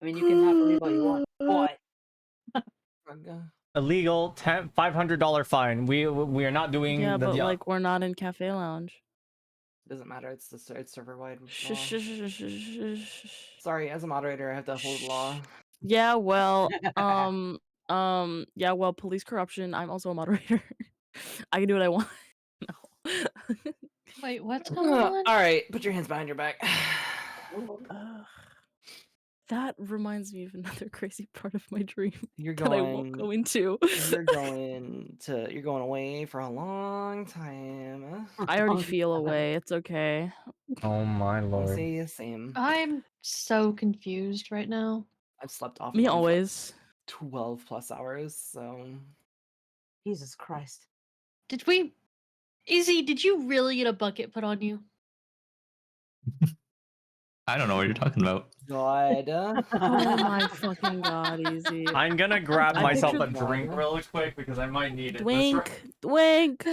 I mean, you can have any all you want, but Illegal $500 fine. We are not doing Yeah, the but like we're not in cafe lounge. Doesn't matter. It's server wide Shh, law. shh, shh, shh, shh, shh. Sorry, as a moderator, I have to hold the law. Yeah, well, yeah, well, police corruption. I'm also a moderator. I can do what I want. No. Wait, what's going on? All right, put your hands behind your back. That reminds me of another crazy part of my dream You're that I won't go into. You're going away for a long time. I already feel away. It's okay. Oh my lord. See, same. I'm so confused right now. I've slept off. Me and on for, like, always. 12 plus hours. So Jesus Christ. Did we... Izzy, did you really get a bucket put on you? I don't know what you're talking about. God. Oh my fucking god, Easy. I'm gonna grab I myself a pictured- drink really quick because I might need it. Twink, twink.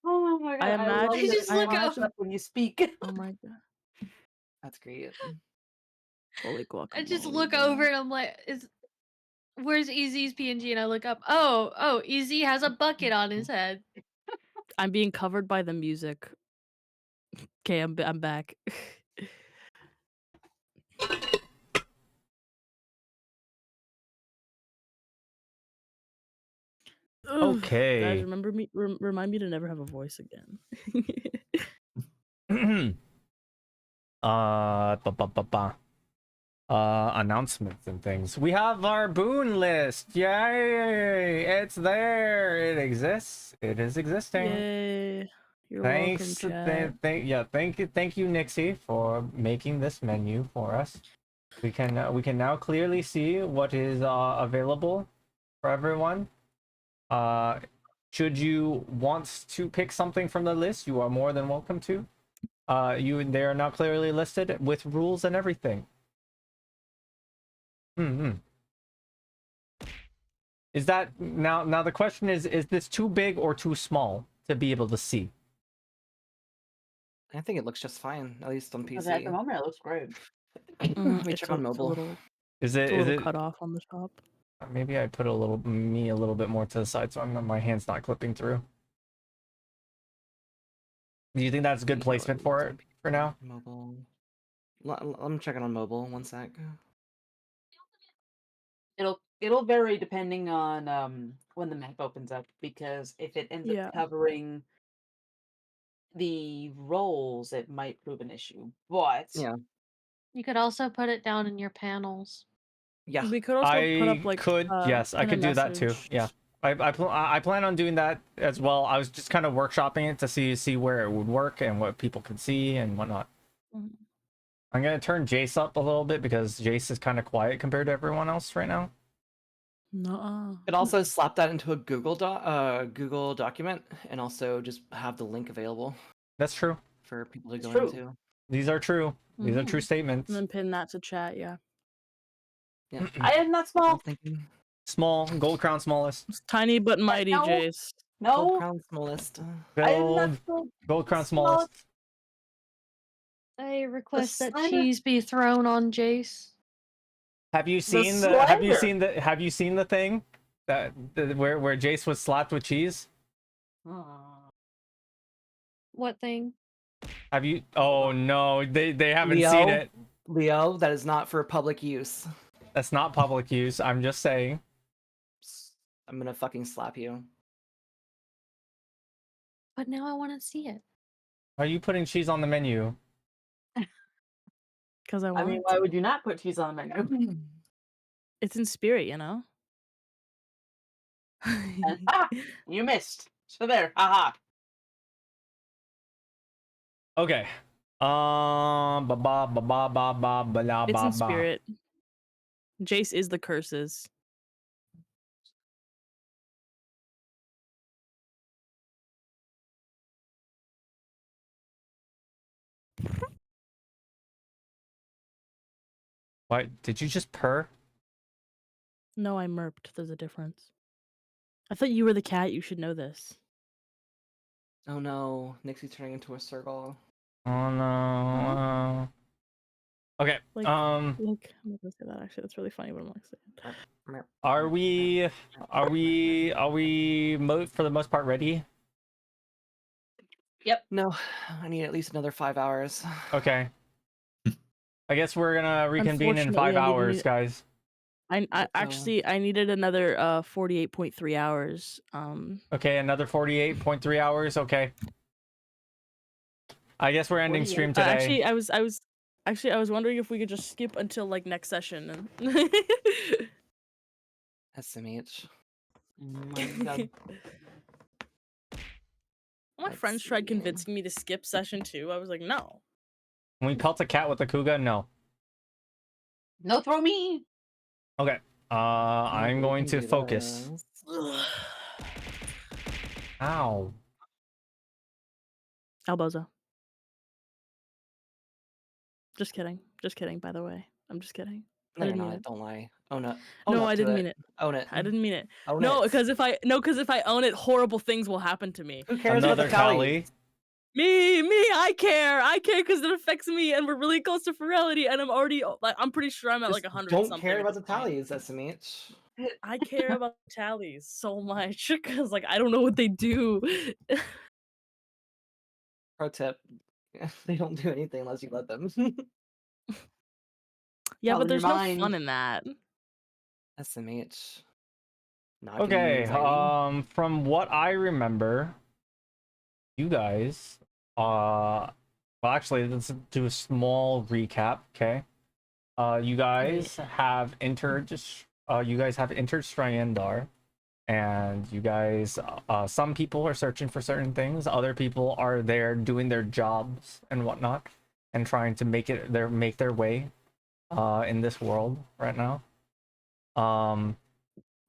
Oh my god! I love imagine- that Just you look laugh up. when you speak. Oh my god. That's great. Holy guacamole. I just look over and I'm like, where's Easy's PNG? And I look up, oh, Easy has a bucket on his head. I'm being covered by the music. Okay, I'm back. Okay. Guys, remind me to never have a voice again. Announcements and things. We have our boon list. Yay! It's there. It exists. It is existing. Yay. You're Thanks. welcome, Chad. Thank you, Nixie, for making this menu for us. We can now clearly see what is available for everyone. Should you want to pick something from the list, you are more than welcome to. They are now clearly listed with rules and everything. Is that now the question is this too big or too small to be able to see? I think it looks just fine, at least on Because at the PC. moment, it looks great. Let me check on mobile. Is It's a it little cut off on the top. Maybe I put a little bit more to the side so my hand's not clipping through. Do you think that's good placement for it for now? Mobile. I'm checking on mobile. One sec. It'll vary depending on when the map opens up, because if it ends Yeah. up covering the roles, it might prove an issue. But Yeah. You could also put it down in your panels. Yeah. We could also put up like yes, I pin a could do that too. message. Yeah. I plan on doing that as well. I was just kind of workshopping it to see where it would work and what people could see and whatnot. Mhm. I'm gonna turn Jace up a little bit because Jace is kind of quiet compared to everyone else right now. Nuh-uh. Could also slap that into a Google document and also just have the link available That's true. for people to It's go true. into. These are true. These are true statements. And then pin that to chat, yeah. Yeah. I am not small. Thinking. Small, gold crown smallest. It's tiny but mighty, No. Jace. Gold No, crown smallest. I am not Gold, small. gold crown Smallest. smallest. I request that slime? cheese be thrown on Jace. Have you seen slender. have you seen the thing where Jace was slapped with cheese? What thing? Have you? Oh no, they haven't seen it. Leo, that is not for public use. That's not public use. I'm just saying. I'm gonna fucking slap you. But now I want to see it. Are you putting cheese on the menu? Because I I want mean, why would you not put cheese on the menu? It's in spirit, you know? And, you missed. So there, haha. Okay. Ba ba ba ba ba ba ba la It's ba in ba. spirit. Jace is the curses. What? Did you just purr? No, I merped. There's a difference. I thought you were the cat. You should know this. Oh no, Nixie's turning into a circle. Oh no. Okay. Like, I'm not gonna say that actually. That's really funny, but I'm not gonna say it. Are we for the most part ready? Yep. No, I need at least another 5 hours. Okay. I guess we're gonna reconvene in Unfortunately, 5 hours, guys. I But, actually I needed another 48.3 hours. Okay, another 48.3 hours. Okay. I guess we're ending 48. stream today. Actually, I was wondering if we could just skip until like next session. And SMH. My God. my Let's friends tried see. convincing me to skip session 2. I was like, no. Can we pelt a cat with a Kuga? No. No, throw me. Okay. I'm We going can to do focus. this. Ow. Albozo. Just kidding. Just kidding, by the way. I'm just kidding. No, I you're didn't mean not. it. Don't lie. Own up. Own No, up I to didn't it. mean it. Own it. I didn't mean it. Own No, it. because if I own it, horrible things will happen to me. Who cares about Another the tally? tally. Me, I care because it affects me, and we're really close to virality, and I'm already like I'm pretty sure I'm at like Just 100 don't something care at about this the point. tallies, SMH. I care about tallies so much because like I don't know what they do. Pro tip. They don't do anything unless you let them. Yeah, All but in your there's no mind. fun in that. SMH. Not getting you Okay. anxiety. From what I remember, you guys, well, actually, let's do a small recap. Okay. You guys have entered. You guys have entered Stryandar, and you guys. Some people are searching for certain things. Other people are there doing their jobs and whatnot, and trying to make their way, in this world right now.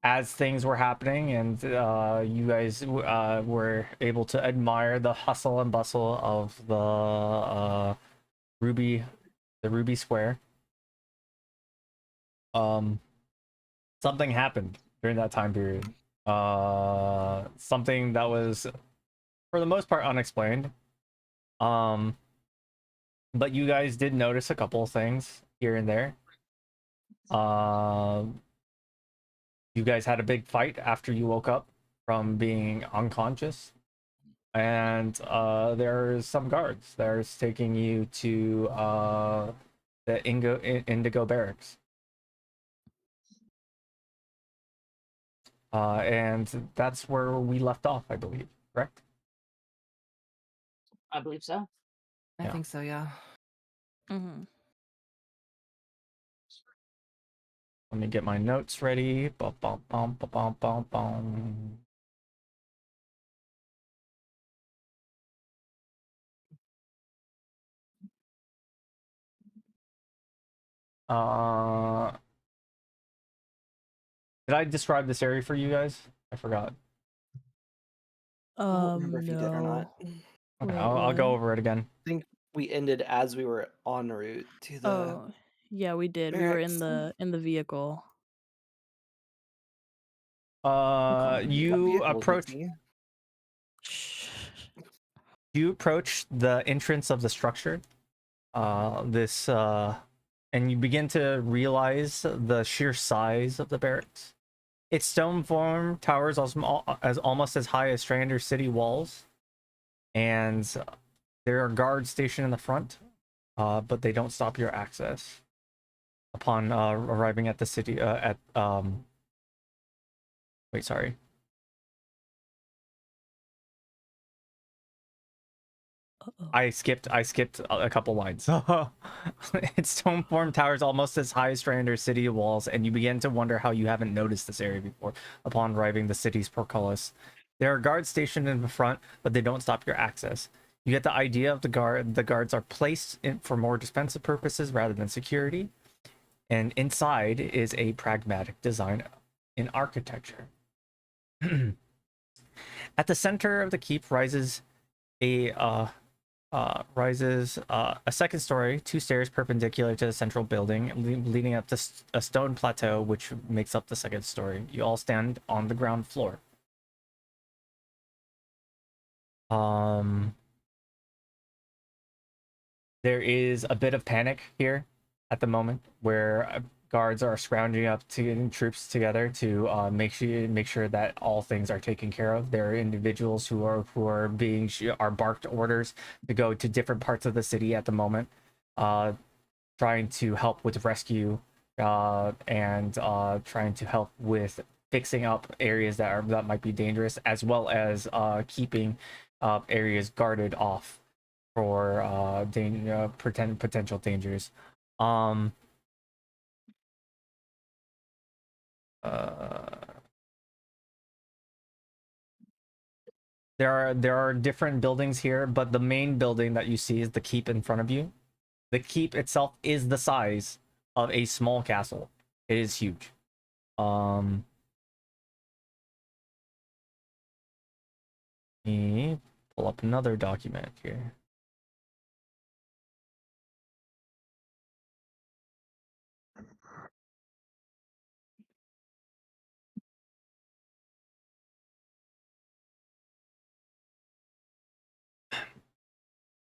As things were happening, and you guys were able to admire the hustle and bustle of Ruby, the Ruby Square. Something happened during that time period. Something that was, for the most part, unexplained. But you guys did notice a couple of things here and there. You guys had a big fight after you woke up from being unconscious, and there's some guards. There's taking you to the Indigo Barracks. And that's where we left off, I believe. Correct? I believe so. I Yeah. think so, yeah. Mm-hmm. Let me get my notes ready. Bum, bum, bum, bum, bum, bum, bum. Did I describe this area for you guys? I forgot. I don't remember if you did or not. No. Okay, Wait, I'll go what? over it again. I think we ended as we were en route to the Oh, yeah, we did. We were in barracks. the vehicle. Okay. What You vehicles, approach Izzy? Shh. you approach the entrance of the structure. And you begin to realize the sheer size of the barracks. Its stone form towers as almost as high as Stryandar city walls, and there are guards stationed in the front, but they don't stop your access upon arriving at the city. Wait, sorry. Uh-oh. I skipped a couple lines. Its stone form towers almost as high as Stryandar city walls, and you begin to wonder how you haven't noticed this area before upon arriving the city's portcullis. There are guards stationed in the front, but they don't stop your access. You get the idea of the guards are placed in for more defensive purposes rather than security. And inside is a pragmatic design in architecture. At the center of the keep rises a second story, two stairs perpendicular to the central building, leading up to a stone plateau which makes up the second story. You all stand on the ground floor. There is a bit of panic here at the moment, where guards are scrounging up to getting troops together to make sure that all things are taken care of. There are individuals who are being are barked orders to go to different parts of the city at the moment, trying to help with rescue and trying to help with fixing up areas that might be dangerous, as well as keeping areas guarded off for potential dangers. Um, uh, there are different buildings here, but the main building that you see is the keep in front of you. The keep itself is the size of a small castle. It is huge. Let me pull up another document here.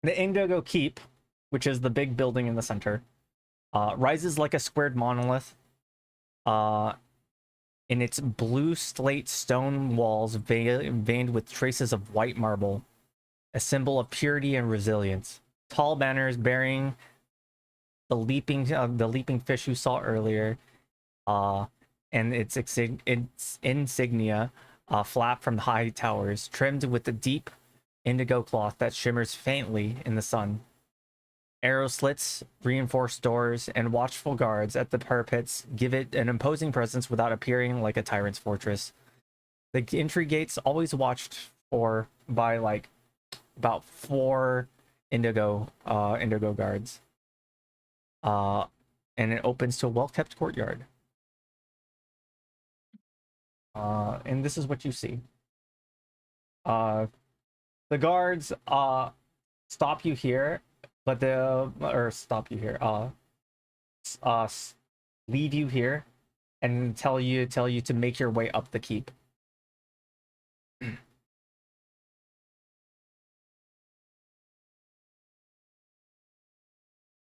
The Indigo Keep, which is the big building in the center, rises like a squared monolith. In its blue slate stone walls veined with traces of white marble, a symbol of purity and resilience. Tall banners bearing the leaping fish you saw earlier, and its insignia flap from the high towers, trimmed with the deep indigo cloth that shimmers faintly in the sun. Arrow slits, reinforced doors, and watchful guards at the parapets give it an imposing presence without appearing like a tyrant's fortress. The entry gates always watched for by like about 4 indigo guards. And it opens to a well-kept courtyard. And this is what you see. The guards stop you here, but stop you here. Leave you here and tell you to make your way up the keep.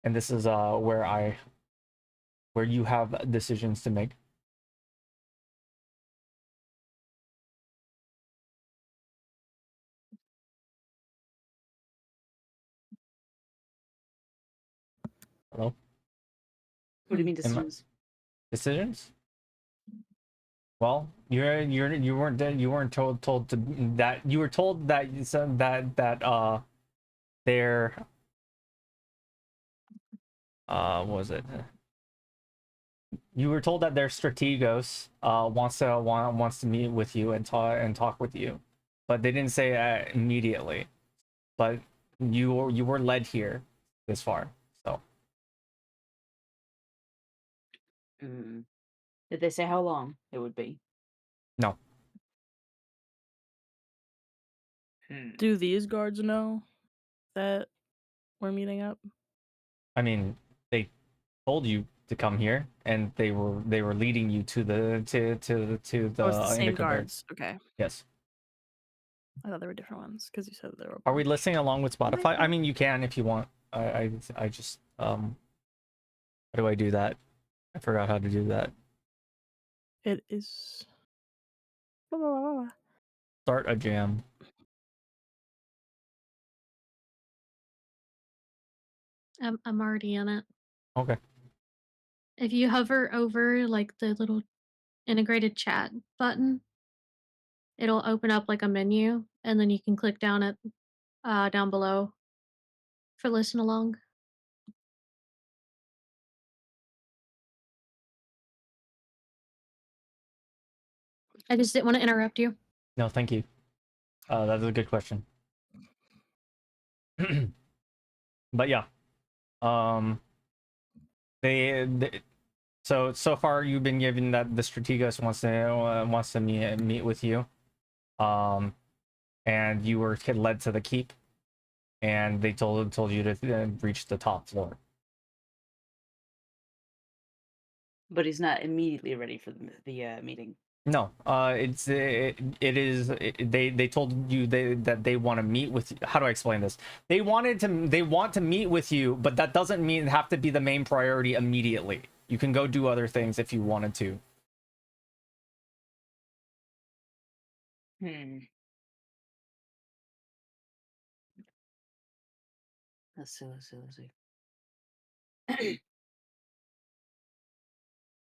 And this is where you have decisions to make. Hello? What do you mean Am I- decisions? Decisions? Well, you weren't told to that you were told that you said that they're what was it? You were told that their strategos wants to meet with you and talk with you, but they didn't say immediately. But you were led here this far, so Mm. Did they say how long it would be? no. Do these guards know that we're meeting up? I mean, they told you to come here, and they were leading you to the Oh, it's the same Indigo Bear. guards. Okay. Yes. I thought there were different ones because you said there were. Are we listening along with Spotify? I mean, you can if you want. I just how do I do that? I forgot how to do that. It is. Start a jam. I'm already in it. Okay. If you hover over like the little integrated chat button, it'll open up like a menu, and then you can click down below for listen along. I just didn't want to interrupt you. No, thank you. That's a good question. But yeah, um, they so far you've been given that the Strategos wants to meet with you, and you were led to the keep, and they told you to reach the top floor. But he's not immediately ready for the meeting. No, they told you that they want to meet with you. How do I explain this? They want to meet with you, but that doesn't mean have to be the main priority immediately. You can go do other things if you wanted to. Hmm. Let's see.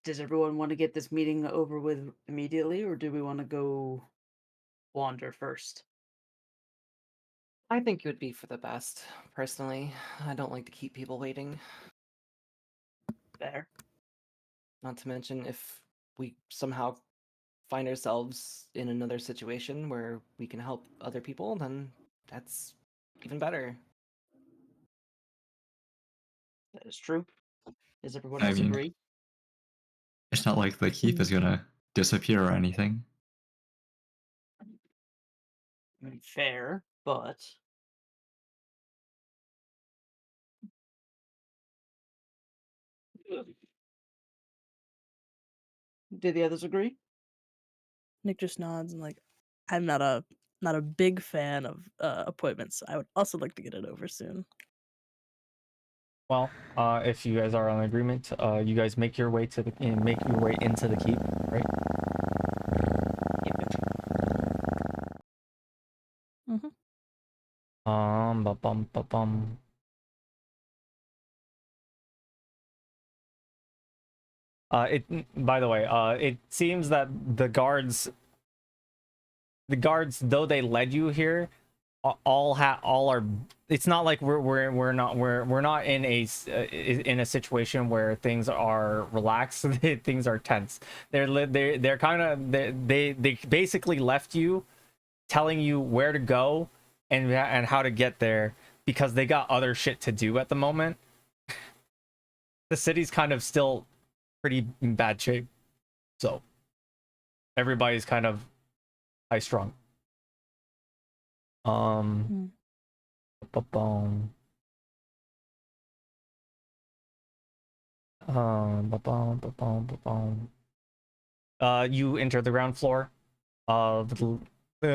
Does everyone want to get this meeting over with immediately, or do we want to go wander first? I think it would be for the best, personally. I don't like to keep people waiting. Fair. Not to mention, if we somehow find ourselves in another situation where we can help other people, then that's even better. That is true. Does everyone I else mean, agree? it's not like the keep is gonna disappear or anything. I mean, fair, but do the others agree? Nick just nods and like, I'm not a big fan of appointments. I would also like to get it over soon. Well, if you guys are on agreement, you guys make your way make your way into the keep, right? Mm-hmm. Bum, bum, bum. By the way, it seems that the guards, though they led you here, all are. It's not like we're not in in a situation where things are relaxed. Things are tense. They're kind of they basically left you, telling you where to go and how to get there because they got other shit to do at the moment. The city's kind of still pretty in bad shape, so everybody's kind of high strung. Mm. Ba-bum. Ba-bum, ba-bum, ba-bum. You enter the ground floor. The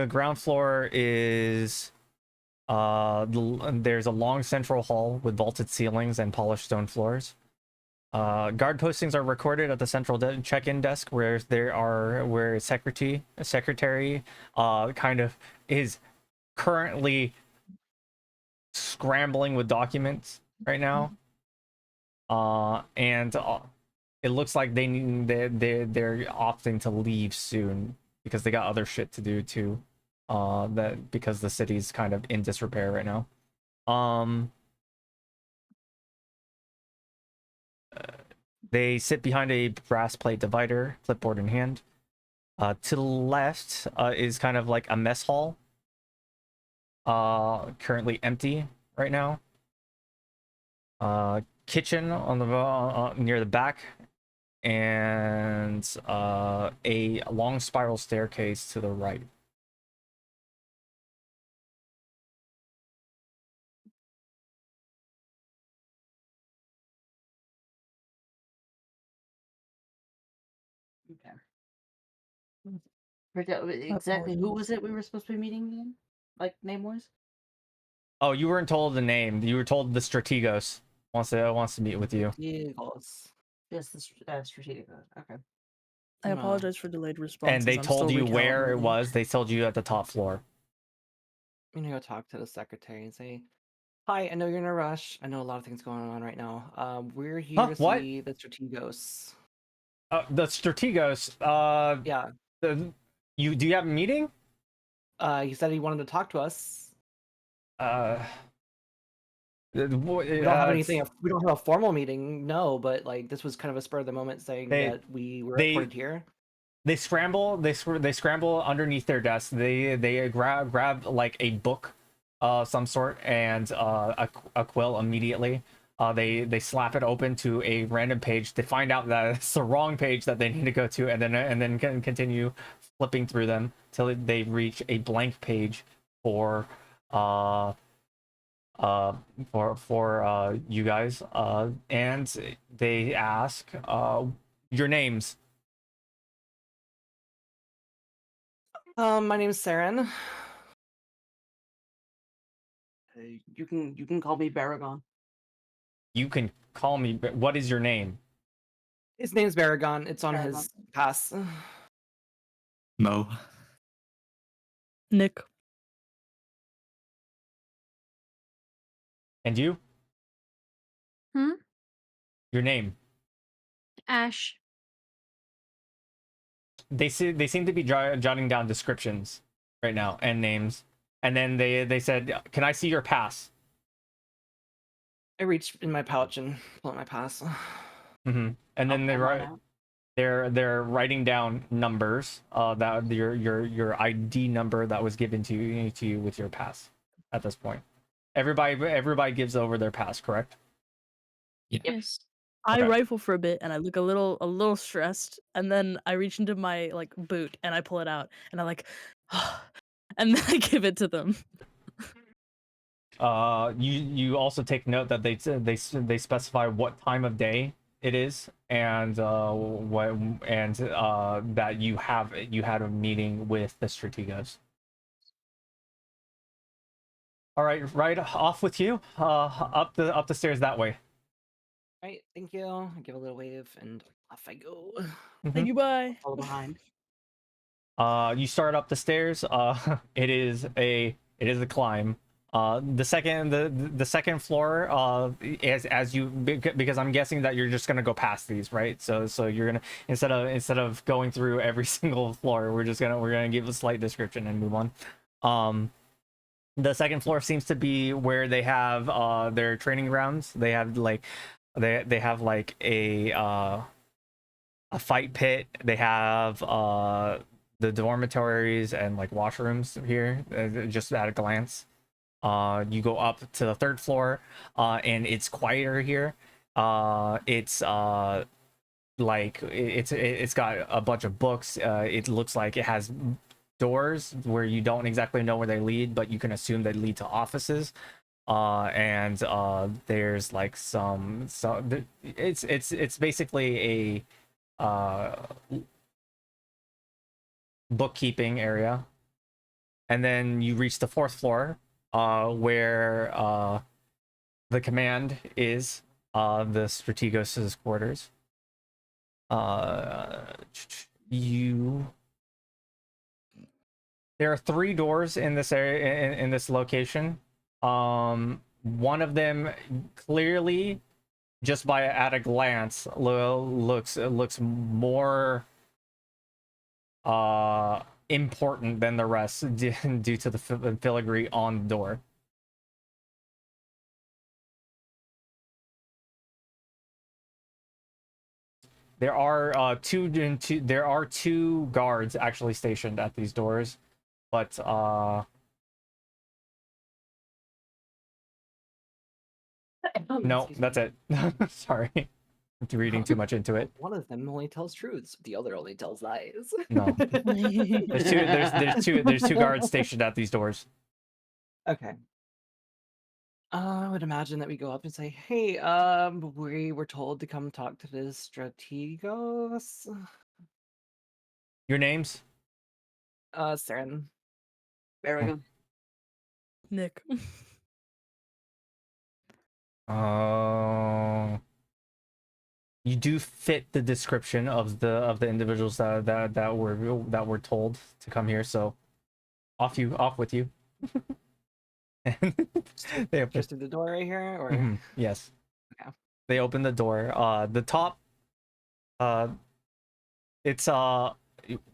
ground floor is there's a long central hall with vaulted ceilings and polished stone floors. Guard postings are recorded at the central check-in desk where secretary kind of is currently scrambling with documents right now. And it looks like they're opting to leave soon because they got other shit to do too. That because the city's kind of in disrepair right now. They sit behind a brass plate divider, clipboard in hand. To the left is kind of like a mess hall. Currently empty right now. Kitchen on the near the back, and a long spiral staircase to the right. Okay. Exactly who was it we were supposed to be meeting again? Like name wise? Oh, you weren't told the name. You were told the Strategos wants to meet with you. Eagles. Yes, the strategic. Okay. I No. apologize for delayed And responses. they I'm told still you where it recalibrating. was. They told you at the top floor. I'm gonna go talk to the secretary and say, "Hi, I know you're in a rush. I know a lot of things going on right now. We're here Huh? to What? see the Strategos." The Strategos. Yeah. Do you have a meeting? He said he wanted to talk to us. Uh, We don't have anything. We don't have a formal meeting, no. But like, this was kind of a spur of the moment saying they that we were they reported here. they scramble they scramble underneath their desk. They grab like a book some sort and a quill immediately. They slap it open to a random page. They find out that it's the wrong page that they need to go to, and then can continue flipping through them till they reach a blank page for uh you guys, and they ask your names. My name's Saren. You can call me Baragon. You can call me. What is your name? His name's Baragon. It's on Baragon. his pass. Mo. Nick. And you? Hmm? Your name? Ash. They seem to be jotting down descriptions right now and names, and then they said, "Can I see your pass?" I reach in my pouch and pull out my pass. And then I'll pull mine out. they're writing down numbers. That your ID number that was given to you with your pass. At this point, everybody gives over their pass, correct? Yes. I Okay. rifle for a bit and I look a little stressed, and then I reach into my like boot and I pull it out and I like and then I give it to them. You also take note that they specify what time of day it is, and that you had a meeting with the Strategos. All right off with you. Up the stairs that way. Right, thank you. I give a little wave and off I go. Thank you, bye. Follow behind. You start up the stairs. It is a climb. The second floor. As you, because I'm guessing that you're just gonna go past these, right? So you're gonna, instead of going through every single floor, we're gonna give a slight description and move on. The second floor seems to be where they have their training grounds. They have like they have like a fight pit. They have the dormitories and like washrooms here, just at a glance. You go up to the third floor, and it's quieter here. It's got a bunch of books. It looks like it has doors where you don't exactly know where they lead, but you can assume they lead to offices. And there's like it's basically a bookkeeping area. And then you reach the fourth floor, where the command is, the Strategos' quarters. There are 3 doors in this area, in this location. One of them clearly, just by at a glance, looks more important than the rest due to the filigree on the door. There are two guards actually stationed at these doors, but no, Excuse that's me. it. Sorry, I'm reading too much into it. One of them only tells truths, the other only tells lies. No, there's two guards stationed at these doors. Okay. I would imagine that we go up and say, "Hey, we were told to come talk to the Strategos." Your names? Saren. Baragon. Nick. You do fit the description of the individuals that were told to come here. So off with you. They open. Just through the door right here, or Yes. Okay. They open the door. The top. It's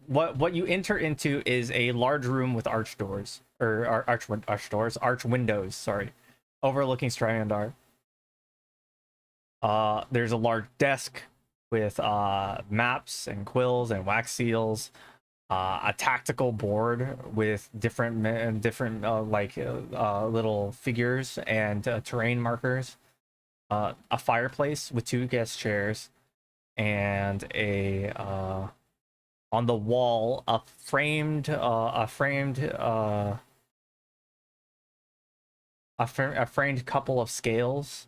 what you enter into is a large room with arch doors, or arch windows. Sorry, overlooking Stryandar. There's a large desk with maps and quills and wax seals, a tactical board with different little figures and terrain markers, a fireplace with 2 guest chairs, and on the wall a framed couple of scales,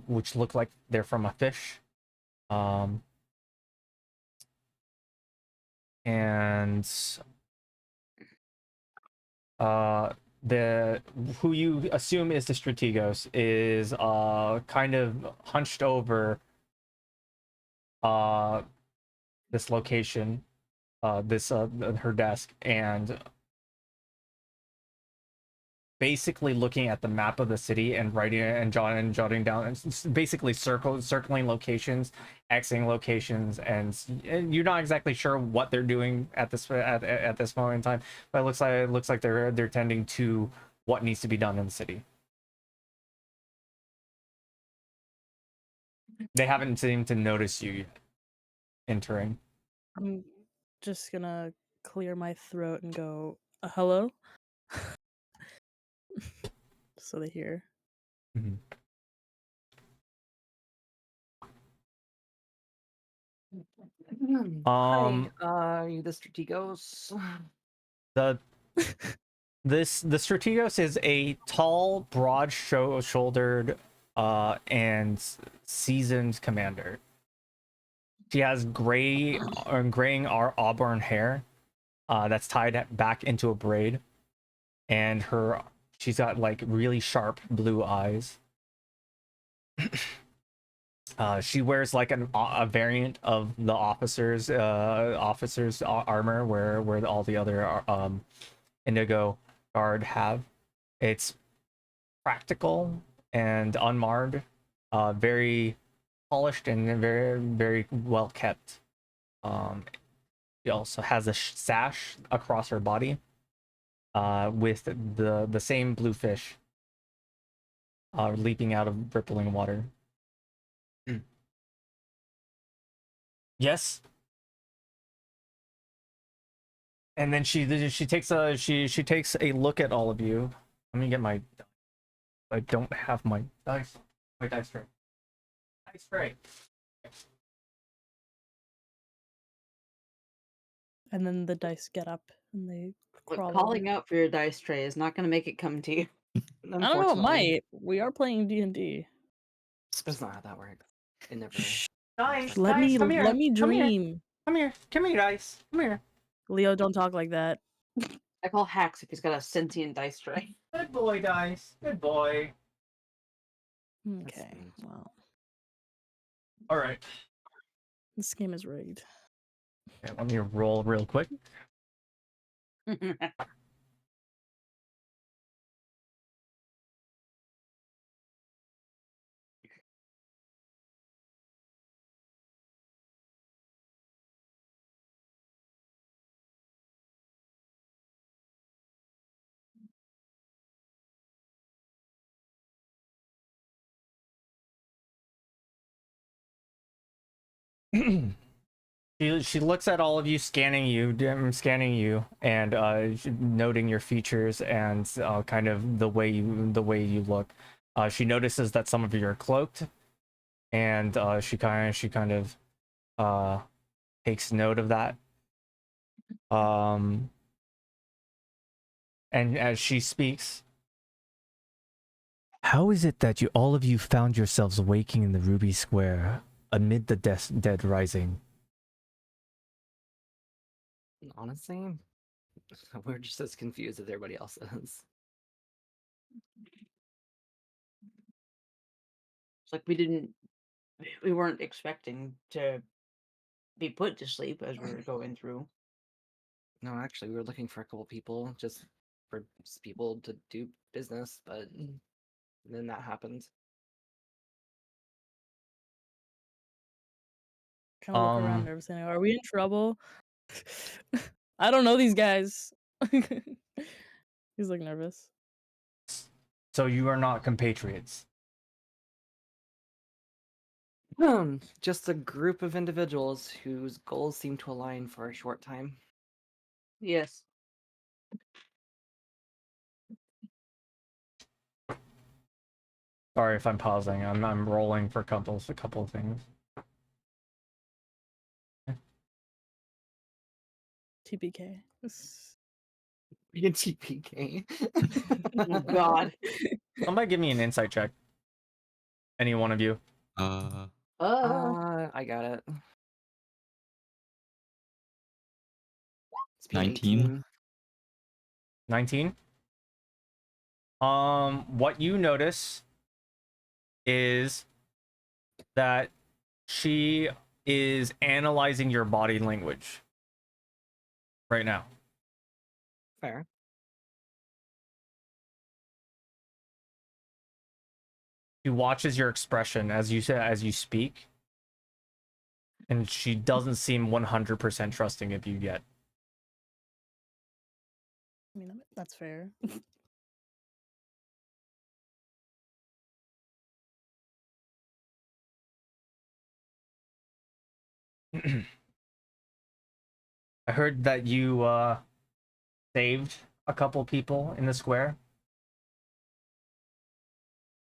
which look like they're from a fish. and the who you assume is the Strategos is kind of hunched over this location, this her desk, and basically looking at the map of the city and writing it and jotting down, and basically circling locations, Xing locations, and you're not exactly sure what they're doing at this moment in time, but it looks like they're tending to what needs to be done in the city. They haven't seemed to notice you yet entering. I'm just gonna clear my throat and go, hello? So they hear. Mhm. Hi, are you the Strategos? The the Strategos is a tall, broad-shouldered, and seasoned commander. She has graying auburn hair, that's tied back into a braid, and she's got like really sharp blue eyes. She wears like a variant of the officers' armor, where all the other Indigo Guard have. It's practical and unmarred, very polished and very very well kept. She also has a sash across her body, with the same blue fish leaping out of rippling water. Yes. And then she takes a look at all of you. Let me get my. I don't have my dice. My dice tray. Dice tray. And then the dice get up and they Look, crawl calling over. out for your dice tray is not going to make it come to you. I don't know, it Unfortunately, might. We are playing D&D. that's not how that works. It never. Shh. Dice, Let dice, me come here. let me Come here. dream. Come here, dice. Come here. Leo, don't talk like that. I call Hacks if he's got a sentient dice tray. Good boy, dice. Good boy. Okay, well, All right. this game is rigged. Okay, let me roll real quick. She looks at all of you, scanning you, and noting your features and kind of the way you look. She notices that some of you are cloaked, and she kind of takes note of that. And as she speaks, how is it that all of you found yourselves waking in the Ruby Square amid the dead rising? Honestly, we're just as confused as everybody else is. It's like we weren't expecting to be put to sleep as we were going through. No, actually, we were looking for a couple people, just for people to do business, but then that happened. Kind of look around nervously. Are we in trouble? I don't know these guys. He's like nervous. So you are not compatriots. Just a group of individuals whose goals seem to align for a short time. Yes. Sorry if I'm pausing. I'm rolling for a couple of things. TPK. TPK. Oh God. Somebody give me an insight check. Any one of you. Uh, I got it. An 19. 19. What you notice is that she is analyzing your body language right now. Fair. She watches your expression as you speak, and she doesn't seem 100% trusting of you yet. I mean, that's fair. I heard that you saved a couple people in the square.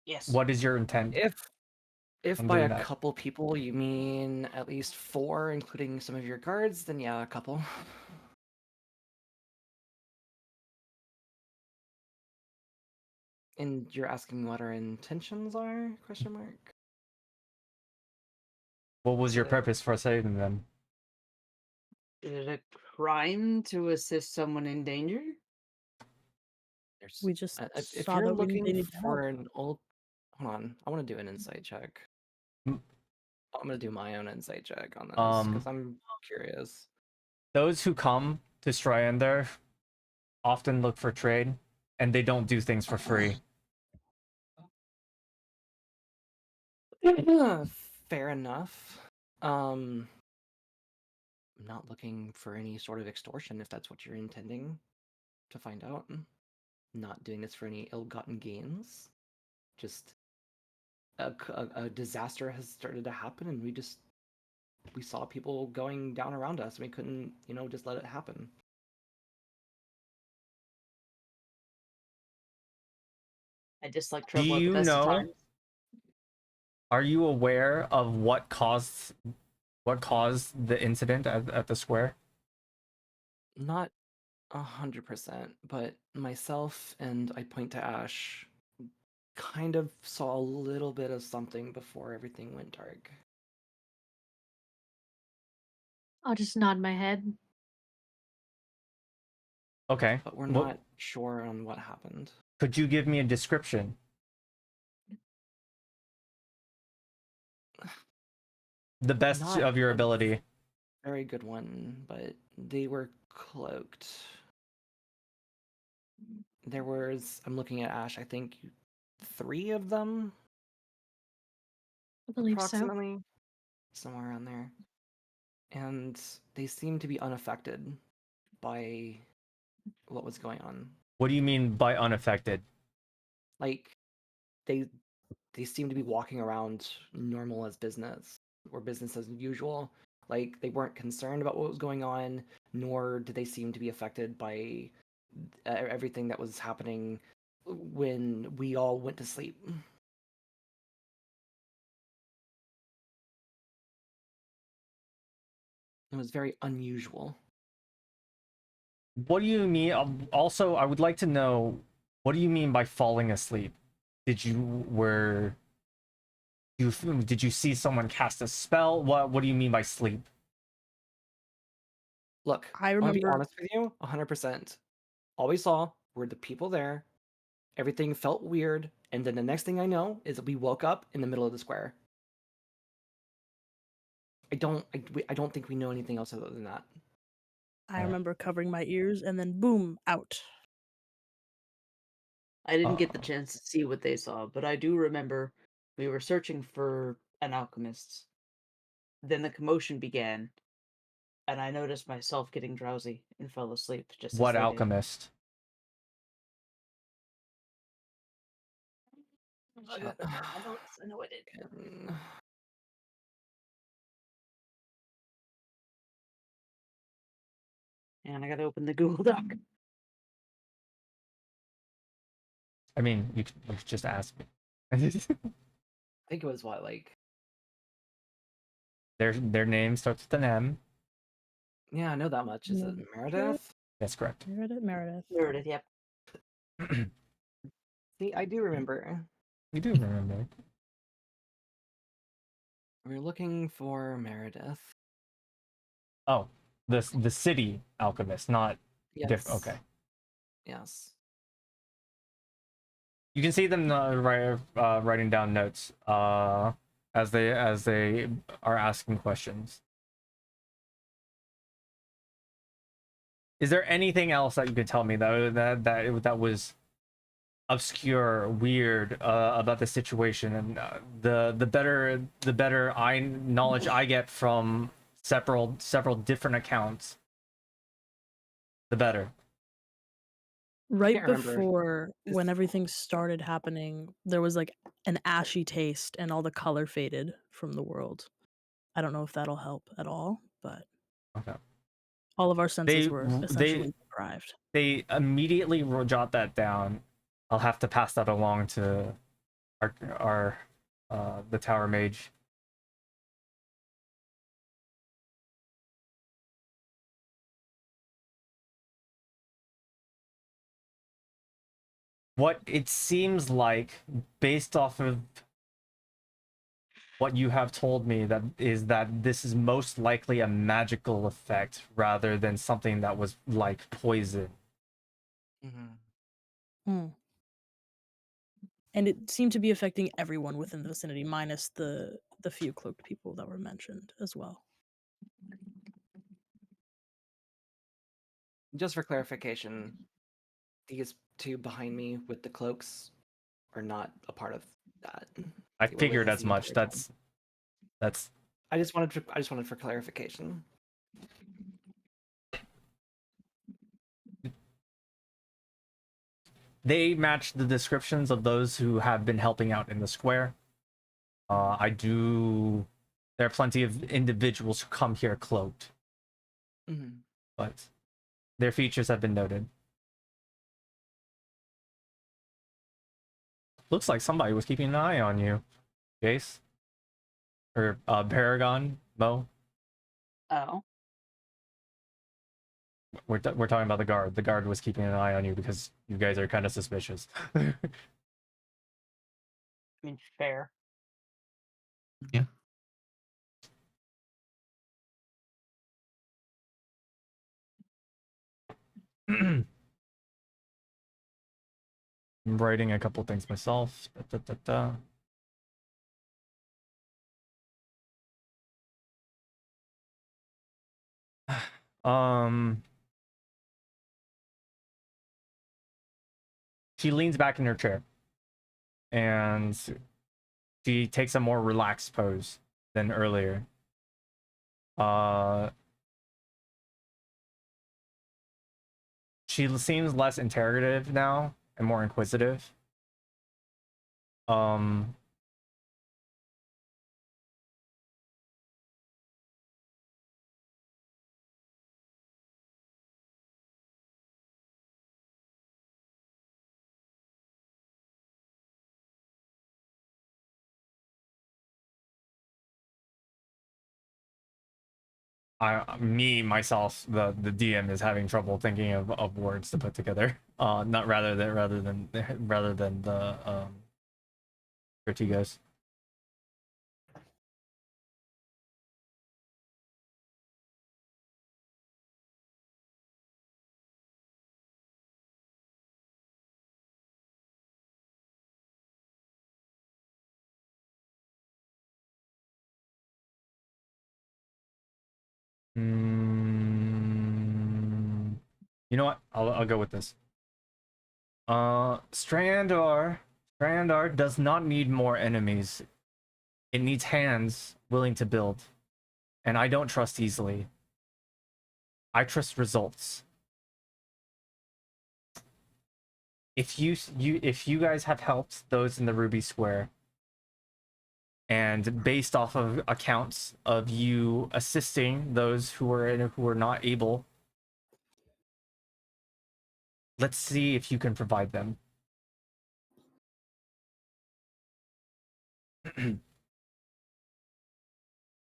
Yes. What is your intent If on by doing a that? couple people you mean at least 4, including some of your guards, then yeah, a couple. And you're asking what our intentions are? Question mark. What was your So- purpose for saving them? Is it a crime to assist someone in danger? There's, We just if saw you're that they looking needed help. for an old, hold on, I want to do an insight check. Mm. I'm gonna do my own insight check on this because I'm curious. Those who come to Stryandar often look for trade, and they don't do things for free. Fair enough. I'm not looking for any sort of extortion if that's what you're intending to find out. Not doing this for any ill-gotten gains. Just a disaster has started to happen, and we saw people going down around us, and we couldn't, just let it happen. I dislike Do trouble at the you best of know? times. Are you aware of what caused the incident at the square? Not 100%, but myself and I point to Ash kind of saw a little bit of something before everything went dark. I'll just nod my head. Okay. But we're What not sure on what happened. could you give me a description? The best Not of your a ability. very good one, but they were cloaked. There was, I'm looking at Ash, I think 3 of them, I believe so. approximately, somewhere around there. And they seemed to be unaffected by what was going on. What do you mean by unaffected? Like, they seemed to be walking around normal as business, or business as usual. Like, they weren't concerned about what was going on, nor did they seem to be affected by everything that was happening when we all went to sleep. It was very unusual. What do you mean? Also, I would like to know, what do you mean by falling asleep? Did you did you see someone cast a spell? What do you mean by sleep? Look, I I'm gonna be remember. honest with you, 100%. All we saw were the people there. Everything felt weird, and then the next thing I know is that we woke up in the middle of the square. I don't think we know anything else other than that. I remember covering my ears and then boom, out. I didn't get the chance to see what they saw, but I do remember we were searching for an alchemist. Then the commotion began, and I noticed myself getting drowsy and fell asleep just as What they did. alchemist? I Shit. know I did. And I gotta open the Google Doc. I mean, you could just ask me. I think it was what, like, Their name starts with an M. yeah, I know that much. Is it Mm. Meredith? That's correct. Meredith. Meredith, yep. See, I do remember. You do remember. We're looking for Meredith. Oh, the city alchemist, not Yes. Okay. Yes. You can see them writing down notes as they are asking questions. Is there anything else that you could tell me that was obscure, weird about the situation, and the better knowledge I get from several different accounts, the better. Right Can't remember. before when It's- everything started happening, there was like an ashy taste and all the color faded from the world. I don't know if that'll help at all, but Okay. all of our senses They were they essentially deprived. they immediately jot that down. I'll have to pass that along to our the tower mage. What it seems like, based off of what you have told me, that this is most likely a magical effect rather than something that was like poison. Mhm. Hmm. And it seemed to be affecting everyone within the vicinity, minus the few cloaked people that were mentioned as well. Just for clarification, these two behind me with the cloaks are not a part of that. I They were with figured us as the much. entire time. That's I just wanted for clarification. they match the descriptions of those who have been helping out in the square. I do. There are plenty of individuals who come here cloaked, Mhm. but their features have been noted. Looks like somebody was keeping an eye on you, Jace. Or Paragon, Mo. Oh, We're talking about the guard. The guard was keeping an eye on you because you guys are kind of suspicious. I mean, fair. Yeah. I'm writing a couple things myself. Da, da, da, da. She leans back in her chair and she takes a more relaxed pose than earlier. Uh, she seems less interrogative now and more inquisitive. Um, myself, the DM is having trouble thinking of words to put together. Not rather than the Vertigos. Mm, you know what? I'll go with this. Stryandar does not need more enemies. It needs hands willing to build, and I don't trust easily. I trust results. If you guys have helped those in the Ruby Square, and based off of accounts of you assisting those who are not able, let's see if you can provide them.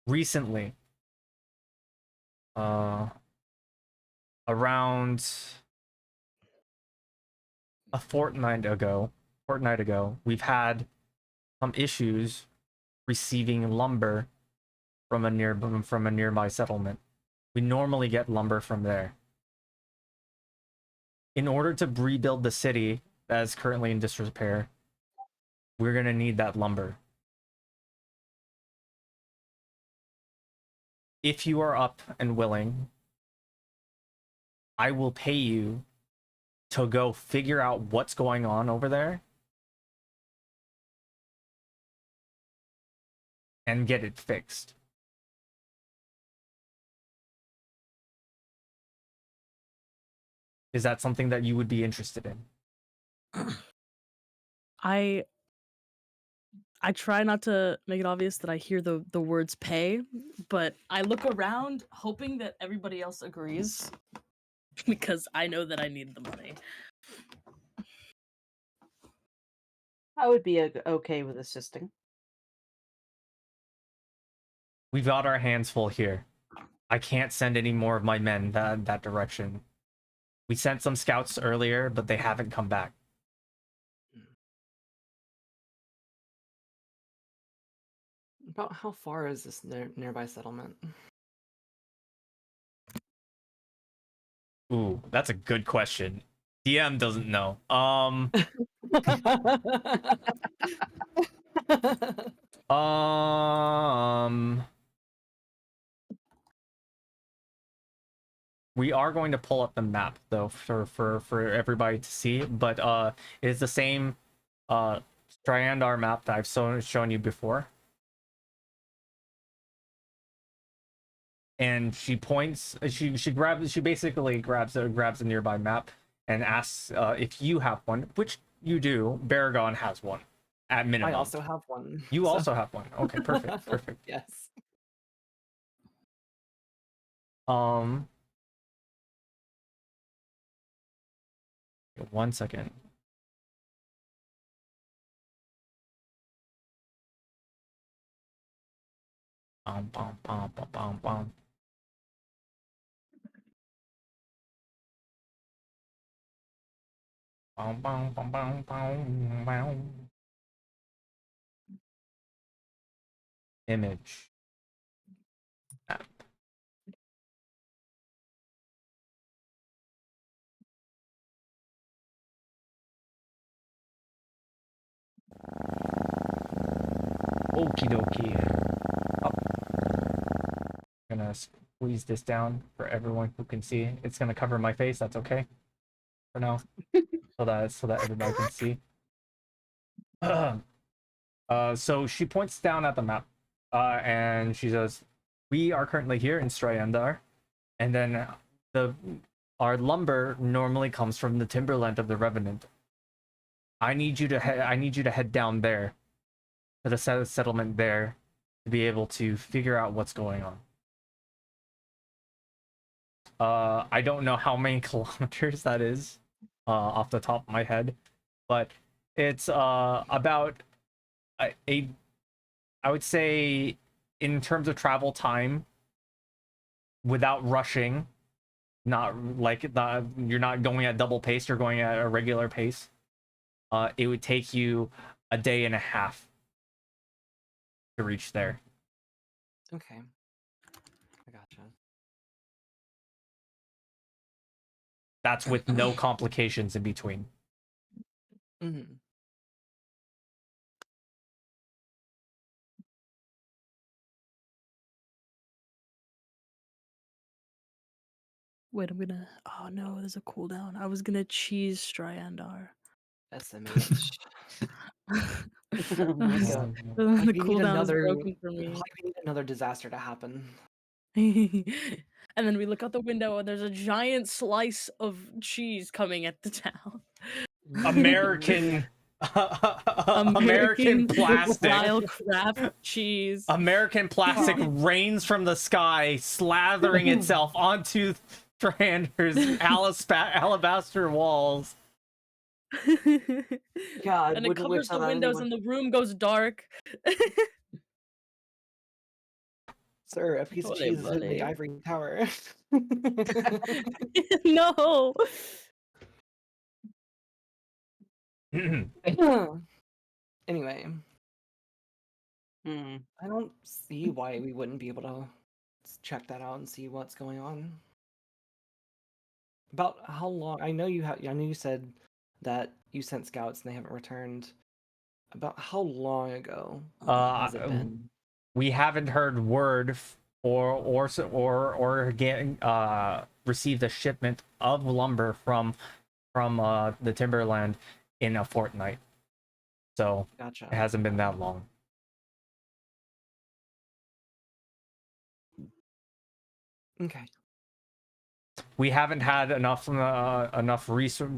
Recently, around a fortnight ago, we've had some issues receiving lumber from a nearby settlement. We normally get lumber from there. In order to rebuild the city that is currently in disrepair, we're gonna need that lumber. If you are up and willing, I will pay you to go figure out what's going on over there and get it fixed. Is that something that you would be interested in? I try not to make it obvious that I hear the words pay, but I look around hoping that everybody else agrees because I know that I need the money. I would be okay with assisting. We've got our hands full here. I can't send any more of my men that direction. We sent some scouts earlier, but they haven't come back. About how far is this nearby settlement? Ooh, that's a good question. DM doesn't know. Um, we are going to pull up the map though for everybody to see, but it is the same Stryandar map that I've shown you before. And she points, she basically grabs a nearby map and asks if you have one, which you do. Baragon has one at minimum. I also have one. You also have one. Okay, perfect, perfect. Yes. One second. Bum, bum, bum, bum, bum, bum. Bum, bum, bum, bum, bum, bum. Image. Map. Okie dokie. I'm gonna squeeze this down for everyone who can see. It's gonna cover my face. That's okay for now, so that everybody can see. So she points down at the map, and she says, "We are currently here in Stryandar, and then our lumber normally comes from the timberland of the Revenant. I need you to head down there to the settlement there to be able to figure out what's going on." I don't know how many kilometers that is off the top of my head, but it's about I would say, in terms of travel time, without rushing, not like you're not going at double pace, you're going at a regular pace. It would take you a day and a half to reach there. Okay. I gotcha. That's with no complications in between. Mm-hmm. Wait, I'm gonna. Oh no, there's a cooldown. I was gonna cheese Stryandar. SMH. Oh my god. The Like we need cooldown is another. broken for Like me. we need another disaster to happen. And then we look out the window and there's a giant slice of cheese coming at the town. American American plastic. style craft cheese. American plastic rains from the sky, slathering itself onto Strander's alabaster walls. God, And it wouldn't covers wish the that on windows anyone. and the room goes dark. Sir, a piece of Buddy, cheese is in the buddy. ivory tower. No. Anyway, Hmm. I don't see why we wouldn't be able to check that out and see what's going on. About how long? I know you have. I know you said that you sent scouts and they haven't returned. About how long ago has it been? We haven't heard word or getting received a shipment of lumber from the timberland in a fortnight, so it Gotcha. hasn't been that long. Okay. We haven't had enough resource.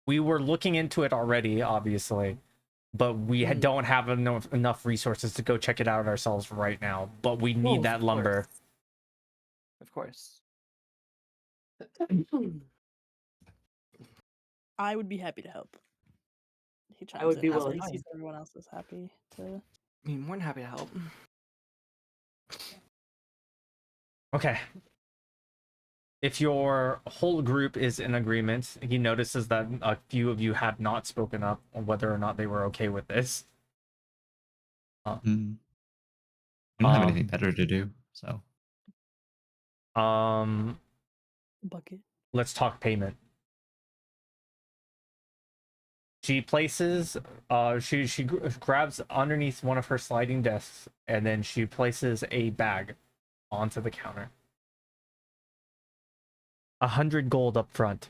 We were looking into it already, obviously, but we don't have enough resources to go check it out ourselves right now. But we need that lumber. Of course. I would be happy to help. He chimes would in be after willing. he sees everyone else is happy to. I mean, more than happy to help. Okay. If your whole group is in agreement, he notices that a few of you have not spoken up on whether or not they were okay with this. I don't have anything better to do, so. Bucket. Let's talk payment. She places, she grabs underneath one of her sliding desks, and then she places a bag onto the counter. 100 gold up front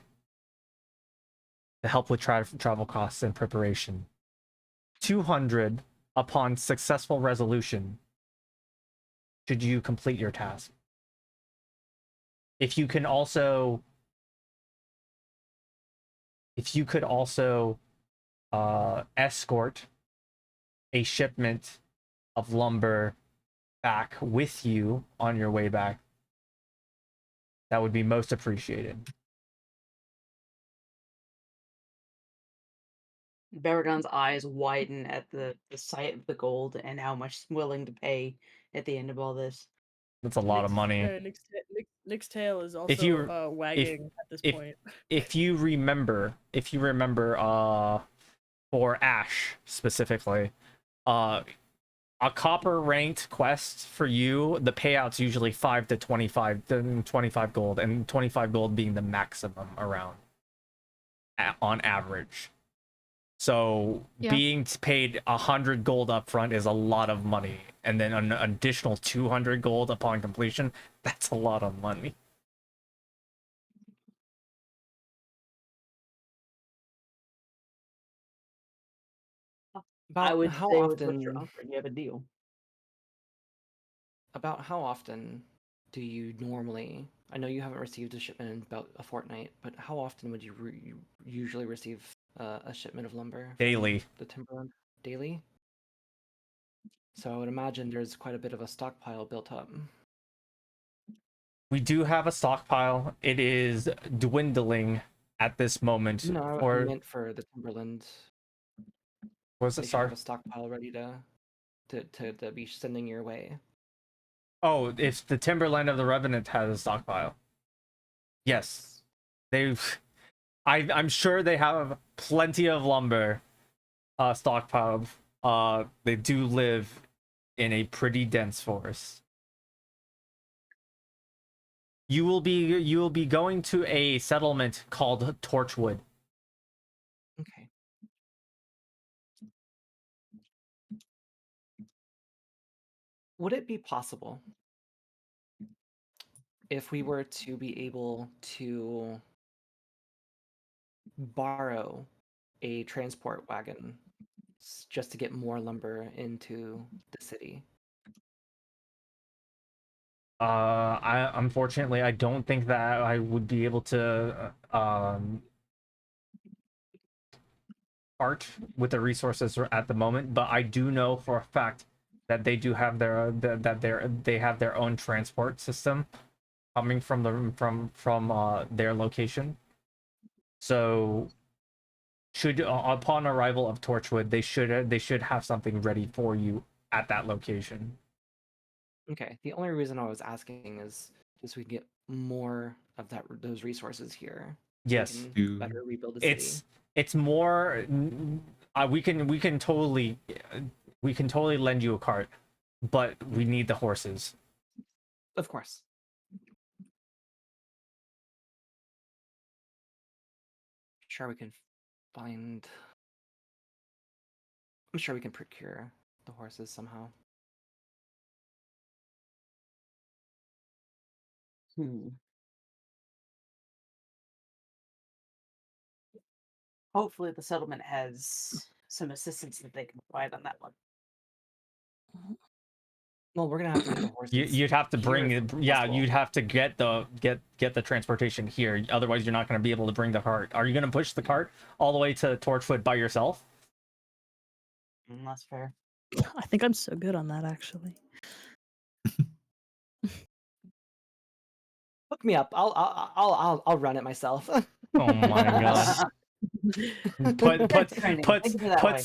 to help with travel costs and preparation. 200 upon successful resolution should you complete your task. If you could also escort a shipment of lumber back with you on your way back, that would be most appreciated. Baragon's eyes widen at the sight of the gold and how much he's willing to pay at the end of all this. That's a lot of money. Nick's tail is also If you wagging at this point. If you remember, for Ash specifically, a copper ranked quest for you, the payout's usually 5 to 25 gold, and 25 gold being the maximum around on average. So being paid 100 gold up front is a lot of money, and then an additional 200 gold upon completion, that's a lot of money. I would how say with what often? you're offering, you have a deal. About how often do you normally? I know you haven't received a shipment in about a fortnight, but how often would you usually receive a shipment of lumber? Daily. The timberland daily. So I would imagine there's quite a bit of a stockpile built up. We do have a stockpile. It is dwindling at this moment. No, I meant for the timberland. Was it? They should Sorry. have a stockpile ready to be sending your way. Oh, if the Timberland of the Revenant has a stockpile. Yes. I'm sure they have plenty of lumber stockpiled. They do live in a pretty dense forest. You will be going to a settlement called Torchwood. Okay. Would it be possible if we were to be able to borrow a transport wagon just to get more lumber into the city? I unfortunately I don't think that I would be able to part with the resources at the moment, but I do know for a fact that they do have they have their own transport system coming from their location. So should upon arrival of Torchwood, they should have something ready for you at that location. Okay. The only reason I was asking is just we get more of those resources here. Yes. So we can better rebuild the city. It's more we can totally lend you a cart, but we need the horses. Of course. sure we can find. I'm sure we can procure the horses somehow. Hopefully the settlement has some assistance that they can provide on that one. Well, we're gonna have to get the horses. You'd have to here bring as it. soon as Yeah, possible. you'd have to get the transportation here. Otherwise, you're not going to be able to bring the cart. Are you going to push the cart all the way to Torchwood by yourself? That's fair. I think I'm so good on that, actually. Hook me up. I'll run it myself. Oh my god. That's training. Think of it that way.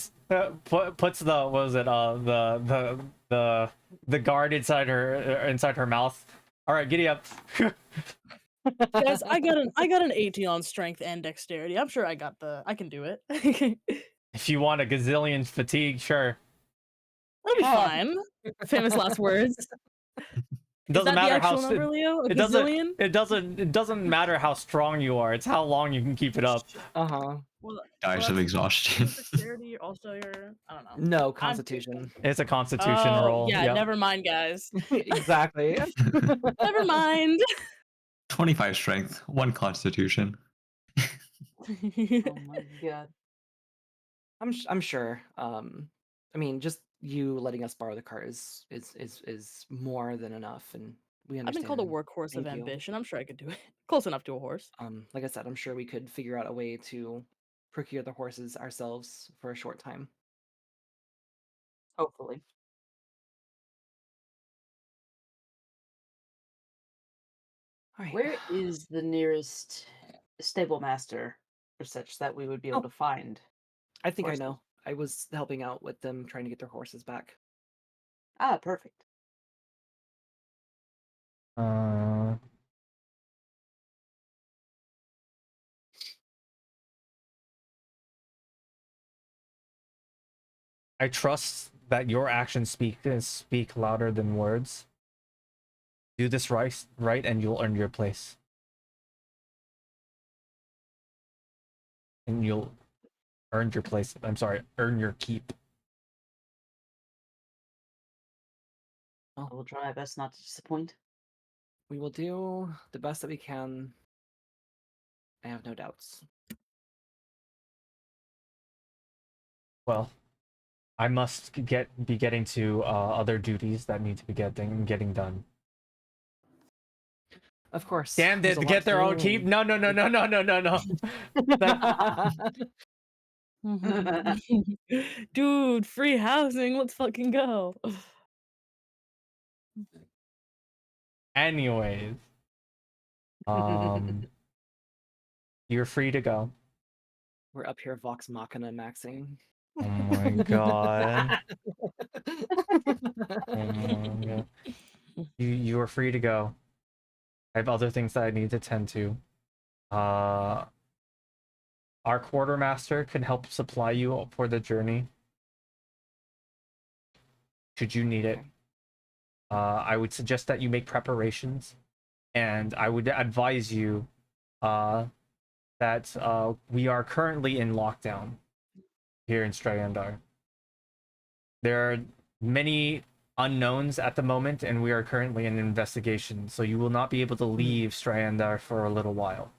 Puts the what was it the guard inside her mouth. All right, giddy up. Guys, I got an 18 on strength and dexterity. I'm sure I can do it. If you want a gazillion fatigue, sure. That'll be fine. Famous last words. It Is doesn't that the matter actual how number, Leo? A it gazillion? doesn't matter how strong you are. It's how long you can keep it up. Uh-huh. Well, Dice of that's exhaustion. dexterity, also your I don't know. No, Constitution. It's a constitution Oh, roll. yeah, Yep. never mind, guys. Exactly. Never mind. 25 strength, 1 constitution. Oh my god. I'm sure. I mean, just you letting us borrow the cart is more than enough, and we I've understand. been called a workhorse of Thank you. ambition. I'm sure I could do it. Close enough to a horse. Like I said, I'm sure we could figure out a way to procure the horses ourselves for a short time. Hopefully. All right. Where is the nearest stable master or such that we would be able to find? I think I horses? know. I was helping out with them trying to get their horses back. Ah, perfect. I trust that your actions speak louder than words. Do this right, and you'll earn your place. And you'll earn your place. I'm sorry, earn your keep. I will try my best not to disappoint. We will do the best that we can. I have no doubts. Well, I must be getting to other duties that need to be getting done. Of course. Damn, there's they a get lot their to own do, keep? and- No. Dude, free housing. Let's fucking go. Anyways, you're free to go. We're up here Vox Machina maxing. Oh my god. Oh my god. You are free to go. I have other things that I need to tend to. Our quartermaster can help supply you for the journey. Should you need it. I would suggest that you make preparations, and I would advise you that we are currently in lockdown here in Stryandar. There are many unknowns at the moment, and we are currently in investigation, so you will not be able to leave Stryandar for a little while.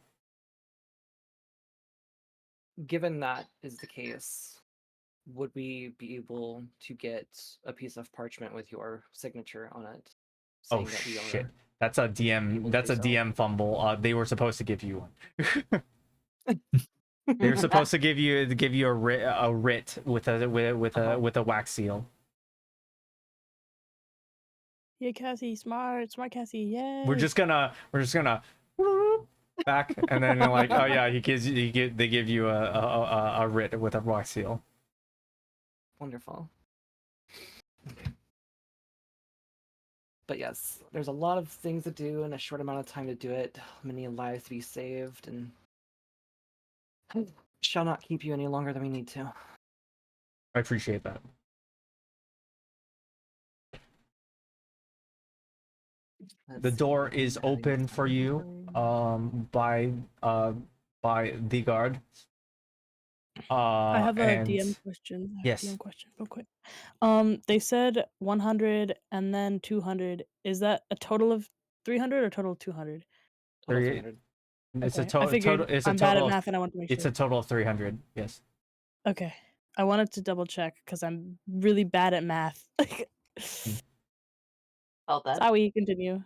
Given that is the case, would we be able to get a piece of parchment with your signature on it? Oh saying that we shit. are That's a able DM. to That's do a so? DM fumble. They were supposed to give you one. They were supposed to give you a writ with a wax seal. Yeah, Cassie, smart Cassie, yay. We're just gonna back, and then they're like, oh yeah, they give you a writ with a wax seal. Wonderful. But yes, there's a lot of things to do in a short amount of time to do it. Many lives to be saved, and shall not keep you any longer than we need to. I appreciate that. The door is open for you by the guard. I have a And DM question. I have a yes, DM question real quick. They said 100 and then 200. Is that a total of 300 or total of 200? Total three. 300. It's a Okay, I total. figured It's a I'm bad at total of. math and I want to make It's sure. a total of 300. Yes. Okay, I wanted to double check because I'm really bad at math. Felt that. Sorry, continue.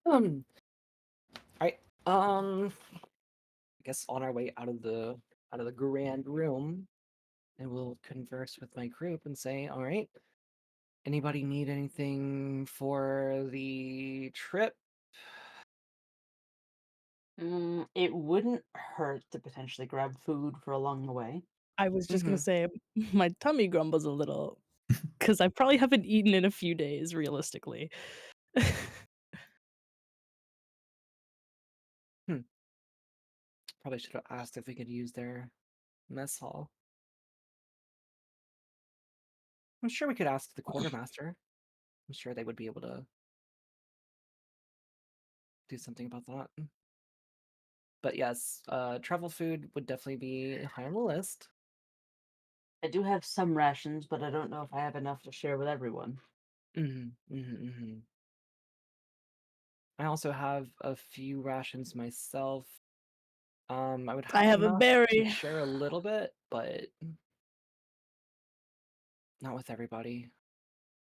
All right. I guess on our way out of the grand room, and we'll converse with my group and say, all right, anybody need anything for the trip? It wouldn't hurt to potentially grab food for along the way. I was just gonna Mhm. say my tummy grumbles a little because I probably haven't eaten in a few days, realistically. Hmm. Probably should have asked if we could use their mess hall. I'm sure we could ask the quartermaster. I'm sure they would be able to do something about that. But yes, travel food would definitely be high on the list. I do have some rations, but I don't know if I have enough to share with everyone. I also have a few rations myself. I would I have have a enough to berry. share a little bit, but not with everybody.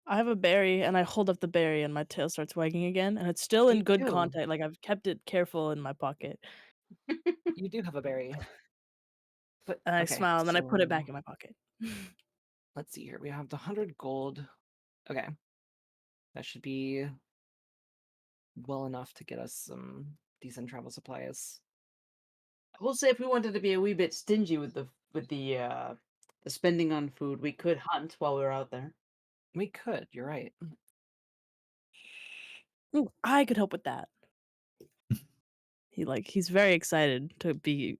I have a berry, and I hold up the berry, and my tail starts wagging again, and it's still in You good do. contact. Like I've kept it careful in my pocket, You do have a berry. But and I okay, smile, and then I put it back so in my pocket. let's see here. We have the 100 gold. Okay, that should be well enough to get us some decent travel supplies. I will say, if we wanted to be a wee bit stingy with the spending on food, we could hunt while we were out there. We could, you're right. Ooh, I could help with that. He's very excited to be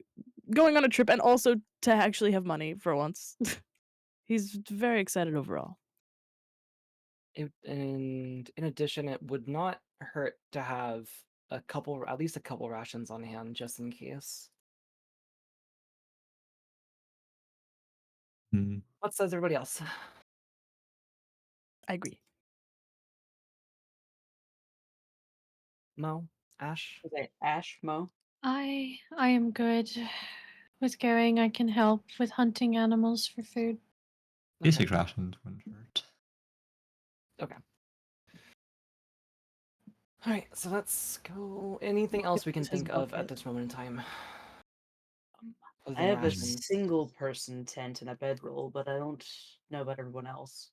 going on a trip and also to actually have money for once. He's very excited overall. And in addition, it would not hurt to have at least a couple rations on hand just in case. Hmm. What says everybody else? I agree. Mo? Ash? Okay, Ash, Mo. I am good with going. I can help with hunting animals for food. Basic Okay. rations wouldn't hurt. Okay. Alright, so let's go. Anything else we can This is think of at bucket. this moment in time? Other I than have a Mm. rations. single person tent and a bedroll, but I don't know about everyone else.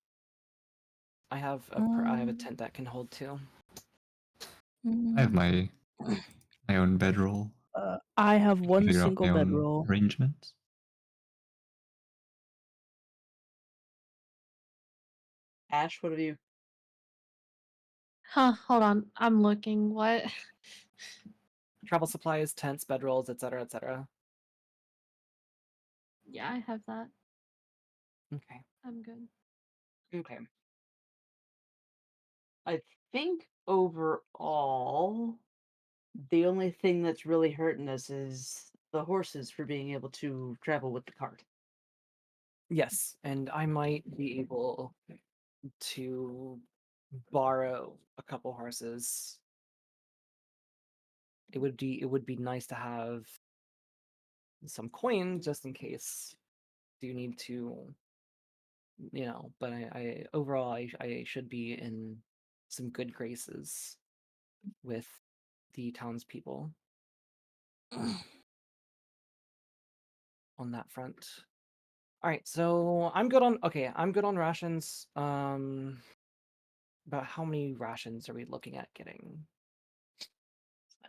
I have a Um, tent that can hold two. I have mm, my own bedroll. I have I can one figure out single my own bedroll. arrangements. Ash, what have you? Huh, hold on. I'm looking. What? Travel supplies, tents, bedrolls, etc., etc. Yeah, I have that. Okay. I'm good. Okay. I think overall, the only thing that's really hurting us is the horses for being able to travel with the cart. Yes, and I might be able to borrow a couple horses. It would be nice to have some coin just in case do need to, but I overall I should be in some good graces with the townspeople on that front. All right, so I'm good on rations. About how many rations are we looking at getting?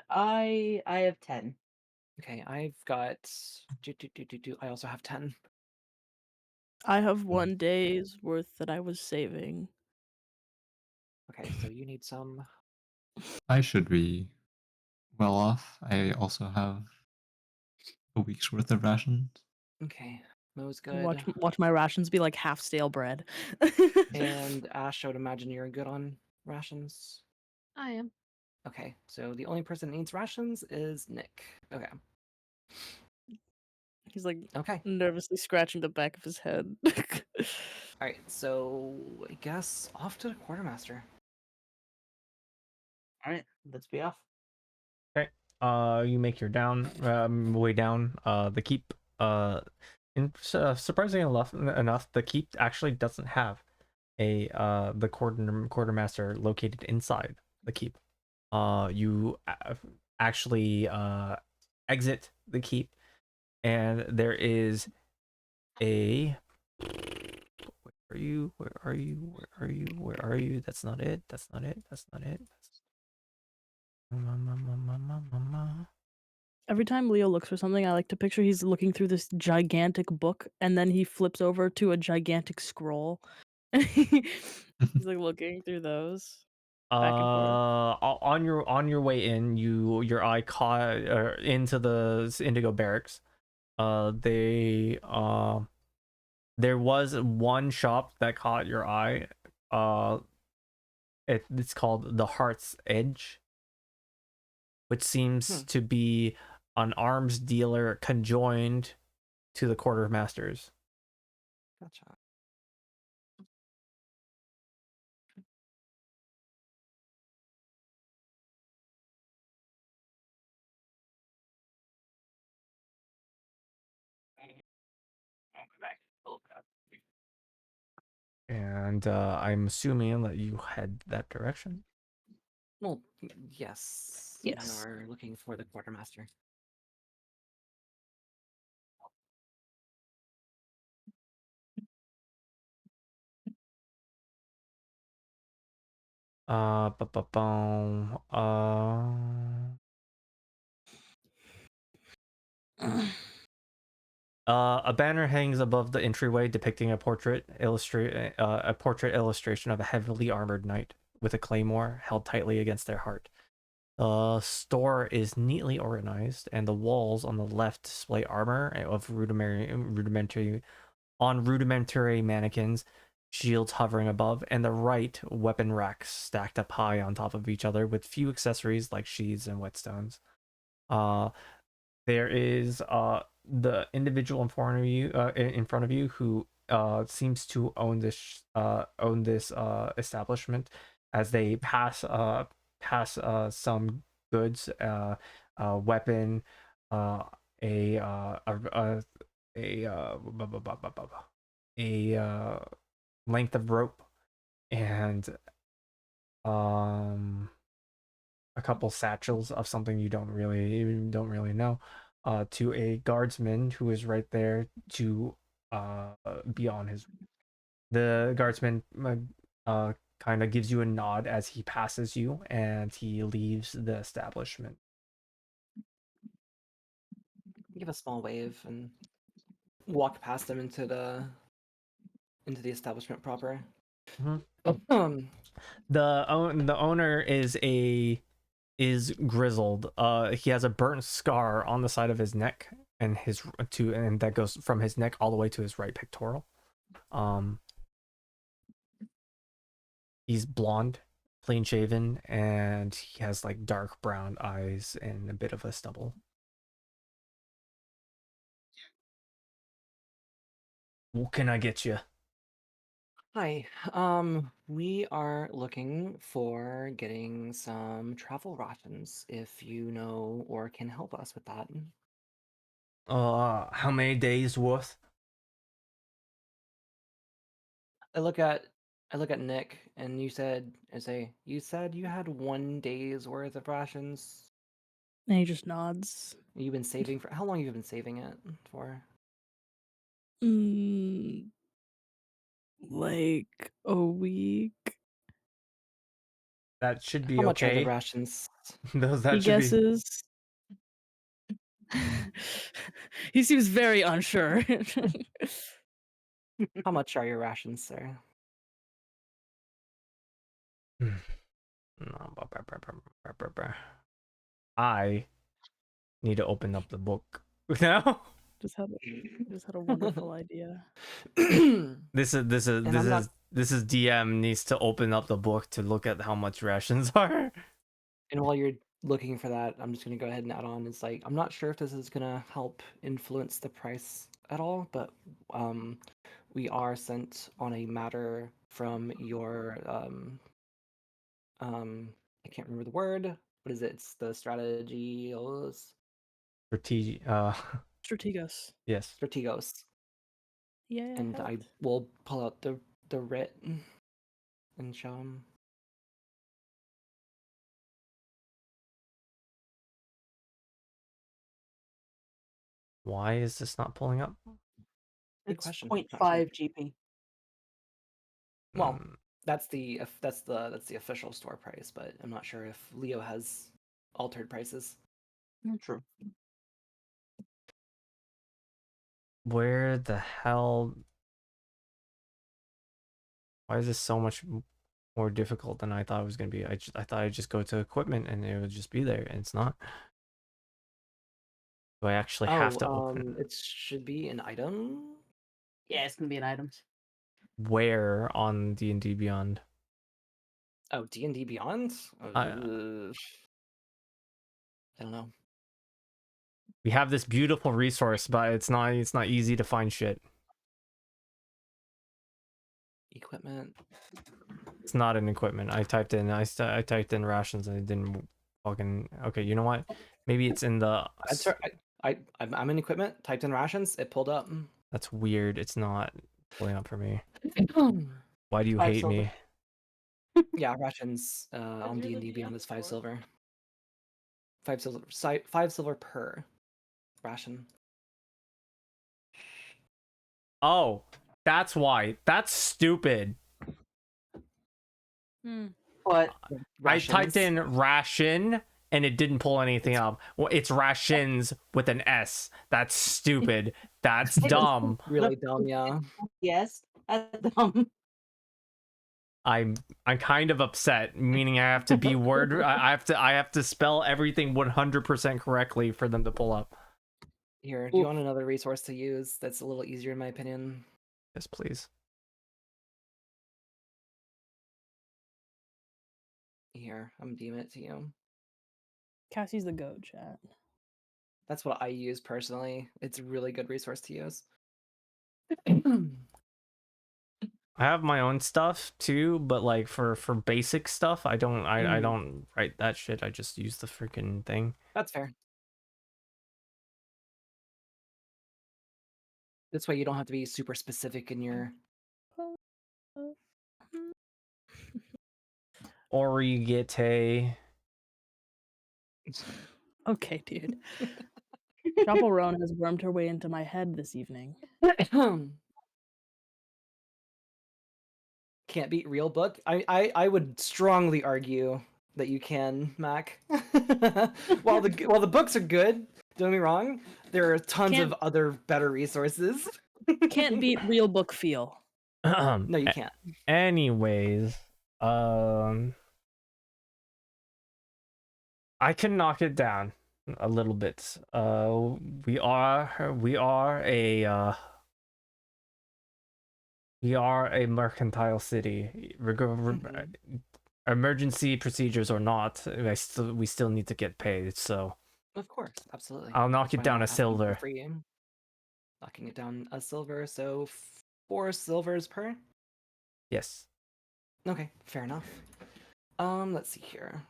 I have 10. Okay, I've got I also have 10. I have Mm. 1 day's worth that I was saving. Okay, so you need some. I should be well off. I also have a week's worth of rations. Okay, Mo's good. Watch my rations be like half stale bread. And Ash, I would imagine you're good on rations. I am. Okay, so the only person that needs rations is Nick. Okay. He's like Okay. nervously scratching the back of his head. All right. So I guess off to the quartermaster. All right, let's be off. Okay. You make your way down the keep. Surprisingly enough, the keep actually doesn't have a the quartermaster located inside the keep. You actually exit the keep, and there is a. Where are you? Where are you? Where are you? Where are you? That's not it. That's not it. That's not it. Every time Leo looks for something, I like to picture he's looking through this gigantic book, and then he flips over to a gigantic scroll. He's like looking through those back and forth. On your way in, your eye caught into the Indigo barracks. They there was one shop that caught your eye. It's called the Heart's Edge, which seems to be an arms dealer conjoined to the quartermasters. Gotcha. And I'm assuming that you head that direction. Well, yes. Yes. We are looking for the quartermaster. Ba-ba-boom. A banner hangs above the entryway depicting a portrait illustration of a heavily armored knight with a claymore held tightly against their heart. The store is neatly organized, and the walls on the left display armor of rudimentary mannequins, shields hovering above, and the right weapon racks stacked up high on top of each other with few accessories like sheaths and whetstones. There is the individual in front of you who seems to own this establishment as they pass some goods, weapon, a length of rope, and a couple satchels of something you don't really know, to a guardsman who is right there to be on his. The guardsman kind of gives you a nod as he passes you, and he leaves the establishment. Give a small wave and walk past them into the establishment proper. Mm-hmm. The owner is grizzled. He has a burnt scar on the side of his neck, and that goes from his neck all the way to his right pectoral. He's blonde, clean shaven, and he has like dark brown eyes and a bit of a stubble. What can I get you? Hi. We are looking for getting some travel rations if you know or can help us with that. How many days worth? I look at Nick and you said you had 1 day's worth of rations. And he just nods. You've been saving for how long have you been saving it for? Like a week. That should be How much are the okay. rations? He guesses. He seems very unsure. How much are your rations, sir? I need to open up the book now. just had a wonderful idea. This is DM needs to open up the book to look at how much rations are. And while you're looking for that, I'm just gonna go ahead and add on. It's like I'm not sure if this is gonna help influence the price at all, but we are sent on a matter from your I can't remember the word. What is it? It's the strategios. Strategos. Yes. Strategos. Yeah. And I will pull out the writ and show him. Why is this not pulling up? Good It's question. 0.5 GP. Well, Mm, that's the official store price, but I'm not sure if Leo has altered prices. True. where the hell? Why is this so much more difficult than I thought it was gonna be? I thought I'd just go to equipment and it would just be there, and it's not. Do I actually have to open? It should be an item. Yeah, it's gonna be in items. Where on D&D Beyond? Oh, D&D Beyond. I, I don't know. we have this beautiful resource, but it's not easy to find shit. Equipment. It's not an equipment. I typed in rations and it didn't fucking. Okay, you know what? Maybe it's in the. I'm in equipment. Typed in rations. It pulled up. That's weird. It's not pulling up for me. Why do you 5 hate silver. me? Yeah, rations on you're the D&D Beyond DM is 5 before. silver. 5 silver per ration. Oh, that's why. That's stupid. But I typed Rations. in ration and it didn't pull anything up. Well, it's rations with an S. That's stupid. That's dumb. Really dumb, yeah. yes, that's dumb. I'm kind of upset, meaning I have to be I have to spell everything 100% correctly for them to pull up. Here, do you want another resource to use that's a little easier in my opinion? Yes, please. Here, I'm DM it to you. Cassie's the goat, chat. That's what I use personally. It's a really good resource to use. I have my own stuff too, but like for basic stuff, I don't write that shit. I just use the freaking thing. That's fair. This way you don't have to be super specific in your Origete. Okay, dude. Chaperone has wormed her way into my head this evening. Can't beat real book. I would strongly argue that you can, Mac. while the books are good, don't get me wrong, there are tons of other better resources. Can't beat real book feel. No, you can't. Anyways, I can knock it down a little bit. We are a mercantile city. Emergency procedures or not, we still need to get paid. So Of course, absolutely. I'll knock That's it why I'm down not a asking for silver. free. Knocking it down a silver, so 4 silvers per. Yes. Okay, fair enough. Let's see here.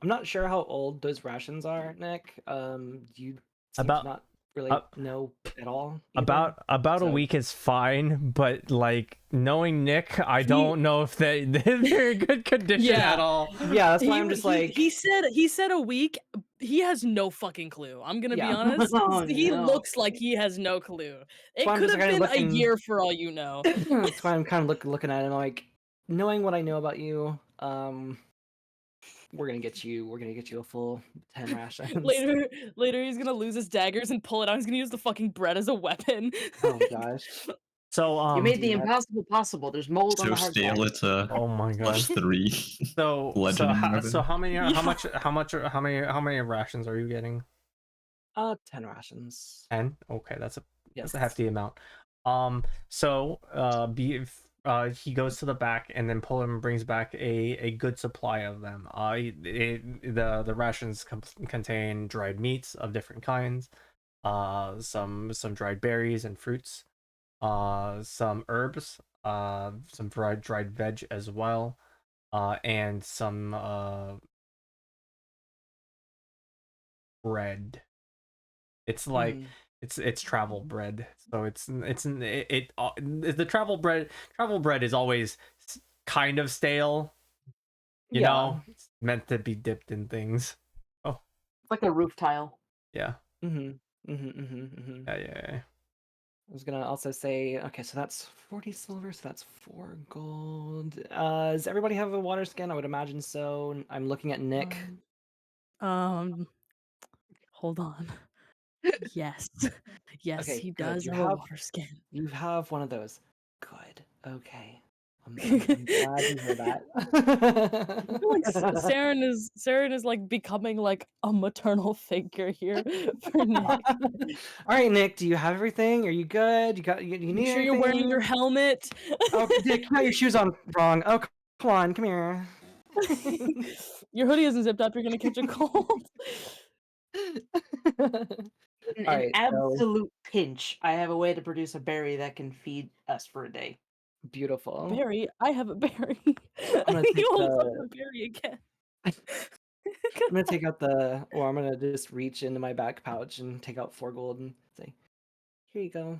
I'm not sure how old those rations are, Nick. You seem About to not really know at all. About a week is fine, but like knowing Nick, I don't know if they're in good condition at all. Yeah, that's why I'm just like he said a week. He has no fucking clue. I'm gonna be honest. Oh, He no. looks like he has no clue. It Well, I'm could just have kinda been a looking- year for all you know. That's why I'm kind of looking at him like, knowing what I know about you. We're gonna get you a full 10 rations. later he's gonna lose his daggers and pull it out. He's gonna use the fucking bread as a weapon. Oh gosh. So You made the impossible possible. There's mold on So the hard stale side. it's a oh my god. +3. So Legend how many rations are you getting? 10 rations. 10? Okay, that's a Yes. hefty amount. So he goes to the back and then brings back a good supply of them. The rations contain dried meats of different kinds, some dried berries and fruits, some herbs, some dried veg as well, and some bread. It's like Mhm. it's travel bread, so the travel bread is always kind of stale. You Yeah. know, it's meant to be dipped in things. Oh It's like a roof tile. yeah, Mhm. Mhm. Mhm. Mhm. yeah. I was gonna also say, okay, so that's 40 silver, so that's 4 gold. Does everybody have a water skin? I would imagine so. I'm looking at Nick. Um, hold on. Yes. Yes, Okay, he good. does have a water skin. You have one of those. Good. Okay. I'm glad to hear I feel like that. Saren is like becoming like a maternal figure here for Nick. All right, Nick, do you have everything? Are you good? You Make need sure you're wearing your anything? helmet. Oh, Nick, you got your shoes on wrong. Oh, come on, come here. Your hoodie isn't zipped up, you're gonna catch a cold. In All an right, so absolute pinch, I have a way to produce a berry that can feed us for a day. beautiful. Berry, I have a berry. I'm gonna He take holds up the the berry again. I'm gonna take out the, or I'm gonna just reach into my back pouch and take out 4 gold and say, here you go.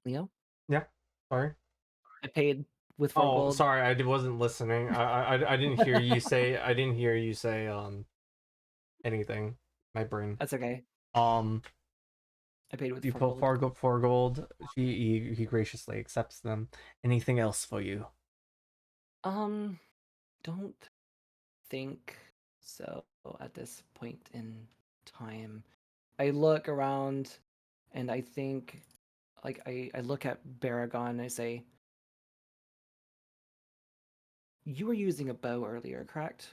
Leo, Yeah. Sorry. I paid with 4 Oh, gold. sorry. I wasn't listening. I didn't hear you say. I didn't hear you say anything. My brain. That's okay. Um, I paid with you 4 put gold. four gold. He graciously accepts them. Anything else for you? Um, don't think so at this point in time. I look around and I think, like, I look at Baragon and I say, you were using a bow earlier, correct?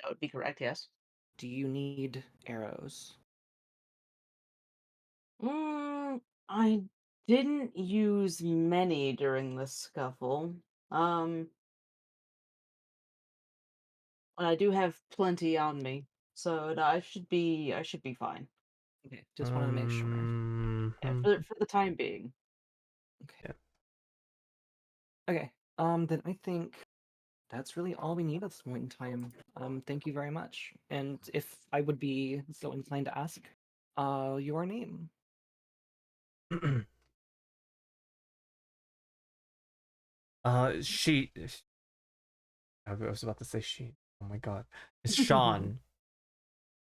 That would be correct, yes. Do you need arrows? I didn't use many during the scuffle. Um, and I do have plenty on me, so no, I should be fine. Okay, just wanted to make sure. Yeah, Hmm. for the time being. Okay. Yeah. Okay. Then I think that's really all we need at this point in time. Thank you very much. And if I would be so inclined to ask, your name. She. I was about to say she. Oh my god. It's Sean.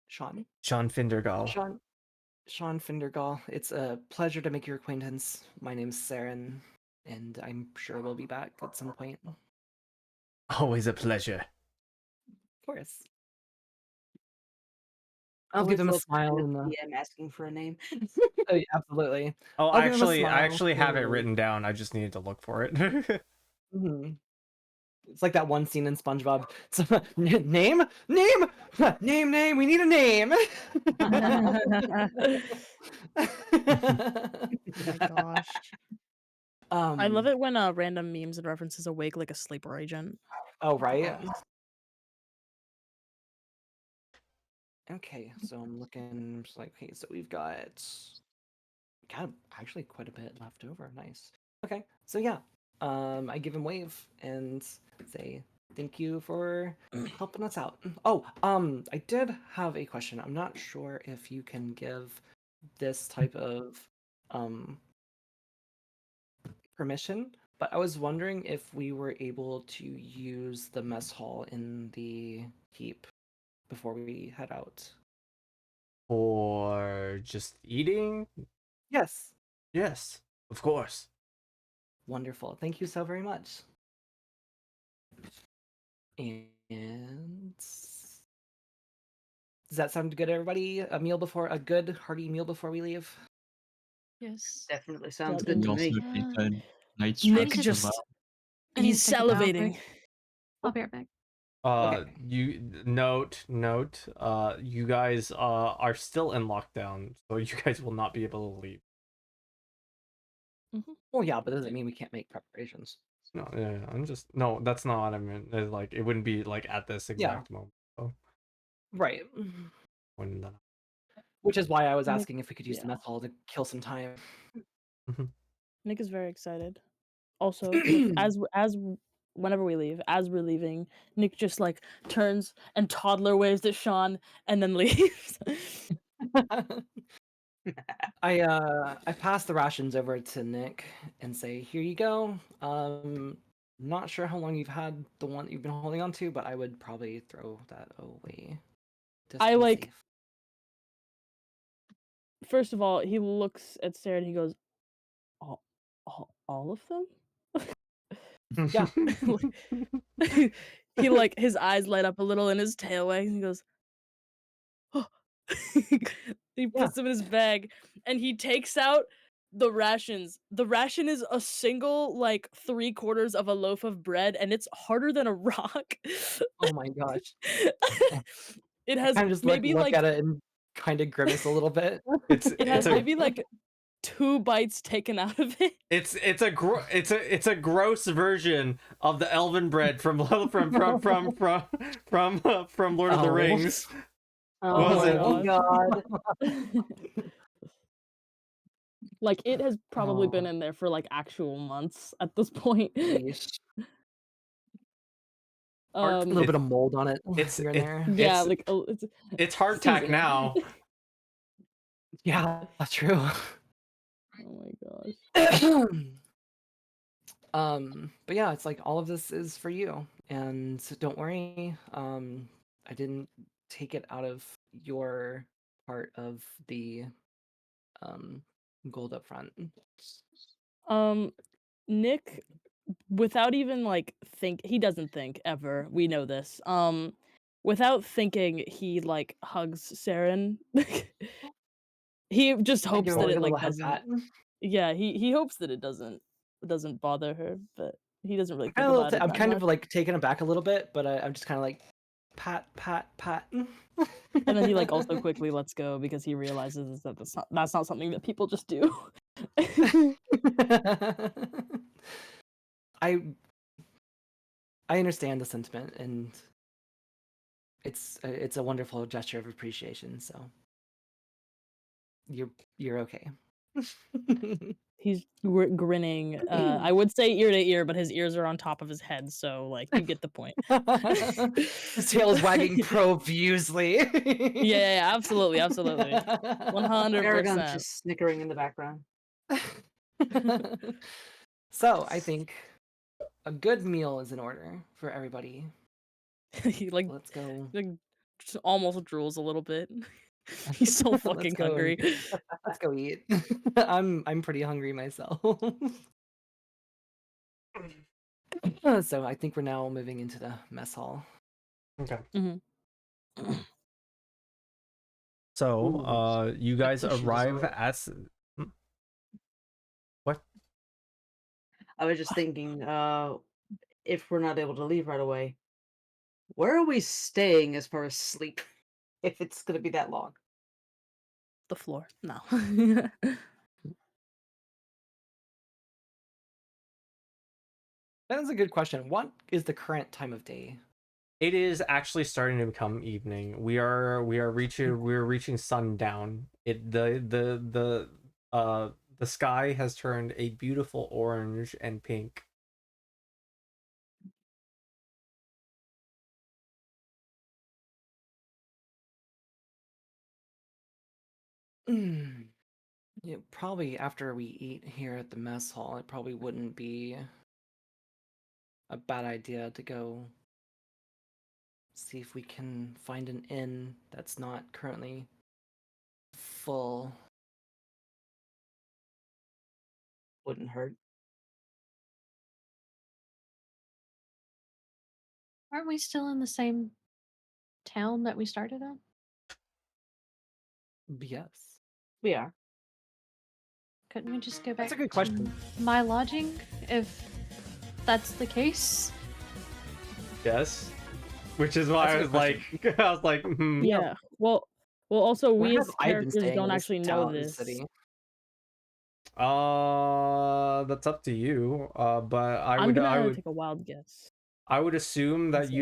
Sean? Sean Findergal. Sean Sean Findergall. It's a pleasure to make your acquaintance. My name's Saren, and I'm sure we'll be back at some point. Of Always a pleasure. course. I'll give Always him a love smile the and DM asking for a name. oh, yeah, absolutely. Oh, I'll give him a I smile. actually have it written down. I just needed to look for it. Mhm. It's like that one scene in SpongeBob. So, name, name, name. We need a name. Oh my gosh. I love it when random memes and references a wig like a sleeper agent. Oh, right. Okay, so I'm looking just like, okay, so we've got actually quite a bit left over. Nice. Okay, so yeah, I give him wave and say thank you for helping us out. Oh, I did have a question. I'm not sure if you can give this type of um permission, but I was wondering if we were able to use the mess hall in the keep before we head out. Or just eating? Yes. Yes, of course. Wonderful. Thank you so very much. And Does that sound good, everybody? A good hearty meal before we leave. Yes. Definitely sounds That good We to also me. need a night Nick stretch as just well. I need he's to take a bow salivating. quick. I'll be right back. Okay. You note, you guys are still in lockdown, so you guys will not be able to leave. Well, yeah, but doesn't mean we can't make preparations. No, yeah, I'm just no. That's not what I meant. It's like it wouldn't be like at this Yeah. exact moment. So Right. when that. Which is why I was Nick- asking if we could use the yeah. mess hall to kill some time. Nick is very excited. Also, like, as whenever we leave, as we're leaving, Nick just like turns and toddler waves at Sean and then leaves. I pass the rations over to Nick and say, "Here you go. Not sure how long you've had the one that you've been holding on to, but I would probably throw that away. Just I to be like safe." first of all, he looks at Sarah and he goes, all of them? Yeah. He like his eyes light up a little and his tail wags and he goes, oh. He puts them in his bag and he takes out the rations. The ration is a single like 3/4 of a loaf of bread and it's harder than a rock. Oh my gosh. It I has kind of just maybe look like at it and kind of grimace a little bit. it has maybe like 2 bites taken out of it. It's a gross version of the elven bread from Lord of the Oh. Rings. Oh Was my it? god. Like it has probably been Oh. in there for like actual months at this point. Yeesh. A Um little bit of mold on it It's here and there. yeah, it's like it's hardtack seasoning. now. Yeah, that's true. Oh my gosh. But yeah, it's like all of this is for you, and don't worry. I didn't take it out of your part of the gold up front. Nick, without even like he doesn't think ever. We know this. Without thinking, he like hugs Saren. He just I hopes give him that like it a little like head doesn't. pat. Yeah, he hopes that it doesn't bother her, but he doesn't really think I'm about it I'm that kind much. of like taken aback a little bit, but I'm just kind of like pat, pat, pat. And then he like also quickly lets go because he realizes that that's not something that people just do. I understand the sentiment, and it's a wonderful gesture of appreciation. So you're okay. He's grinning. I would say ear to ear, but his ears are on top of his head, so like you get the point. His tail is wagging profusely. Yeah, absolutely, absolutely, 100%. Aragon's just snickering in the background. So I think a good meal is in order for everybody. He like Let's go. just almost drools a little bit. He's so Let's fucking go hungry. Let's go eat. I'm pretty hungry myself. So I think we're now moving into the mess hall. Okay. Mhm. So, you guys question is, arrive at what? I was just thinking, if we're not able to leave right away, where are we staying as far as sleep? If it's gonna be that long. The floor. No. That is a good question. What is the current time of day? It is actually starting to become evening. We're reaching sundown. The sky has turned a beautiful orange and pink. Yeah, probably after we eat here at the mess hall, it probably wouldn't be a bad idea to go see if we can find an inn that's not currently full. Wouldn't hurt. Aren't we still in the same town that we started at? Yes. We are. Couldn't we just go back That's a good to question. my lodging if that's the case? Yes. Which is why That's a I good was question. like, I was like, hmm. Yeah. Well, also Where we have as I been characters staying don't in this actually know town this. city? That's up to you. But I'm gonna take a wild guess. I would assume that Say-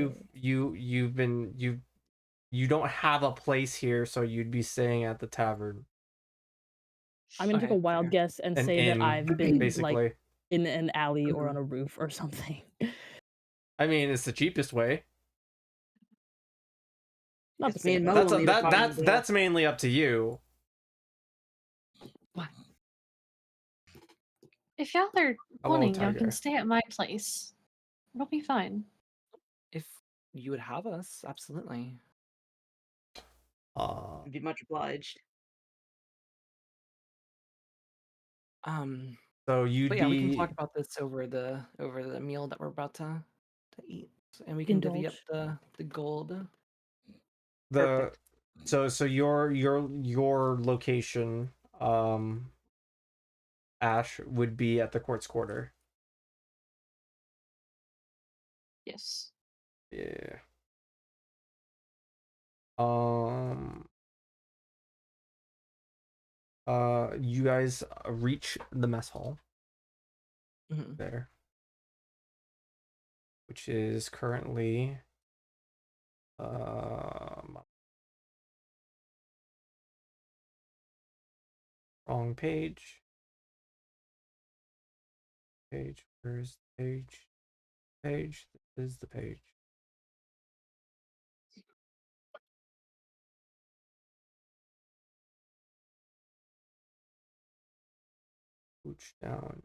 you don't have a place here, so you'd be staying at the tavern, I'm gonna take a Okay, wild fair. guess and an say that inn, I've been like basically. in an alley or on a roof or something. I mean, it's the cheapest way. Not Guess the me and same. Mo That's will need to find that's mainly up to you. What? If y'all are Hello, wanting, y'all tiger. can stay at my place. It'll be fine. If you would have us, absolutely. I'd be much obliged. So you'd But yeah, we can be talk about this over the meal that we're about to eat, and we can divvy up Indulge. the gold. the Perfect. so your location, Ash, would be at the Quartz Quarter. Yes. Yeah. You guys reach the mess hall Mhm. there, which is currently wrong page. Where's the page? This is the page. Pooch down.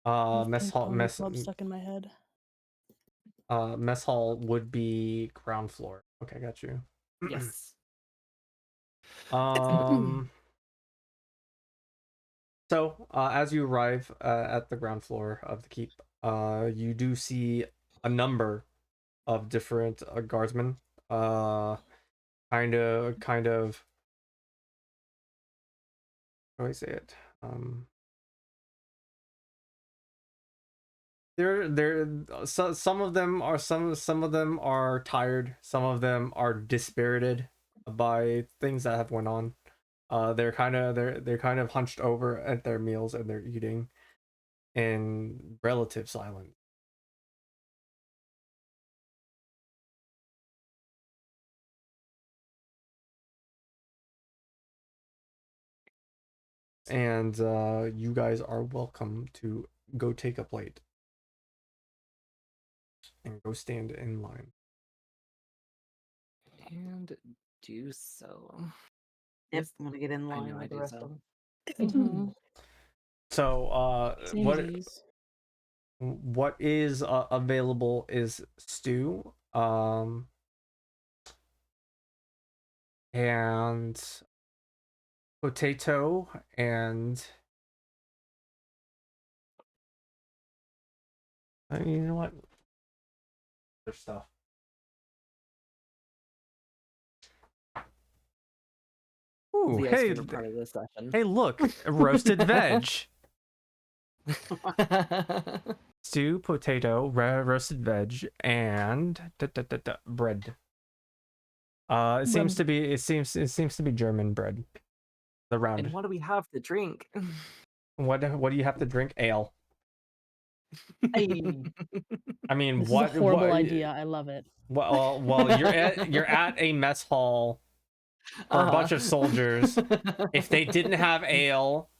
Mess hall Club stuck in my head. Mess hall would be ground floor. Okay, got you. Yes. So as you arrive at the ground floor of the keep, you do see a number of different guardsmen, kind of how do I say it, some of them are tired, some of them are dispirited by things that have went on. They're kind of hunched over at their meals, and they're eating in relative silence. And you guys are welcome to go take a plate and go stand in line. And do so. Yep, Yes, I'm gonna get in I line know I with the do rest so. of them. Mm-hmm. So Samesies. what is available is stew, and potato, and you know what? Other stuff. Ooh, Leo's hey, favorite part of this session. hey, look, roasted veg. Stew, potato, roasted veg, and bread. It seems to be German bread. The round. And what do we have to drink? What do you have to drink? Ale. Hey, I mean, This is a horrible idea. I love it. Well, you're at a mess hall for a bunch of soldiers. If they didn't have ale,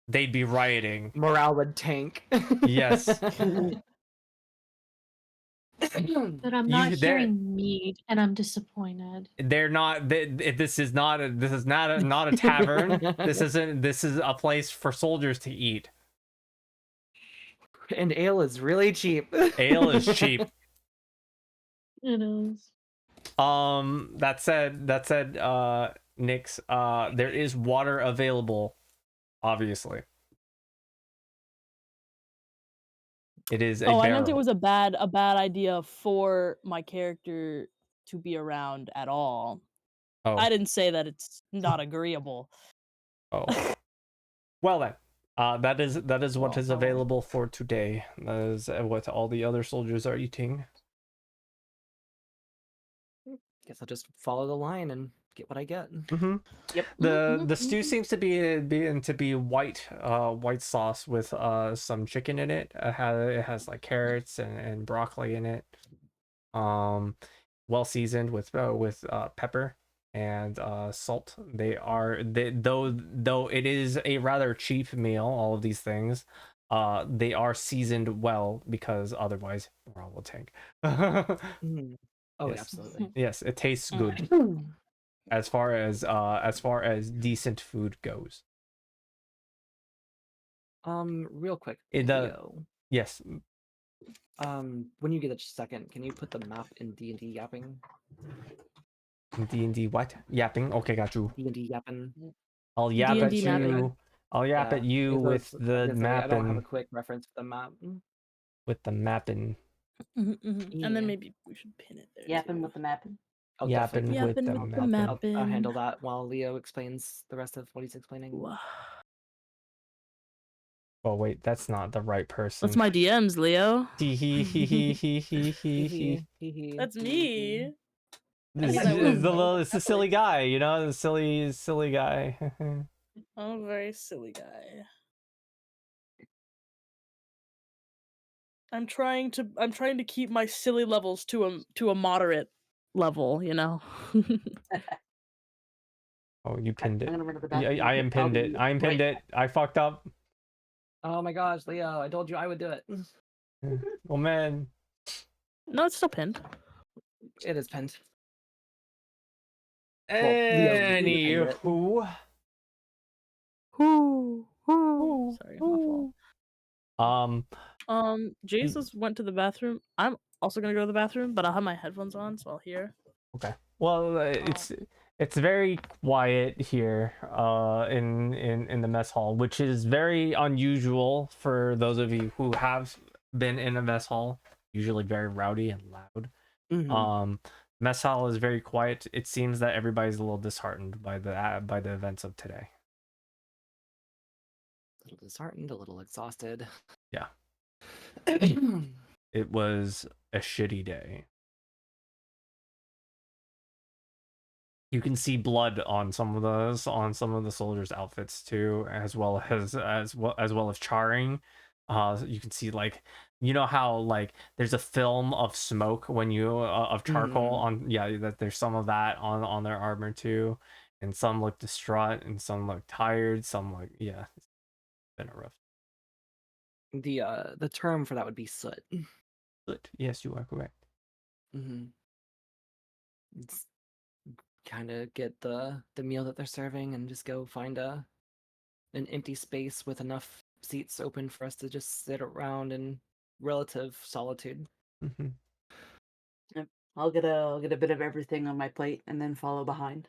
they'd be rioting. Morale would tank. Yes. But I'm not hearing mead, and I'm disappointed. They're not. This is not a tavern. This isn't. This is a place for soldiers to eat. And ale is really cheap. Ale is cheap. It is. That said, Nyx, there is water available, obviously. It is a Oh, I meant it barrel. was a bad idea for my character to be around at all. Oh, I didn't say that it's not agreeable. oh. Well then, that is what is Well. available for today. That is what all the other soldiers are eating. Guess I'll just follow the line and get what I get. Mm-hmm. Yep. The stew seems to be white sauce with some chicken in it. It has like carrots and broccoli in it. Well seasoned with pepper and salt. Though it is a rather cheap meal, all of these things, they are seasoned well because otherwise morale will tank. Mm. Oh, Yes. absolutely. Yes, it tastes good as far as decent food goes. Real quick, The Leo. yes, When you get a second, can you put the map in D&D yapping? D&D what? Yapping? Okay, got you. D&D yapping. I'll yap at D&D mapping. you. I'll yap at you with I was the gonna say, I don't have a mapping. quick reference for the map. With the mapping. And then Yeah. maybe we should pin it there. Yapping too. with the mapping. I'll Yapping definitely with Yapping the with the mapping. I'll mapping. handle that while Leo explains the rest of what he's explaining. Wow. Oh wait, that's not the right person. That's my DMs, Leo. Hee hee hee hee hee hee hee hee. That's me. This mean, I is would- it's the silly guy, you know, the silly guy. I'm a very silly guy. I'm trying to keep my silly levels to a moderate level, you know. Oh, you pinned I'm it. gonna run to the Yeah, bathroom. I am I'll pinned be it. I am pinned right it. I fucked up. Oh my gosh, Leo, I told you I would do it. Oh man. No, it's still pinned. It is pinned. Well, Leo pinned it. Anywho. Sorry, my fault. Jace just went to the bathroom. I'm also gonna go to the bathroom, but I'll have my headphones on, so I'll hear. Okay. Well, it's very quiet here in the mess hall, which is very unusual for those of you who have been in a mess hall. Usually very rowdy and loud. Mhm. Mess hall is very quiet. It seems that everybody's a little disheartened by the events of today. A little disheartened, a little exhausted. Yeah. It was a shitty day. You can see blood on some of the soldiers' outfits too, as well as charring. You can see, like, you know how like there's a film of smoke when you of charcoal on, yeah, that there's some of that on their armor too, and some look distraught and some look tired, some like, yeah, it's been a rough. The term for that would be soot. But yes, you are correct. Mm-hmm. It's kind of get the meal that they're serving and just go find an empty space with enough seats open for us to just sit around in relative solitude. Mm-hmm. Yep. I'll get a bit of everything on my plate and then follow behind.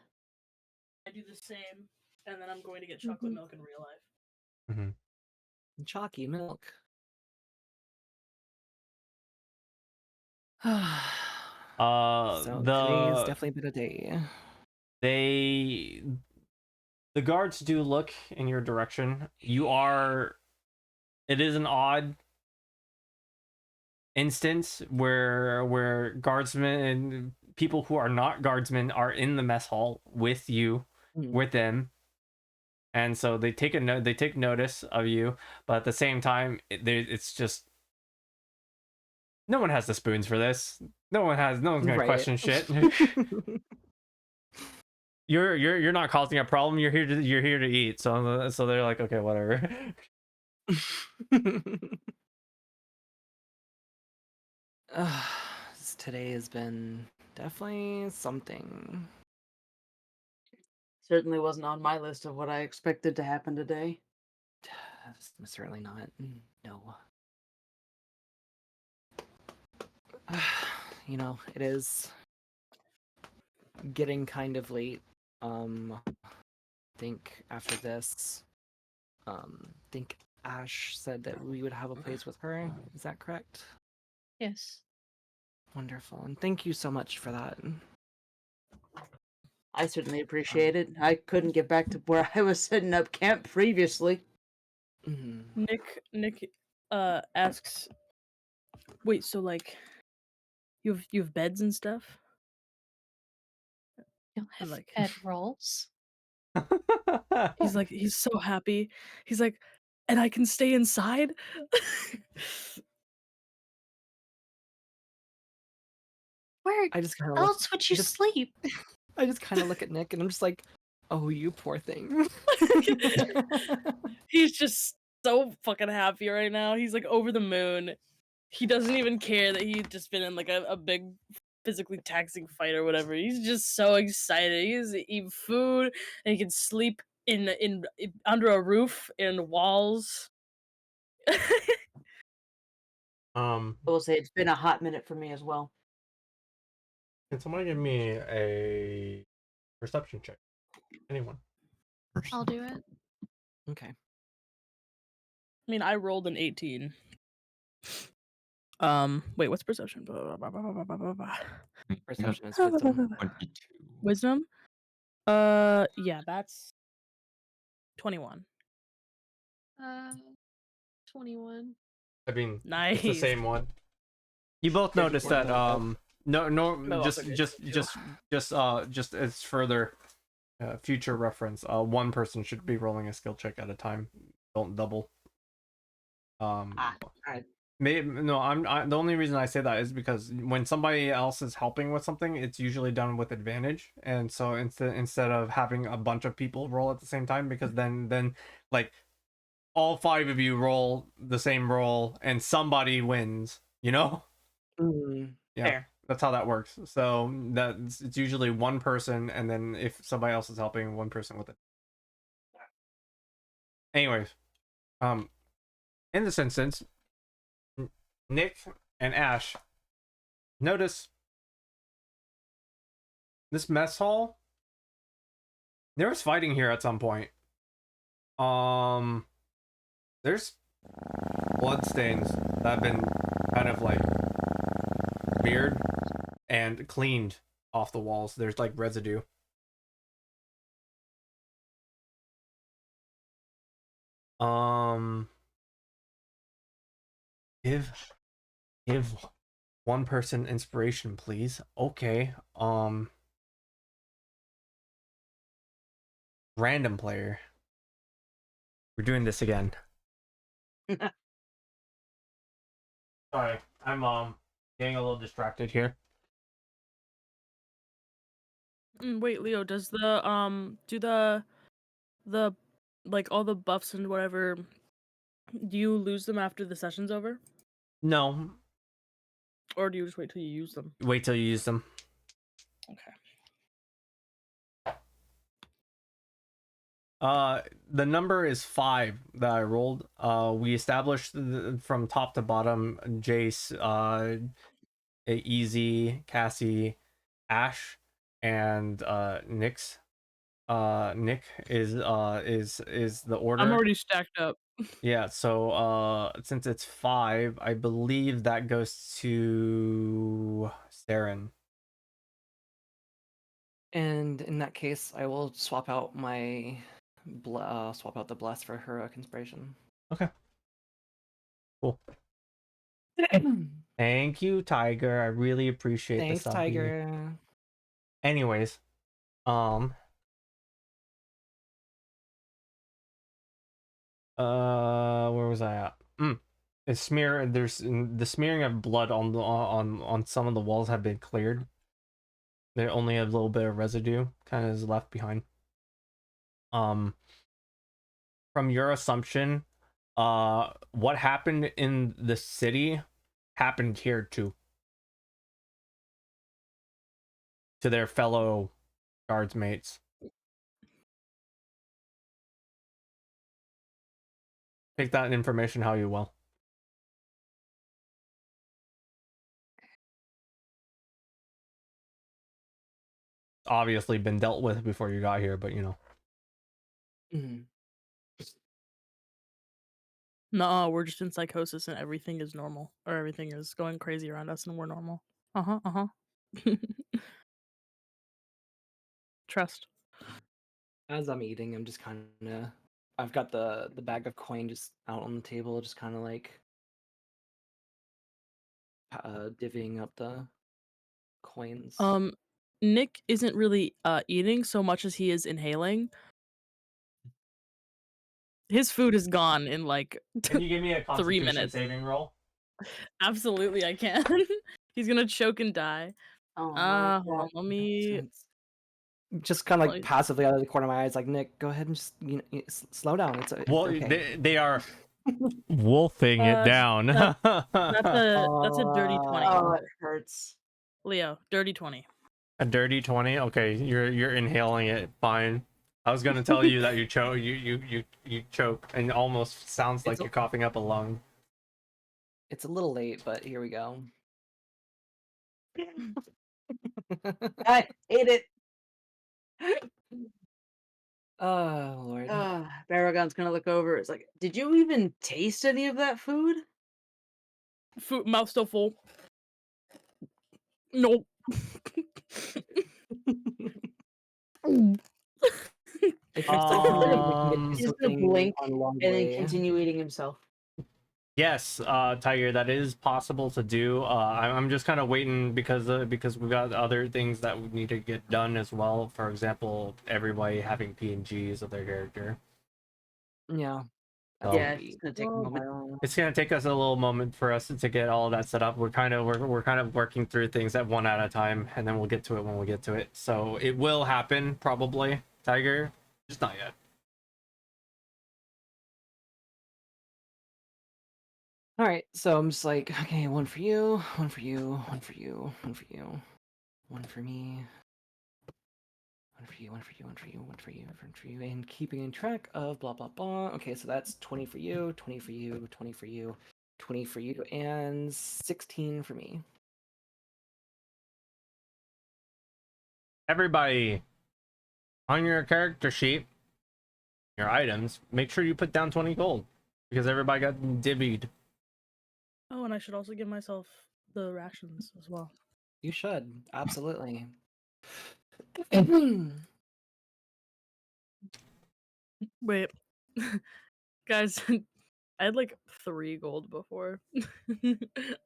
I do the same, and then I'm going to get chocolate milk in real life. Mm-hmm. Chalky milk. So today's definitely been a day. The guards do look in your direction. It is an odd instance where guardsmen and people who are not guardsmen are in the mess hall with you, with them, and so they take notice of you, but at the same time it's just no one has the spoons for this. No one's gonna question shit. You're not causing a problem. You're here to eat. So they're like, okay, whatever. Today has been definitely something. Certainly wasn't on my list of what I expected to happen today. Certainly not. No. it is getting kind of late. Think after this, think Ash said that we would have a place with her. Is that correct? Yes. Wonderful, and thank you so much for that. I certainly appreciate it. I couldn't get back to where I was setting up camp previously. Mhm. Nick asks, wait, so like you have beds and stuff? You'll And have like bed rolls. he's so happy. He's like, and I can stay inside? Where I just kind of else would you just sleep? I just kind of look at Nick and I'm just like, oh, you poor thing. He's just so fucking happy right now. He's like over the moon. He doesn't even care that he's just been in like a big physically taxing fight or whatever. He's just so excited. He gets to eat food and he can sleep in under a roof in walls. I will say it's been a hot minute for me as well. Can someone give me a perception check? Anyone? I'll do it. Okay. I mean, I rolled an 18. Wait, what's perception? Blah, blah, blah, blah, blah, blah, blah. Perception is wisdom. 22. Wisdom? Yeah, that's 21. 21. I mean, Nice. it's the same one. You both Did you noticed wanna that know no also get just as further future reference, one person should be rolling a skill check at a time. Don't double. Alright. Maybe no. The only reason I say that is because when somebody else is helping with something, it's usually done with advantage, and so instead of having a bunch of people roll at the same time, because then like all five of you roll the same roll and somebody wins. You know? Yeah. Fair. That's how that works. So it's usually one person, and then if somebody else is helping, one person with it. Anyways, in this instance, Nick and Ash notice this mess hall. There was fighting here at some point. There's blood stains that have been kind of like smeared and cleaned off the walls. There's like residue. Give one person inspiration, please. Okay. Random player. We're doing this again. Sorry, I'm getting a little distracted here. Wait, Leo, does do the like all the buffs and whatever, do you lose them after the session's over? No, Or do you just wait till you use them? wait till you use them. Okay. The number is 5 that I rolled. We established from top to bottom, Jace, Easy, Cassie, Ash, and Nick's. Nick is the order. I'm already stacked up. Yeah, so since it's 5, I believe that goes to Saren. And in that case, I will swap out swap out the bless for heroic inspiration. Okay. Cool. Thank you, Tiger. I really appreciate Thanks, the Tiger. Anyways, where was I at? There's the smearing of blood on some of the walls have been cleared. There only a little bit of residue kind of is left behind. From your assumption, what happened in the city happened here too, to their fellow guards mates. Take that information how you will. obviously been dealt with before you got here, but you know. Mhm. No, we're just in psychosis and everything is normal, or everything is going crazy around us and we're normal. Trust. As I'm eating, I'm just kind of. I've got the bag of coin just out on the table, just kind of like divvying up the coins. Nick isn't really eating so much as he is inhaling. His food is gone in like Can you give me a 3 Constitution minutes. saving roll? Absolutely, I can. He's gonna choke and die. Oh my Hold on, god. let me. Just kind of like Like- passively out of the corner of my eyes, like Nick, go ahead and just slow down. It's Well, okay. they are wolfing it down. That's a dirty 20. Oh, it hurts. Leo, dirty 20. A dirty 20. Okay, you're inhaling it. Fine. I was gonna tell you that you choke. You choke, and almost sounds like It's a- you're coughing up a lung. It's a little late, but here we go. I ate it. Oh Lord. Baragon's gonna look over. It's like, did you even taste any of that food? Food, mouth still full. Nope. If you're still hungry, we can get you He's gonna something blink on long and then way. continue eating himself. Yes, Tiger, that is possible to do. I'm just kind of waiting because we've got other things that we need to get done as well. For example, everybody having PNGs of their character. Yeah. So Yeah, it's gonna take a moment. Well, it's gonna take us a little moment for us to get all of that set up. We're kind of working through things at one at a time, and then we'll get to it when we get to it. So it will happen probably, Tiger, just not yet. all right. So I'm just like, okay, one for you, one for you, one for you, one for you, one for me, one for you, one for you, one for you, one for you, one for you, and keeping in track of blah blah blah. Okay, so that's 20 for you, 20 for you, 20 for you, 20 for you, and 16 for me. Everybody, on your character sheet, your items, make sure you put down 20 gold because everybody got divvied. Oh, and I should also give myself the rations as well. You should absolutely. Wait, guys, I had like 3 gold before. Yeah,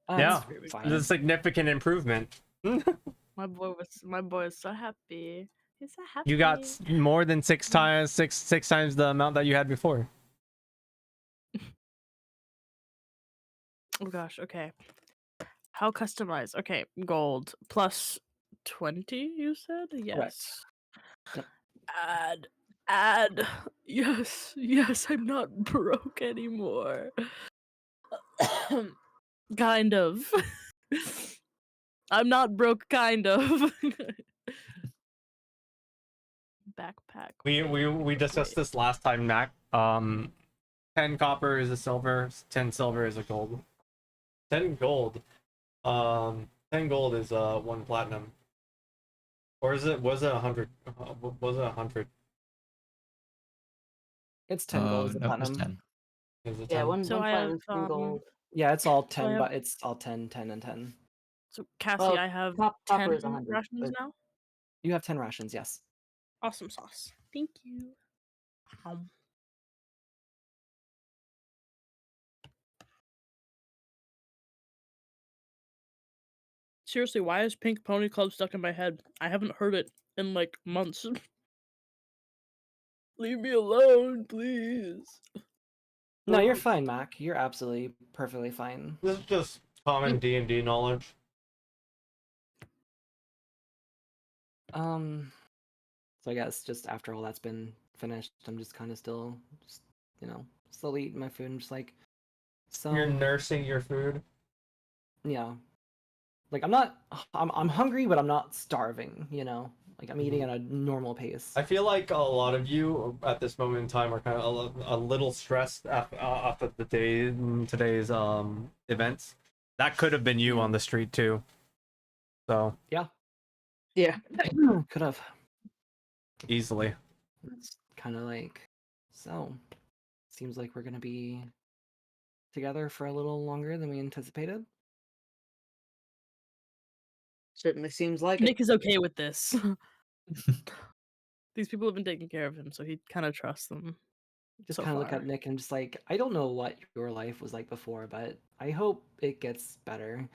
That's it's fine. a significant improvement. My boy was so happy. He's so happy. You got more than six times the amount that you had before. Oh gosh, okay. How customized? Okay, gold plus 20, you said? Yes. Yep. Add. Yes, I'm not broke anymore. Kind of. I'm not broke, kind of. Backpack. We discussed this last time, Mac. 10 copper is a silver, 10 silver is a gold. 10 gold. 10 gold is 1 platinum. Or was it 100? Was it 100? It's 10 gold as a No, it was platinum. 10. Is it Yeah, 10? one So one I have platinum, 10 gold. Yeah, it's all I 10, have- but it's all 10, 10, and 10. So Cassie, Well, I have copper 10 is 100, rations but- now. You have 10 rations, yes. Awesome sauce. Thank you. Seriously, why is Pink Pony Club stuck in my head? I haven't heard it in like months. Leave me alone, please. No, you're fine, Mac. You're absolutely perfectly fine. This is just common D&D knowledge. So I guess just after all that's been finished, I'm just kind of still, just, slowly eating my food and just like, so. You're nursing your food. Yeah. Like I'm hungry, but I'm not starving, Like I'm eating at a normal pace. I feel like a lot of you at this moment in time are kind of a little stressed off of today's events. That could have been you on the street too. So Yeah. Yeah. Could have. Easily. It's kind of like, so, seems like we're gonna be together for a little longer than we anticipated. Certainly seems like it. Nick is okay with this. These people have been taking care of him, so he kind of trusts them Just so kind of look far. at Nick and just like, I don't know what your life was like before, but I hope it gets better.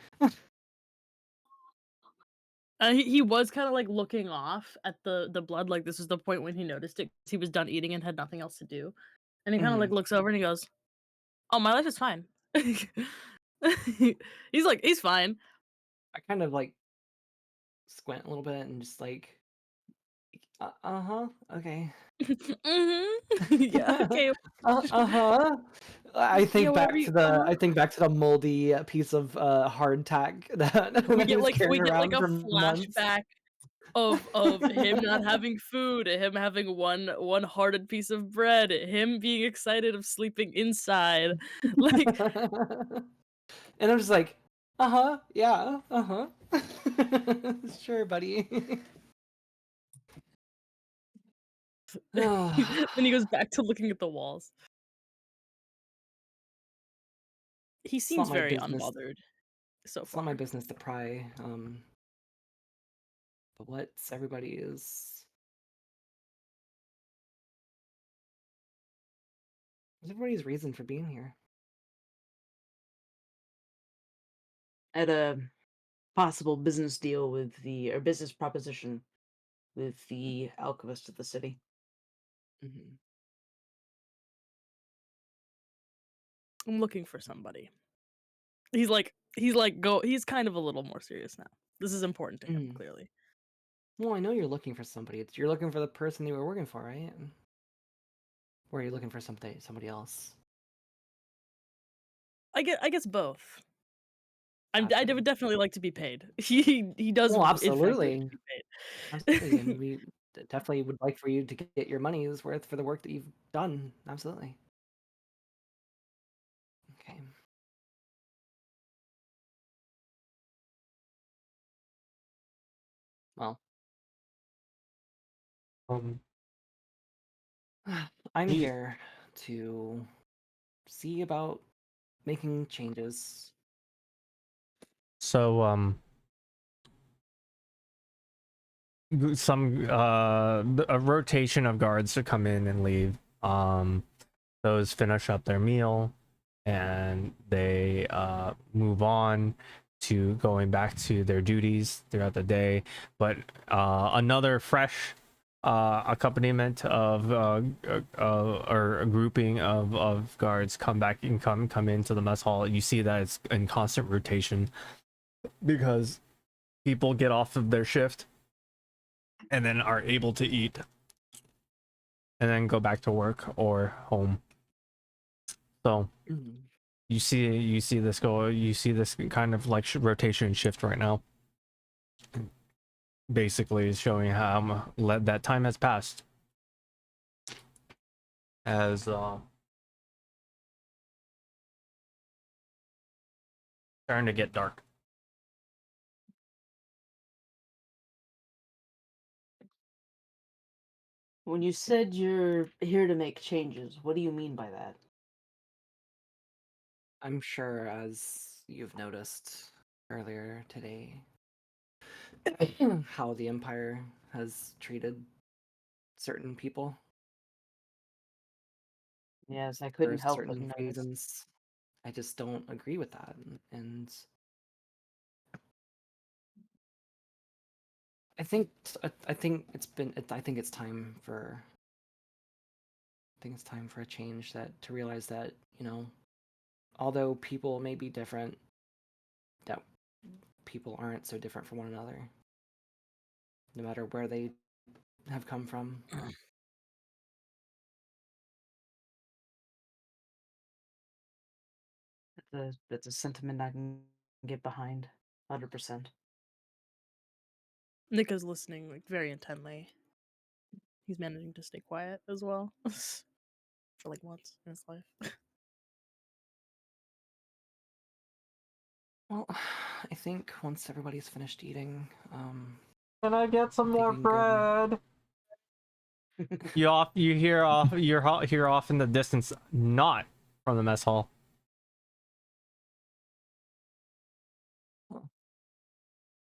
He was kind of like looking off at the blood, like this was the point when he noticed it. 'Cause he was done eating and had nothing else to do, and he kind of like Mhm. looks over and he goes, "Oh, my life is fine." He's like, he's fine. I kind of like squint a little bit and just like, uh-huh, okay. Yeah, okay. Uh-huh. I Yeah, think whatever back you. to the moldy piece of hardtack that We he get was like carrying around a for months. flashback of him not having food, him having one hearted piece of bread, him being excited of sleeping inside. Like And I'm just like, uh-huh, yeah, uh-huh. Sure, buddy. then he goes back to looking at the walls. He It's not seems my very business. unbothered so It's not my far. business to pry. But what's everybody's reason for being here? At a possible business deal with or business proposition with the alchemist of the city. Mhm. I'm looking for somebody. He's kind of a little more serious now. This is important to him, Mm. clearly. Well, I know you're looking for somebody. You're looking for the person you were working for, right? Or are you looking for somebody else? I guess both. I Gotcha. would definitely like to be paid. He does Well, in fact wish absolutely. to be Absolutely. And paid. we definitely would like for you to get your money's worth for the work that you've done. Absolutely. Okay. Well, Um, I'm you, here to see about making changes. so some a rotation of guards to come in and leave. Those finish up their meal and they move on to going back to their duties throughout the day. But another fresh accompaniment of or a grouping of guards come back and come into the mess hall. You see that it's in constant rotation because people get off of their shift and then are able to eat and then go back to work or home. So Mhm. you see this kind of like rotation shift right now. Basically is showing how that time has passed as starting to get dark. When you said you're here to make changes, what do you mean by that? I'm sure, as you've noticed earlier today, how the Empire has treated certain people Yes, I for couldn't help but certain notice. reasons. I just don't agree with that, and I think it's time for a change, that to realize that, although people may be different, that people aren't so different from one another, no matter where they have come from. That's a sentiment I can get behind, 100%. Nika's listening like very intently. He's managing to stay quiet as well. For like once in his life. Well, I think once everybody's finished eating, Can I get some more we can go. bread? You hear off in the distance, not from the mess hall.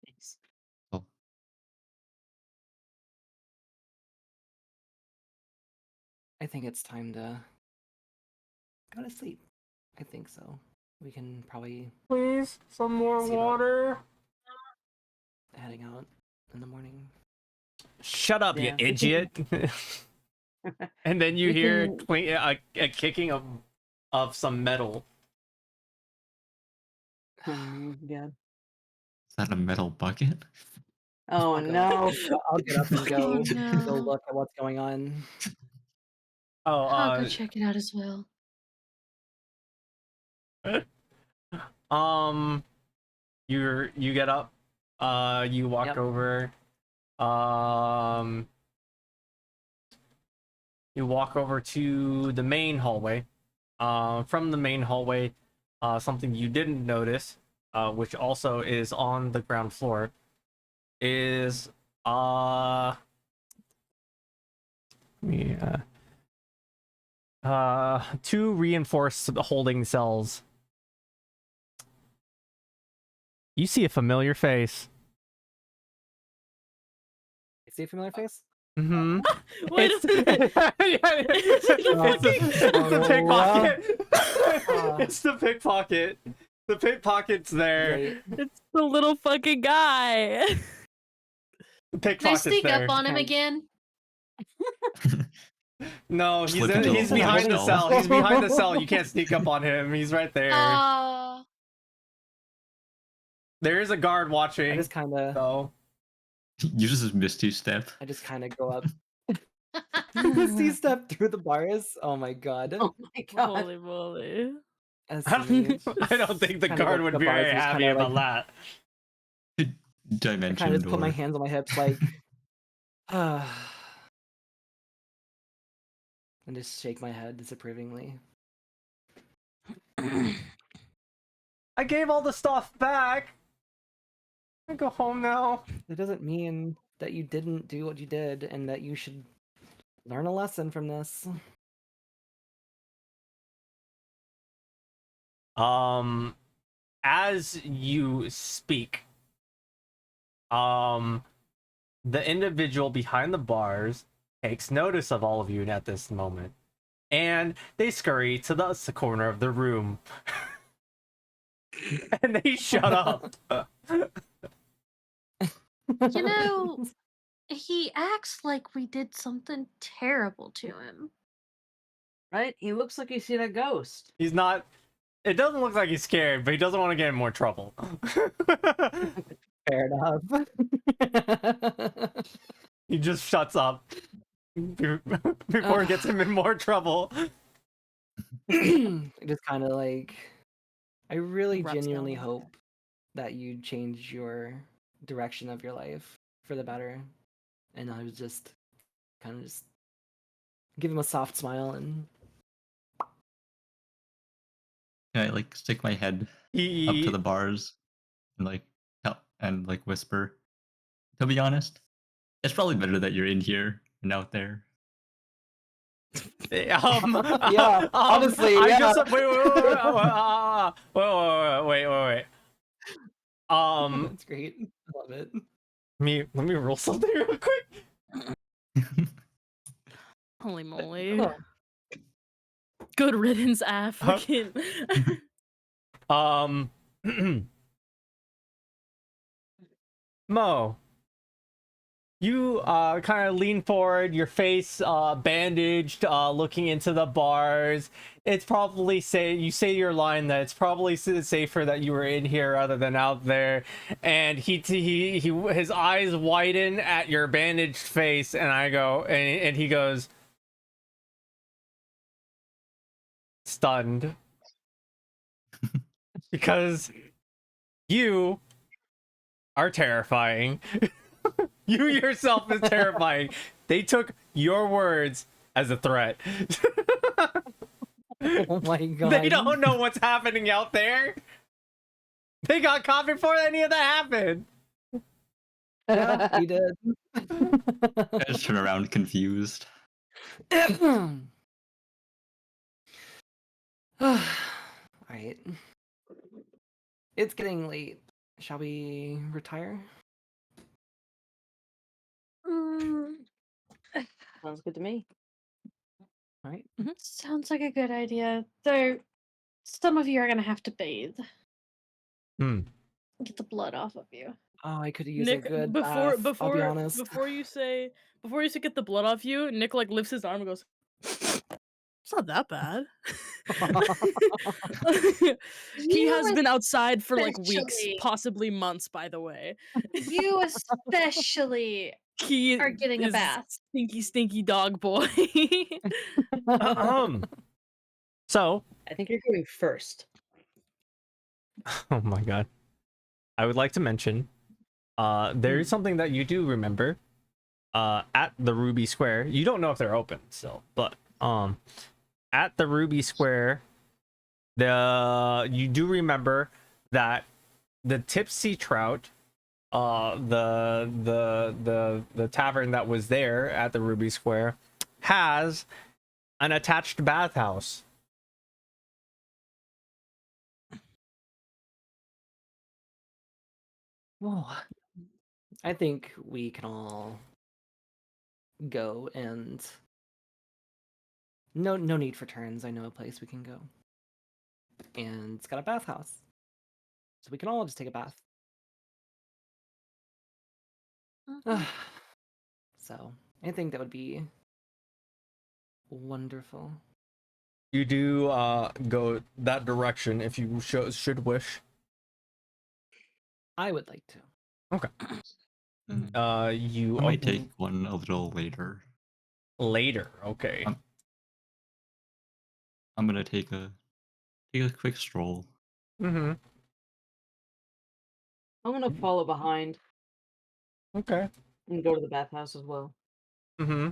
Thanks. Oh, I think it's time to go to sleep. I think so. We can probably Please, some more See about- water. heading out in the morning. Shut up, Yeah. you idiot! And then you We hear can- a kicking of some metal. Yeah. is that a metal bucket? Oh I'll go. no. I'll get up and Oh go no. look at what's going on. Oh, I'll go check it out as well. you get up, you walk Yep. over, you walk over to the main hallway. From the main hallway, something you didn't notice, which also is on the ground floor, is yeah, two reinforced holding cells. You see a familiar face. You see a familiar face? Mm-hmm. Wait It's, a minute. it's the pickpocket. Uh, It's the pickpocket. The pickpocket's there. Great. It's the little fucking guy. The Can I pickpocket's sneak there. up on him Okay. again? No, he's Slip into he's the behind the holding cell. cell. He's behind the cell. You can't sneak up on him. He's right there. Oh. There is a guard I watching. just kind of So You just misty step. go up. Misty step through the bars. Oh my god. Oh my god. Holy moly. As I Simi don't think the kinda guard go would to be the bars very and just happy kinda, about like- that. I Dimension kind of just put my door. hands on my hips, like, and just shake my head disapprovingly. I gave all the stuff back. I go home now. That doesn't mean that you didn't do what you did, and that you should learn a lesson from this. As you speak, the individual behind the bars takes notice of all of you at this moment, and they scurry to the corner of the room. And they shut up. You know, he acts like we did something terrible to him. Right? He looks like he's seen a ghost. He's not. It doesn't look like he's scared, but he doesn't want to get in more trouble. Fair enough. He just shuts up before it gets him in more trouble. Just kind of like, I really Raps genuinely down. hope that you change your direction of your life for the better. And I was just kind of just give him a soft smile and Can I like stick my head up to the bars and like tell and like whisper? To be honest, it's probably better that you're in here and out there. Yeah, honestly, I yeah. just wait. That's great. I love it. Let me roll something real quick. Holy moly. Oh. Good riddance, fucking. Mo, you kind of lean forward, your face bandaged, looking into the bars. It's probably you say your line that it's probably safer that you were in here rather than out there. And he his eyes widen at your bandaged face, and I go and he goes stunned because you are terrifying. You yourself is terrifying. They took your words as a threat. Oh my god. They don't know what's happening out there. They got caught before any of that happened. Yeah, we did. I just turn around confused. Alright. It's getting late. Shall we retire? Mm, Sounds good to me. Alright. sounds like a good idea. Though some of you are gonna have to bathe. Hmm. Get the blood off of you. Oh, I could use a Nick, good before bath, I'll be before honest. before you say get the blood off you, Nick like lifts his arm and goes, "It's not that bad." He You has been outside for like weeks, especially, possibly months. By the way, you especially he are getting a is bath. stinky dog boy. So, I think you're going first. oh my god. I would like to mention there is something that you do remember at the Ruby Square. You don't know if they're open still, but at the Ruby Square, you do remember that the Tipsy Trout, the tavern that was there at the Ruby Square, has an attached bathhouse. Well, I think we can all go and no need for turns. I know a place we can go. And it's got a bathhouse. So we can all just take a bath. So I think that would be wonderful. You do go that direction if you should wish. I would like to. Okay. You I might take one a little later. later. Okay. I'm gonna take a quick stroll. Mm-hmm. I'm gonna follow behind Okay. and go to the bathhouse as well. Mm-hmm.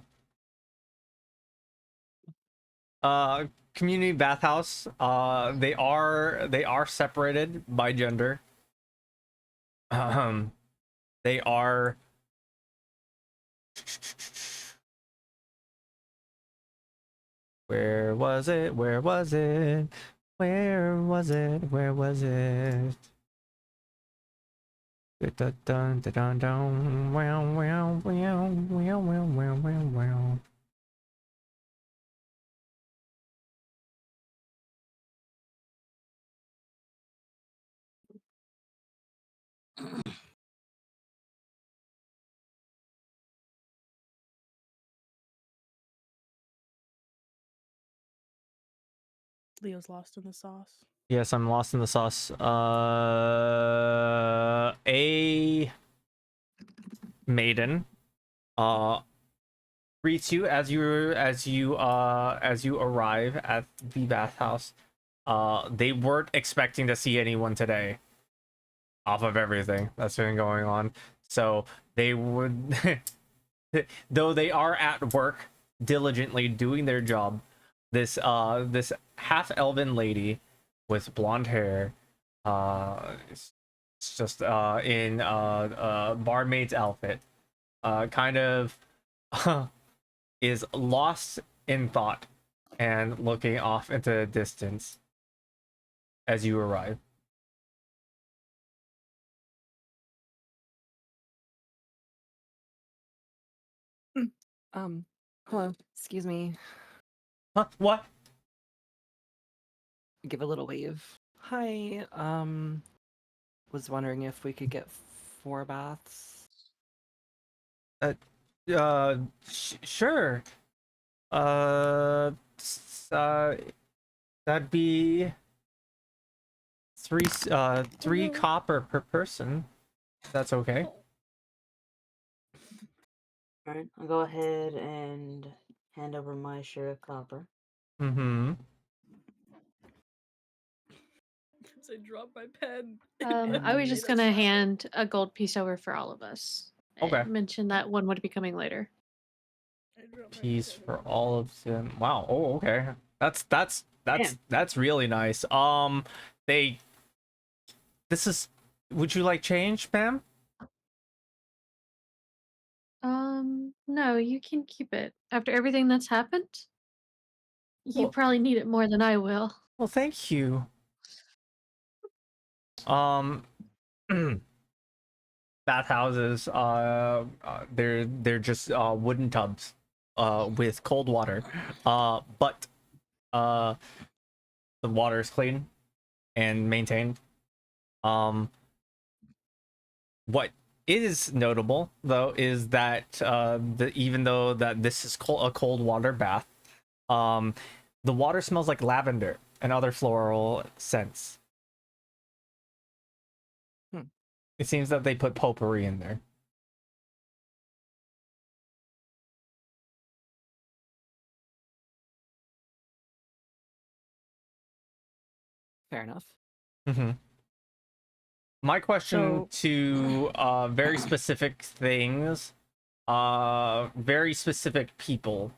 Community bathhouse. They are separated by gender. They are. Where was it? Where was it? Where was it? Where was it? Dun dun dun dun dun. Wow wow wow wow wow wow wow wow. Leo's lost in the sauce. Yes, I'm lost in the sauce. A maiden greets you as you arrive at the bathhouse. They weren't expecting to see anyone today off of everything that's been going on. So they would though they are at work diligently doing their job, this half elven lady with blonde hair is just in barmaid's outfit, kind of is lost in thought and looking off into the distance as you arrive. Hello. Excuse me. Huh? What? Give a little wave. Hi. Was wondering if we could get 4 baths. Sure. Uh, that'd be three copper per person. That's okay. Alright, I'll go ahead and hand over my share of copper. Mm-hmm. As I drop my pen. I was just gonna hand a gold piece over for all of us. Okay. And mention that one would be coming later. Piece for all of them. Wow. Oh, okay. That's Damn. really nice. They. This is. Would you like change, Pam? No, you can keep it. After everything that's happened, you Well, probably need it more than I will. well, thank you. Bathhouses, they're just wooden tubs, with cold water, but uh, the water is clean and maintained. Um, what is notable though is that even though that this is a cold water bath, um, the water smells like lavender and other floral scents. Hmm. It seems that they put potpourri in there. Fair enough. Mm-hmm. My question So to very specific things, very specific people.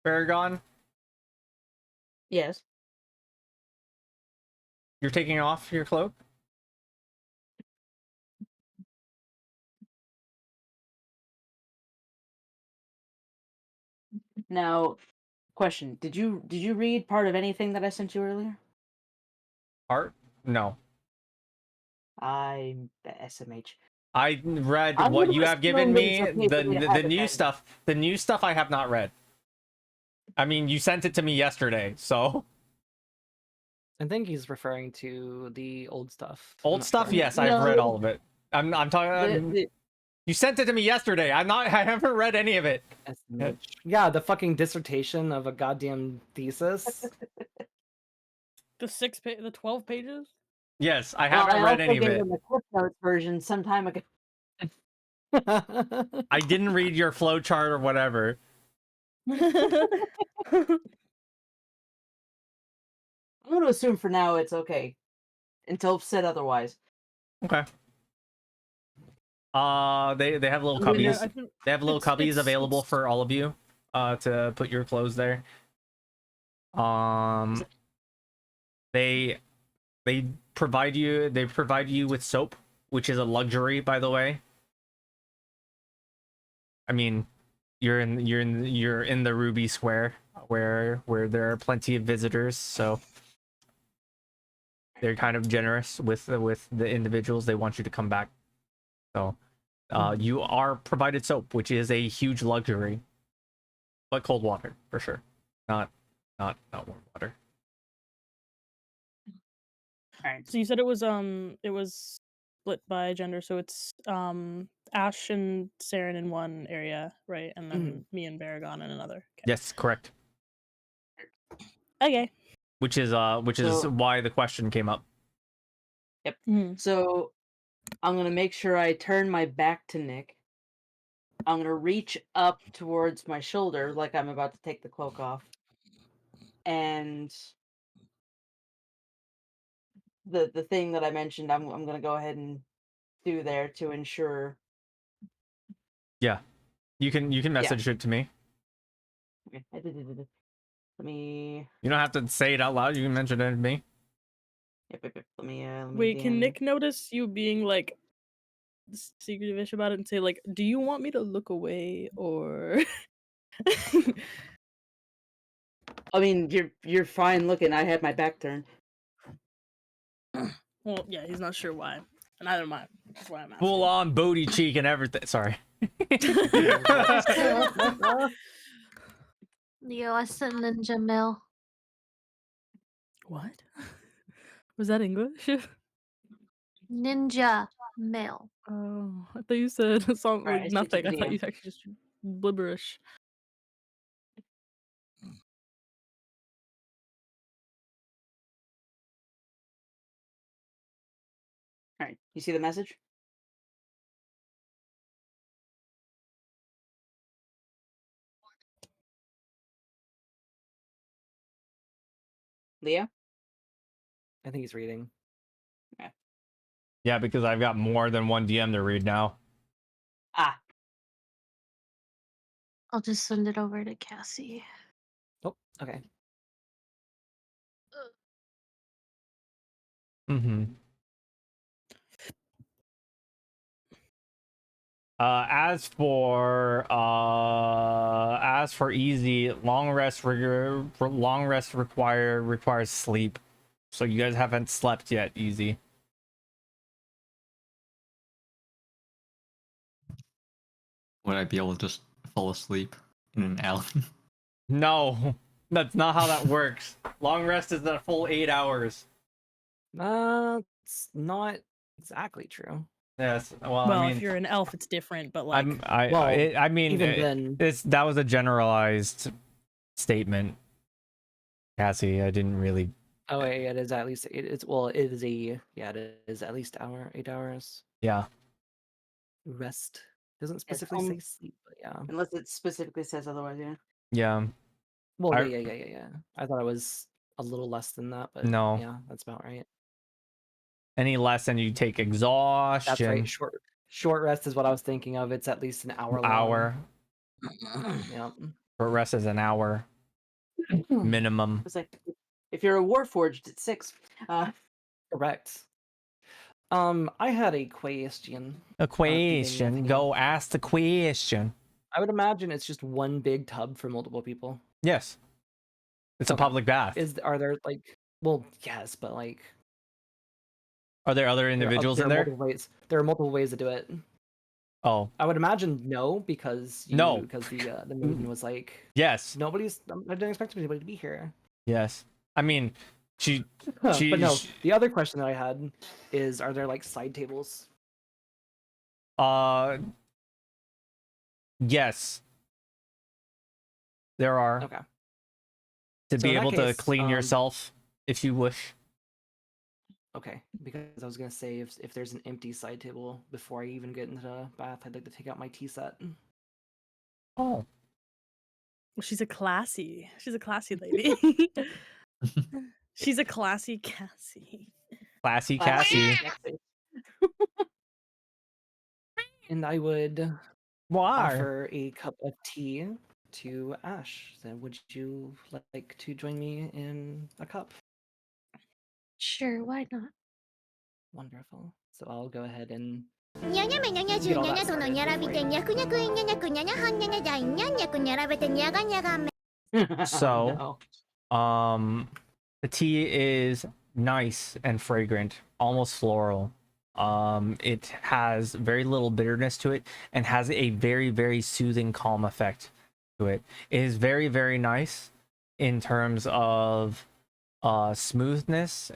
Paragon, Yes. you're taking off your cloak? Now, question: did you read part of anything that I sent you earlier? Art? No. I'm the SMH. I read I'm what going you to have given assume that it's me. okay for me to The have it new then. stuff. The new stuff I have not read. I mean, you sent it to me yesterday, so I think he's referring to the old stuff. I'm old not stuff. sure. Yes, I've read No, all of it. I'm talking. the You sent it to me yesterday. I'm not. I haven't read any of it. SMH. Yeah, the fucking dissertation of a goddamn thesis. the 12 pages. Yes, I well, haven't I read also any of gave it. him the Cliff Notes version some time ago. I didn't read your flowchart or whatever. I'm going to assume for now it's okay until said otherwise. Okay. They have little I'm going Yeah, to cubbies. I think They have little cubbies available it's for all of you, to put your clothes there. Um, they they provide you with soap, which is a luxury, by the way. I mean, you're in the Ruby Square, where there are plenty of visitors, so they're kind of generous with the individuals. They want you to come back. So, you are provided soap, which is a huge luxury, but cold water for sure, not warm water. Alright. So you said it was split by gender, so it's Ash and Saren in one area, right? And then me and Baragon in another. Yes, correct. Okay. Which is So, why the question came up. yep. Mhm. So, I'm going to make sure I turn my back to Nick. I'm going to reach up towards my shoulder like I'm about to take the cloak off. And the thing that I mentioned, I'm going to go ahead and do there to ensure. Yeah, you can Yeah. message it to me. Okay. Let me. You don't have to say it out loud. You can mention it to me. Yep. Let me. Wait, can DM. Nick notice you being like secretive-ish about it and say like, "Do you want me to look away or?" I mean, you're fine looking. I had my back turned. Well, yeah, he's not sure why. Neither am I. That's why I'm Full asking. on booty cheek and everything. Sorry. Yo, I sent Ninja Mail. What? Was that English? Ninja Mail. Oh, I thought you said a song All right, like I sent you nothing. the I thought DM. you actually just blibberish. All right, you see the message? Leo? I think he's reading. Okay. Yeah, because I've got more than one DM to read now. Ah, I'll just send it over to Cassie. Oh, okay. Mm-hmm. As for easy, long rest requires sleep. So you guys haven't slept yet, easy. Would I be able to just fall asleep in an alley? No, that's not how that works. Long rest is a full 8 hours. It's not exactly true. Yes. Well, Well, I if mean, you're an elf, it's different, but like, I mean, even then, that was a generalized statement, Cassie. I didn't really. oh, wait, it is at least it is at least 8 hours Yeah. rest. Doesn't Yes, specifically say sleep, but yeah. unless it specifically says otherwise, yeah. Yeah. Well, I- yeah. I thought it was a little less than that, but No. yeah, that's about right. Any less than you take That's exhaustion. right. Short rest is what I was thinking of. It's at least an hour long. Hour. Yeah. Short rest is an hour minimum. It's like if you're a warforged, it's 6. Correct. I had a question. A Nathaniel. question. Go ask the question. I would imagine it's just one big tub for multiple people. Yes. It's a Okay. public bath. Are there like? Well, yes, but like, Are there other individuals in there? There are multiple ways to do it. Oh, I would imagine no, because No. because the maiden was like, yes. I didn't expect anybody to be here. Yes. I mean, she But no, she- the other question that I had is, are there like side tables? yes. There are. Okay. To So be in that able to case, clean yourself if you wish. Okay, because I was gonna say if there's an empty side table before I even get into the bath, I'd like to take out my tea set. Oh. she's a classy lady. She's a classy Cassie. Classy Cassie. And I would Why? offer a cup of tea to Ash. Then would you like to join me in a cup? Sure, why not? Wonderful. So I'll go ahead and にゃにゃめにゃにゃじゅにゃにゃどのにゃらびてにゃくにゃくいにゃにゃくにゃにゃはんにゃにゃじゃいにゃにゃくにゃらべてにゃがにゃがめ So, the tea is nice and fragrant, almost floral. It has very little bitterness to it and has a very, very soothing, calm effect to it. It is very, very nice in terms of smoothness,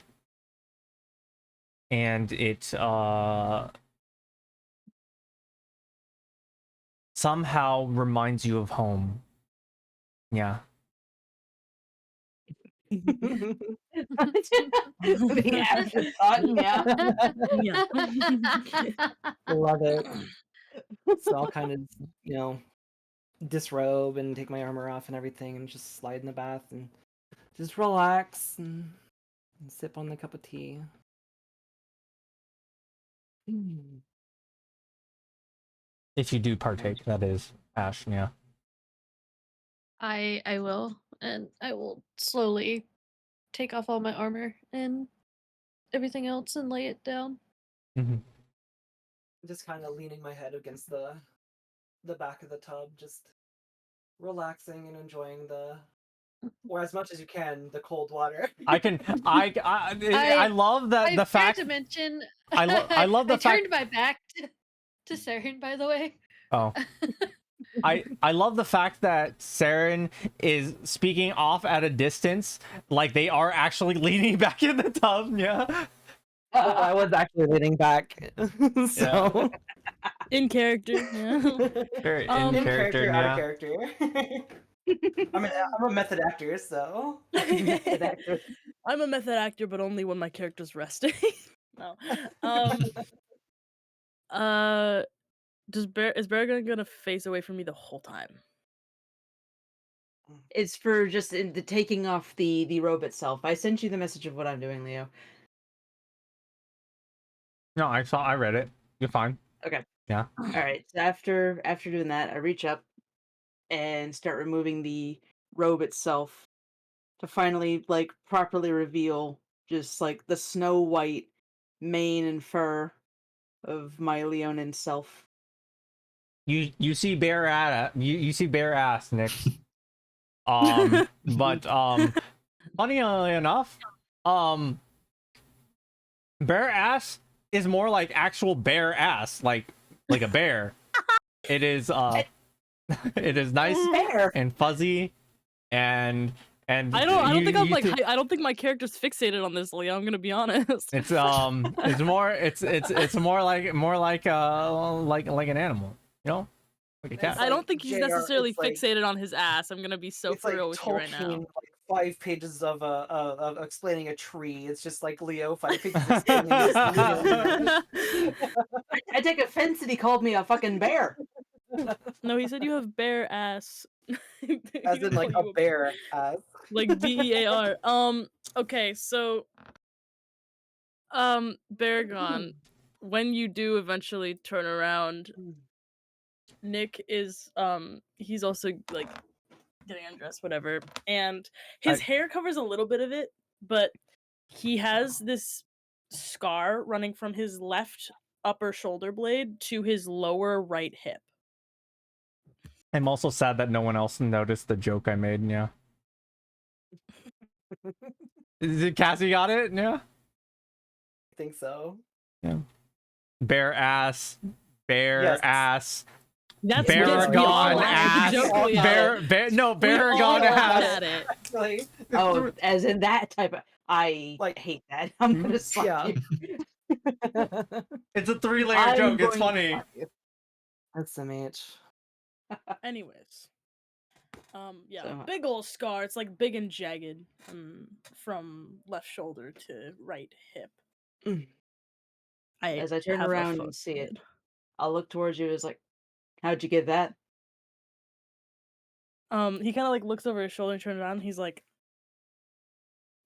and it somehow reminds you of home. Yeah. The afterthought, yeah. Yeah. love it. So I'll kind of, disrobe and take my armor off and everything and just slide in the bath and just relax and sip on the cup of tea. If you do partake, that is, Ash, yeah. I will, and I will slowly take off all my armor and everything else and lay it down. Mm-hmm. Just kind of leaning my head against the back of the tub, just relaxing and enjoying or as much as you can, the cold water. I love that the fact to mention, I love the I fact turned my back to Saren, by the way. Oh. I love the fact that Saren is speaking off at a distance, like they are actually leaning back in the tub. Yeah. Well, I was actually leaning back, so In character. Yeah. Very In in character, out yeah. of character. I'm a method actor, so method actor. I'm a method actor, but only when my character's resting. No. Is Bear gonna face away from me the whole time? It's for just the taking off the robe itself. I sent you the message of what I'm doing, Leo. No, I read it. You're fine. Okay. Yeah. All right. So after doing that, I reach up and start removing the robe itself to finally like properly reveal just like the snow white mane and fur of my Leonin self. you see you see bare ass, Nick. But funny enough, bare ass is more like actual bare ass, like a bear. It is it is nice Bear. and fuzzy, and I don't think I'm you like see- I don't think my character's fixated on this, Leah. I'm gonna be honest. it's more it's more like an animal, you know, like a It's cat. I don't like think he's JR, necessarily it's like- fixated on his ass. I'm gonna be so It's for like real with you right now. Tolkien, like 5 pages of explaining a tree. It's just like Leo 5 pages explaining this Leo. I take offense that he called me a fucking bear. No, he said you have bare ass. He As didn't in like call a you bear ass. like BEAR. Okay, so Baragon, when you do eventually turn around, Nick is he's also like getting undressed, whatever, and his hair covers a little bit of it, but he has this scar running from his left upper shoulder blade to his lower right hip. I'm also sad that no one else noticed the joke I made. Yeah. Is it Cassie got it? Yeah. I think so. Yeah. Bare ass. Bare Yes. ass. That's Baragon we all laughed ass. at the joke, Leah. Baragon laughed ass. at it. Actually. Oh, as in that type of. I Like- hate that. I'm gonna slap Yeah. you. It's a 3-layer I'm joke. It's going to funny. slap you. That's the mate. Anyways, yeah, So- big ol' scar. It's like big and jagged, from left shoulder to right hip. Mm. As I turn have a around photo and see of it, I'll look towards you as like, how'd you get that? He kind of like looks over his shoulder and turns around. And he's like,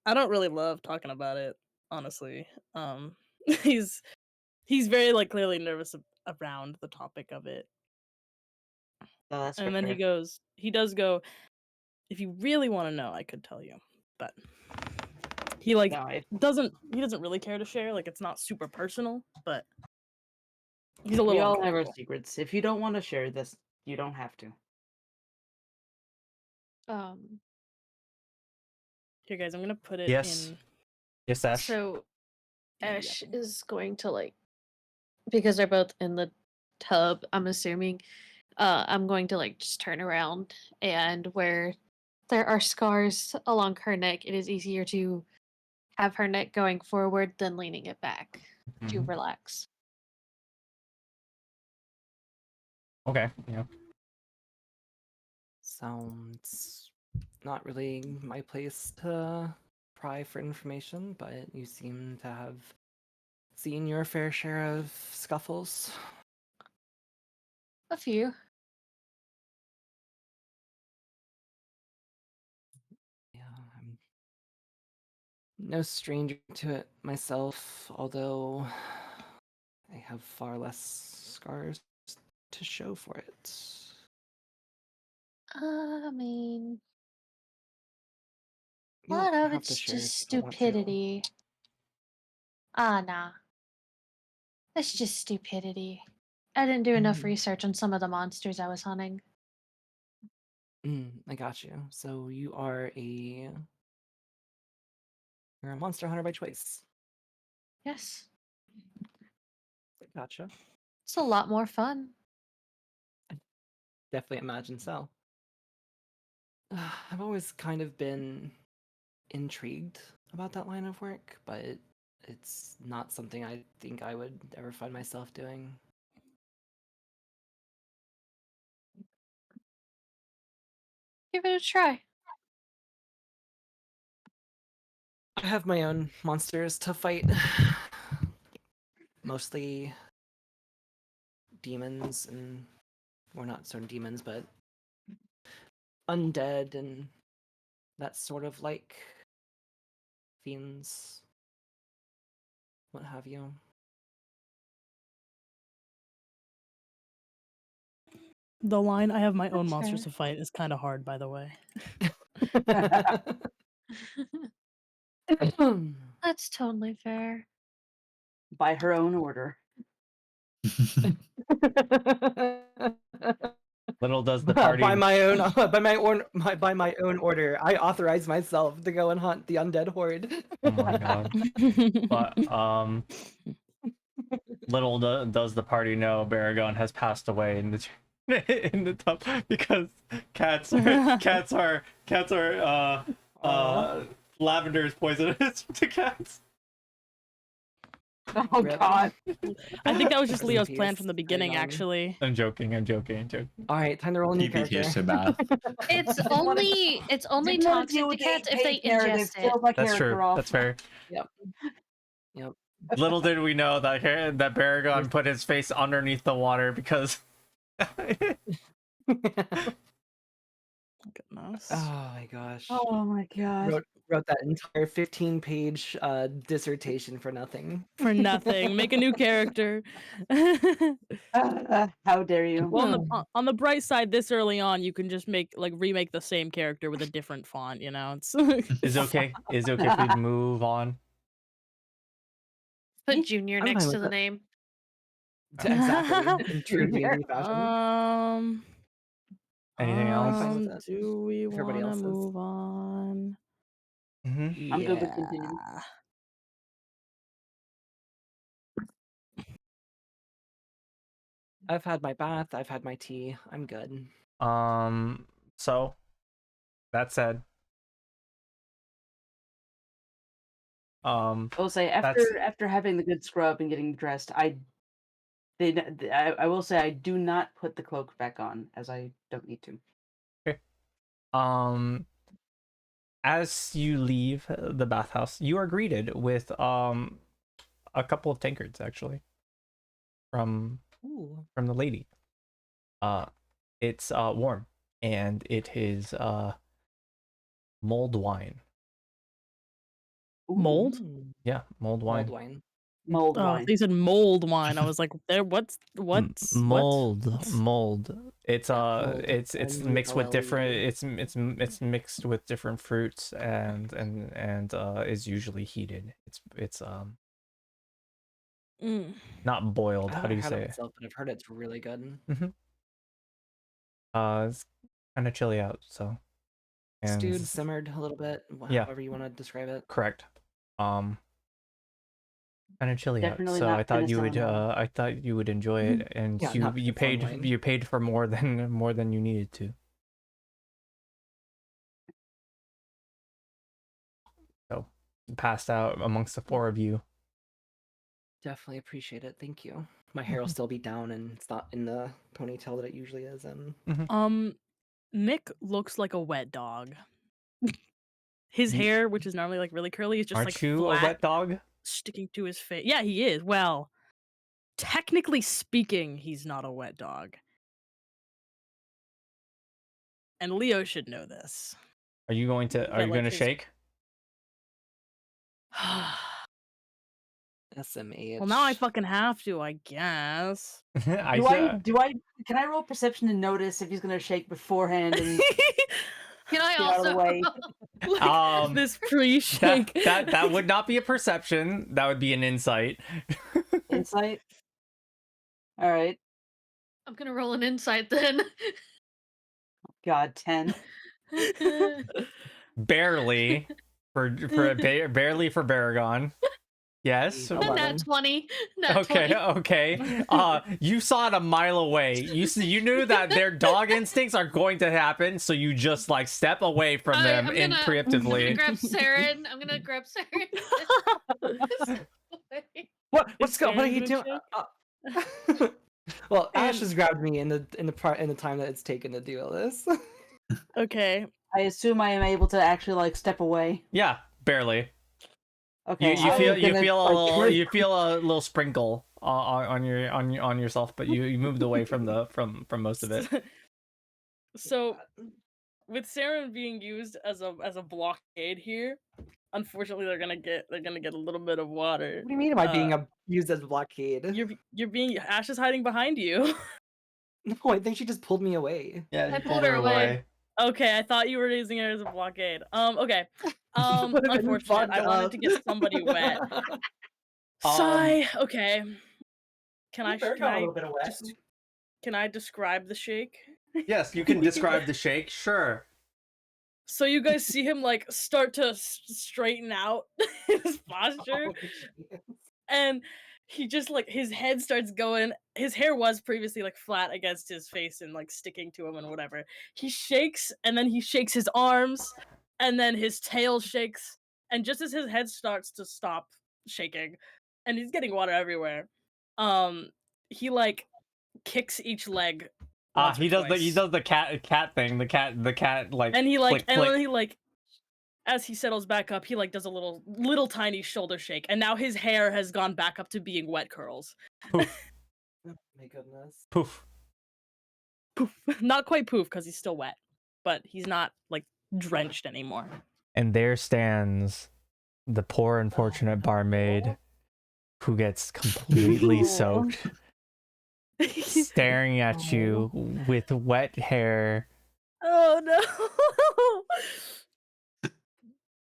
I don't really love talking about it, honestly. He's very like clearly nervous around the topic of it. No, that's And then fair. he does go, if you really want to know, I could tell you, but he like No, he doesn't really care to share. Like it's not super personal, but he's a we little. all have our uncomfortable. secrets. If you don't want to share this, you don't have to. Here, guys, I'm gonna put it Yes. in. Yes, Ash. So Yeah. Ash is going to like, because they're both in the tub, I'm assuming, I'm going to like just turn around, and where there are scars along her neck, it is easier to have her neck going forward than leaning it back to Mhm. relax. Okay. Yeah. Sounds not really my place to pry for information, but you seem to have seen your fair share of scuffles. A few. Yeah, I'm no stranger to it myself, although I have far less scars to show for it. I mean, a You lot don't of have it's to share if just you don't want to. stupidity. Nah. It's just stupidity. I didn't do enough Mhm. research on some of the monsters I was hunting. I got you. So you're a monster hunter by choice. Yes. Gotcha. It's a lot more fun. Definitely imagine so. I've always kind of been intrigued about that line of work, but it's not something I think I would ever find myself doing. Give it a try. I have my own monsters to fight. Mostly demons and, or not certain demons, but undead and that sort of like fiends, what have you. The line "I have my own That's monsters fair. to fight" is kind of hard, by the way. That's totally fair. By her own order. Little does the party. by my own order, I authorize myself to go and hunt the undead horde. Oh my god. But little does the party know Baragon has passed away in the in the tub because cats are lavender is poisonous to cats. Oh Rip. god. I think that was just Rest in Leo's peace, plan from the beginning, Baragon. actually. I'm joking. All right, time to roll a new PPT character. to math. It's only Didn't wanna toxic deal to with the cats if 8-page they narrative, ingest it. killed my That's character true. off. That's fair. Yep. Little did we know that Baragon put his face underneath the water because Goodness. Oh my gosh. Oh my god. Wrote that entire 15-page dissertation for nothing. For nothing. Make a new character. How dare you? Well, on the bright side, this early on, you can just remake the same character with a different font. You know, it's is okay. Is it okay if we move on? Put Junior I'm next fine to with the it. name. Exactly. In true D&D fashion. Anything I'm fine else? with it. Do we If everybody want to else is. move on? Mm-hmm. I'm good with continuing. I've had my bath. I've had my tea. I'm good. So that said, I will say after having the good scrub and getting dressed, I will say I do not put the cloak back on as I don't need to. as you leave the bathhouse, you are greeted with a couple of tankards actually from Ooh. the lady. It's warm and it is mulled wine. Mold? Yeah, mulled wine. Mulled wine. Mulled Oh, wine. they said mold wine. I was like, there. What's Mold. It's Mold. it's mixed with different. MULLED. It's mixed with different fruits and is usually heated. It's not boiled. How do you I say haven't it? myself, but I've heard it's really good. It's kind of chilly out, so. And Stewed, simmered a little bit. Yeah. However you want to describe it. correct. Kind of chilly Definitely out, so not I thought you would penicillin wine. I thought you would enjoy it, and Yeah, not you penicillin wine. paid for more than you needed to. So passed out amongst the four of you. Definitely appreciate it. Thank you. My hair will still be down and it's not in the ponytail that it usually is in. Nick looks like a wet dog. His Ye- hair, which is normally like really curly, is just Aren't like you flat, a wet dog? sticking to his face. Yeah, he is. Well, technically speaking, he's not a wet dog. And Leo should know this. Are you going to But, like, his- shake? SMH. Well, now I fucking have to, I guess. Can I roll perception to notice if he's gonna shake beforehand and Can I get out of the also? way? Like, this pre-shake. that would not be a perception. That would be an insight. Insight? Alright. I'm gonna roll an insight then. God, 10. Barely barely for Baragon. Yes. Nat 20. Nat Okay, 20. okay. You saw it a mile away. You knew that their dog instincts are going to happen, so you just like step away from them I'm gonna preemptively. grab Saren. I'm gonna grab Saren. What's going? What are Saren you gonna doing? Well, Ash has grabbed me in the time that it's taken to do all this. Okay. I assume I am able to actually like step away. Yeah, barely. Okay. You feel a little sprinkle on yourself, but you moved away from most of it. So, with Saren being used as a blockade here, unfortunately they're gonna get a little bit of water. What do you mean? Am I being used as a blockade? You're being Ash is hiding behind you. No, I think she just pulled me away. Yeah, I pulled her away. Okay, I thought you were using it as a blockade. Okay. Would've been Unfortunate. I fucked wanted up. to get somebody wet. Sigh. Okay. Can I Fair, got a just little bit of wet. Can I describe the shake? Yes, you can describe the shake. Sure. So you guys see him like start to straighten out his posture, and he just like his head starts going. His hair was previously like flat against his face and like sticking to him and whatever. He shakes, and then he shakes his arms, and then his tail shakes, and just as his head starts to stop shaking, and he's getting water everywhere, he like kicks each leg once or He does twice. the cat thing. The cat like And he like flick, and flick. then he like as he settles back up, he like does a little tiny shoulder shake, and now his hair has gone back up to being wet curls. Poof. Oh my goodness. Poof. Poof. Not quite poof because he's still wet, but he's not like drenched anymore. And there stands the poor unfortunate barmaid who gets completely soaked, staring at you with wet hair. Oh no.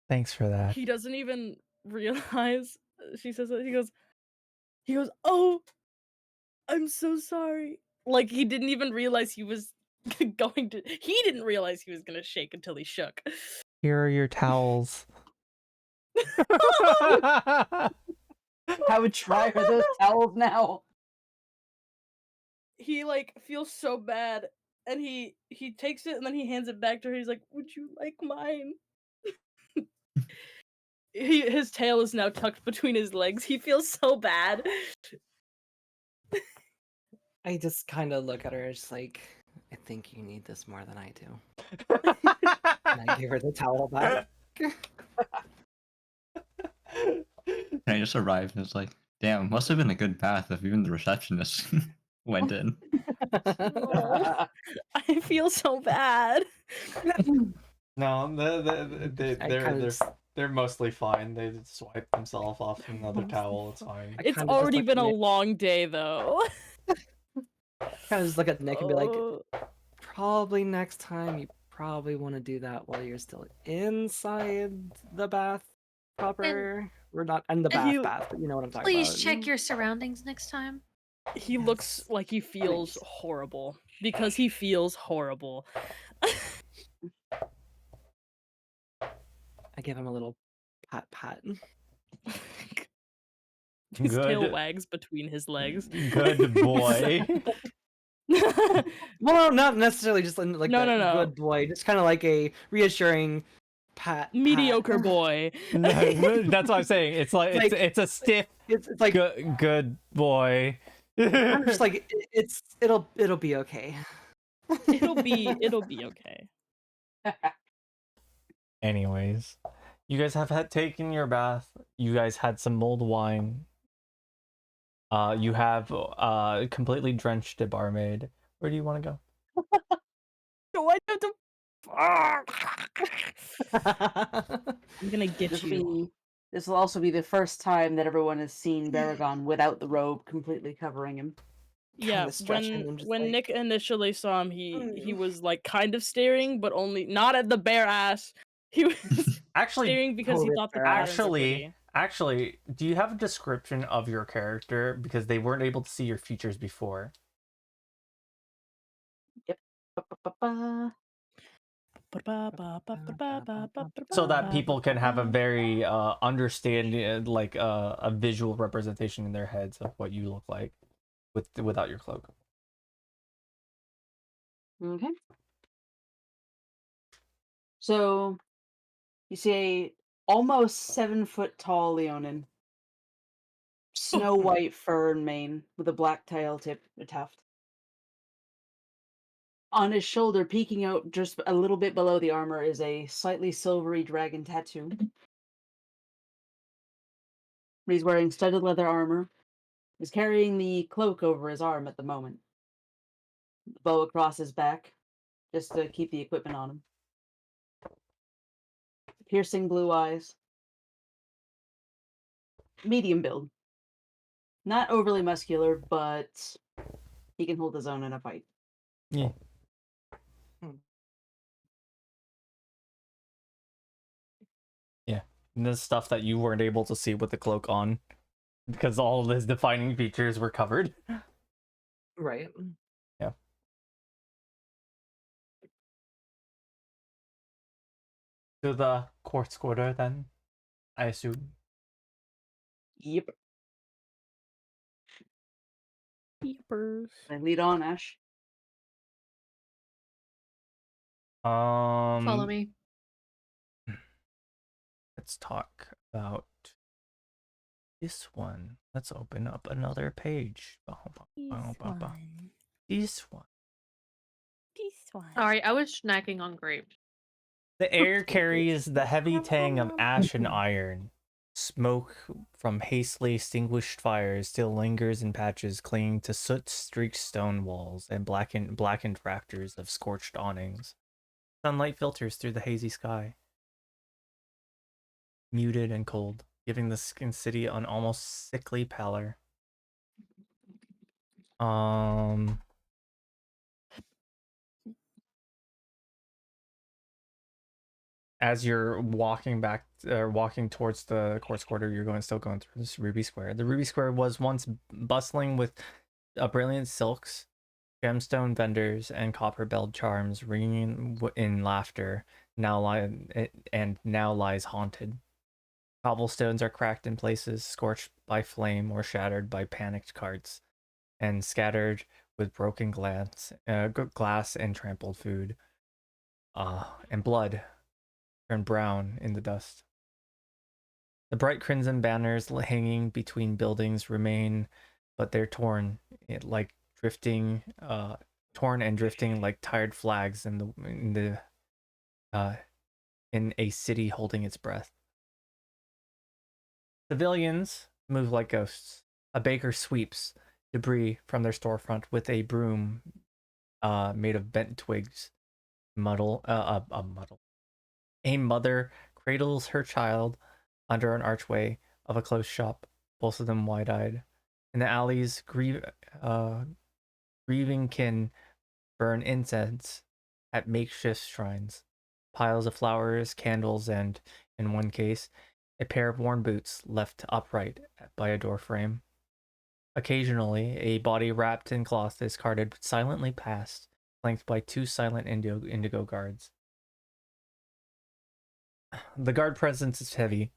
Thanks for that. He doesn't even realize she says that. He goes, "Oh, I'm so sorry." Like he didn't even realize he was he didn't realize he was gonna shake until he shook. Here are your towels. I would try her those towels now. He like feels so bad, and he takes it and then he hands it back to her. He's like, "Would you like mine?" His tail is now tucked between his legs. He feels so bad. I just kind of look at her, just like, I think you need this more than I do. And I give her the towel back. And I just arrived and it's like, damn, must have been a good bath if even the receptionist went in. Oh, I feel so bad. No, kinda they're mostly fine. They just swipe themselves off another towel. It's fine. It's kinda just already look been at a Nick. long day, though. Kind of just look at Nick and be like, Oh. probably next time you probably want to do that while you're still inside the bath proper. We're not in the And bath, but you know what I'm talking Please about. check your surroundings next time. He looks like he feels horrible because he feels horrible. I give him a little pat. His tail Good. wags between his legs. Good boy. Well, not necessarily just like No, that no. good boy, just kind of like a reassuring pat. Mediocre boy. No, that's what I'm saying. It's like, Like- it's a stiff It's like good boy. I'm just like it'll be okay. It'll be okay. Anyways, you guys have had taken your bath. You guys had some mulled wine. You have completely drenched a barmaid. Where do you want to go? Do I have to? I'm gonna get you. This will also be the first time that everyone has seen Baragon without the robe completely covering him. Yeah, Kinda stretching, I'm just when like, Nick initially saw him, he was like kind of staring, but only not at the bare ass. He was Actually, staring because he totally thought the fair. patterns were pretty. actually, do you have a description of your character because they weren't able to see your features before? Ba-ba-ba. So that people can have a very understanding, like a visual representation in their heads of what you look like without your cloak. Okay. So you see a almost 7-foot tall Leonin, snow white fur and mane with a black tail tip, a tuft. On his shoulder, peeking out just a little bit below the armor, is a slightly silvery dragon tattoo. He's wearing studded leather armor. He's carrying the cloak over his arm at the moment. The bow across his back, just to keep the equipment on him. Piercing blue eyes. Medium build. Not overly muscular, but he can hold his own in a fight. Yeah. Yeah. And this stuff that you weren't able to see with the cloak on because all of his defining features were covered. right. Yeah. To the quartz quarter then, I assume. Yep. Peepers. I lead on, Ash. Follow me. Let's talk about this one. Let's open up another page. This one. This one. This one. Sorry, I was snacking on grapes. The air carries the heavy tang of ash and iron. Smoke from hastily extinguished fires still lingers in patches clinging to soot-streaked stone walls and blackened rafters of scorched awnings. Sunlight filters through the hazy sky, muted and cold, giving the city an almost sickly pallor. As you're walking back or walking towards the quartz quarter, you're still going through this Ruby Square. The Ruby Square was once bustling with brilliant silks, gemstone vendors, and copper belled charms ringing in laughter. Now lies haunted. Cobblestones are cracked in places, scorched by flame or shattered by panicked carts, and scattered with broken glass and trampled food, and blood turned brown in the dust. The bright crimson banners hanging between buildings remain, but they're torn, like drifting, torn and drifting like tired flags in a city holding its breath. Civilians move like ghosts. A baker sweeps debris from their storefront with a broom, made of bent twigs. A mother cradles her child under an archway of a closed shop, both of them wide-eyed. In the alleys, grieving kin burn incense at makeshift shrines. Piles of flowers, candles, and, in one case, a pair of worn boots left upright by a door frame. Occasionally, a body wrapped in cloth is carted silently past, flanked by two silent indigo guards. The guard presence is heavy.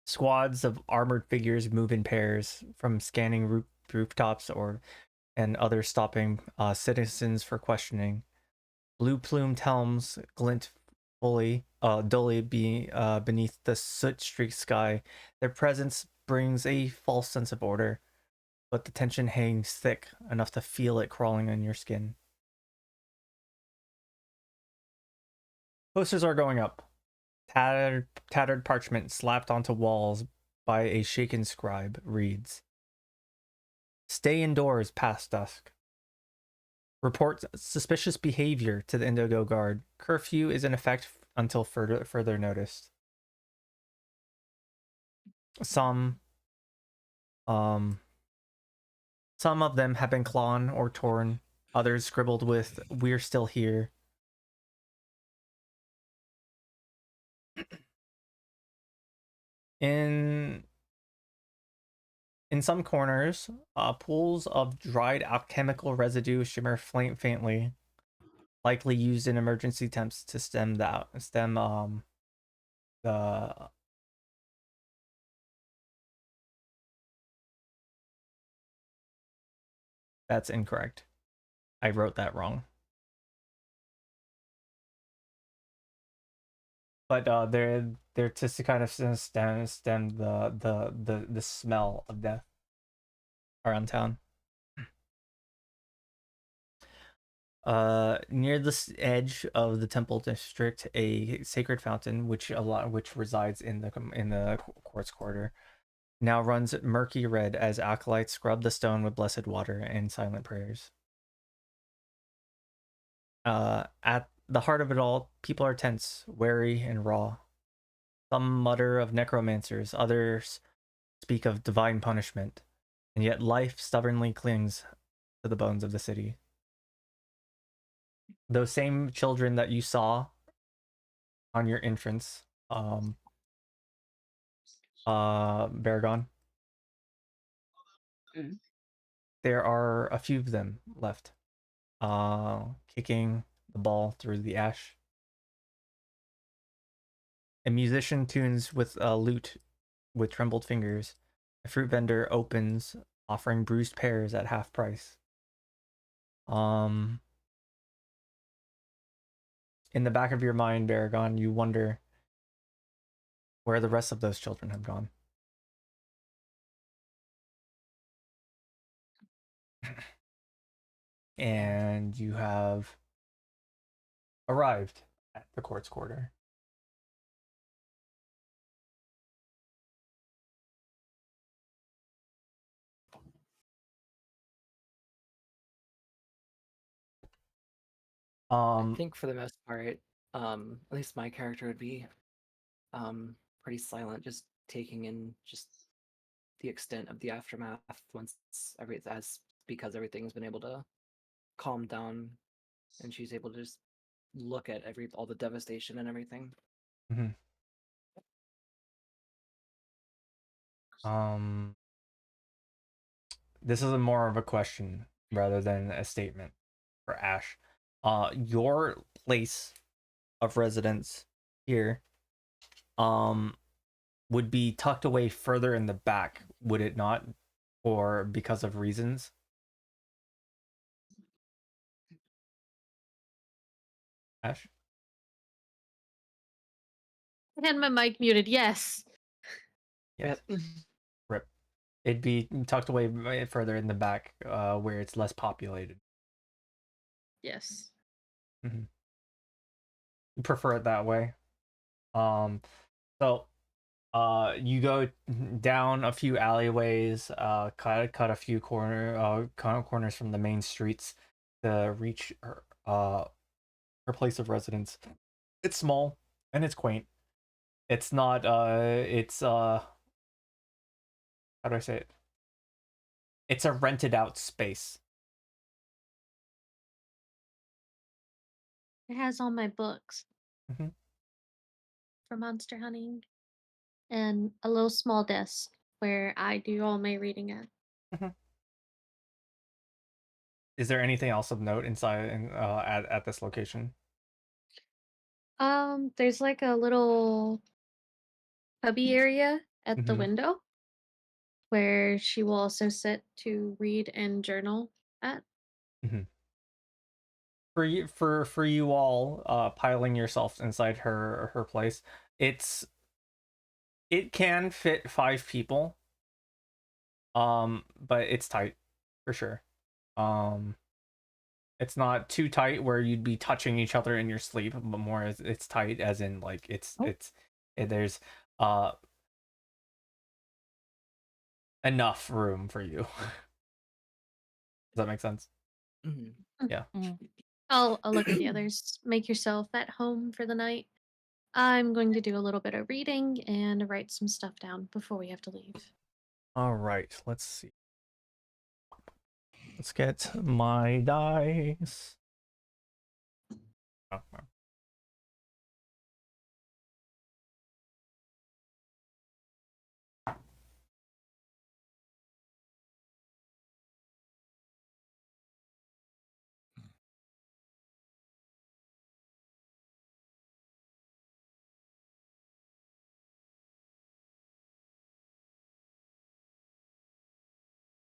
Squads of armored figures move in pairs, from scanning rooftops and others stopping citizens for questioning. Blue-plumed helms glint dully beneath the soot-streaked sky. Their presence brings a false sense of order, but the tension hangs thick enough to feel it crawling on your skin. Posters are going up. Tattered parchment slapped onto walls by a shaken scribe reads, "Stay indoors past dusk. Report suspicious behavior to the Indigo Guard. Curfew is in effect until further notice." Some of them have been clawn or torn. Others scribbled with "We're still here." In some corners, pools of dried alchemical residue shimmer faintly, likely used in emergency attempts to stem the. That's incorrect. I wrote that wrong. But they're just to kind of stem the smell of death around town. Near the edge of the temple district, a sacred fountain, which resides in the quartz quarter, now runs murky red as acolytes scrub the stone with blessed water and silent prayers. At the heart of it all, people are tense, wary, and raw. Some mutter of necromancers, others speak of divine punishment, and yet life stubbornly clings to the bones of the city. Those same children that you saw on your entrance, Baragon, Mhm. there are a few of them left. kicking the ball through the ash. A musician tunes with a lute with trembled fingers. A fruit vendor opens, offering bruised pears at half price. In the back of your mind, Baragon, you wonder where the rest of those children have gone. And you have arrived at the court's quarter. I think for the most part, at least my character would be pretty silent, just taking in just the extent of the aftermath once because everything's been able to calm down and she's able to just look at all the devastation and everything. Mm-hmm. This is more of a question rather than a statement for Ash. Your place of residence here, would be tucked away further in the back, would it not? Or because of reasons? Ash? I had my mic muted. Yes. Yes. Yep. Rip. It'd be tucked away further in the back, where it's less populated. Yes. Mm-hmm. You prefer it that way. So you go down a few alleyways, cut a few corners from the main streets to reach her place of residence. It's small and it's quaint. It's not it's how do I say it? It's a rented out space. It has all my books Mm-hmm. for monster hunting and a little small desk where I do all my reading at. Mm-hmm. Is there anything else of note inside at this location? There's like a little cubby area at the Mm-hmm. window where she will also sit to read and journal at. Mm-hmm. For you all, piling yourself inside her place, it can fit 5 people, but it's tight for sure. It's not too tight where you'd be touching each other in your sleep, but more as it's tight as in like there's uh enough room for you. Does that make sense? Mm-hmm. Yeah. I'll look at the others. Make yourself at home for the night. I'm going to do a little bit of reading and write some stuff down before we have to leave. All right, let's see. Let's get my dice. Oh, well.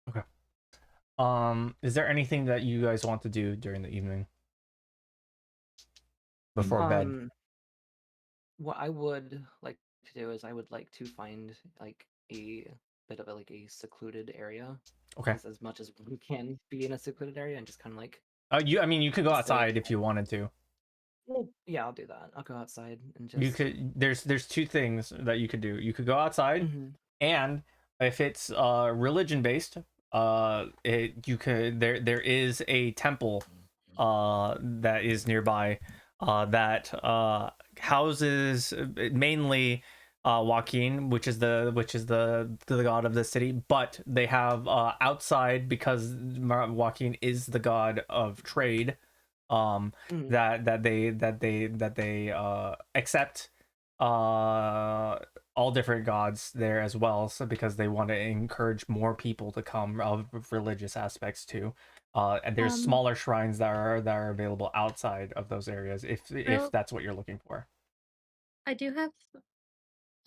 Okay. Is there anything that you guys want to do during the evening before bed? What I would like to do is I would like to find like a bit of a secluded area. Okay. As much as we can be in a secluded area and just kind of like. I mean, you could go stay outside if you wanted to. Well, yeah, I'll do that. I'll go outside and just. You could. There's 2 things that you could do. You could go outside, Mhm. and if it's religion based, you could there is a temple that is nearby that houses mainly Joaquin, which is the god of the city, but they have outside, because Joaquin is the god of trade, Mhm. that they accept all different gods there as well, so because they want to encourage more people to come of religious aspects too. And there's smaller shrines that are available outside of those areas if that's what you're looking for. I do have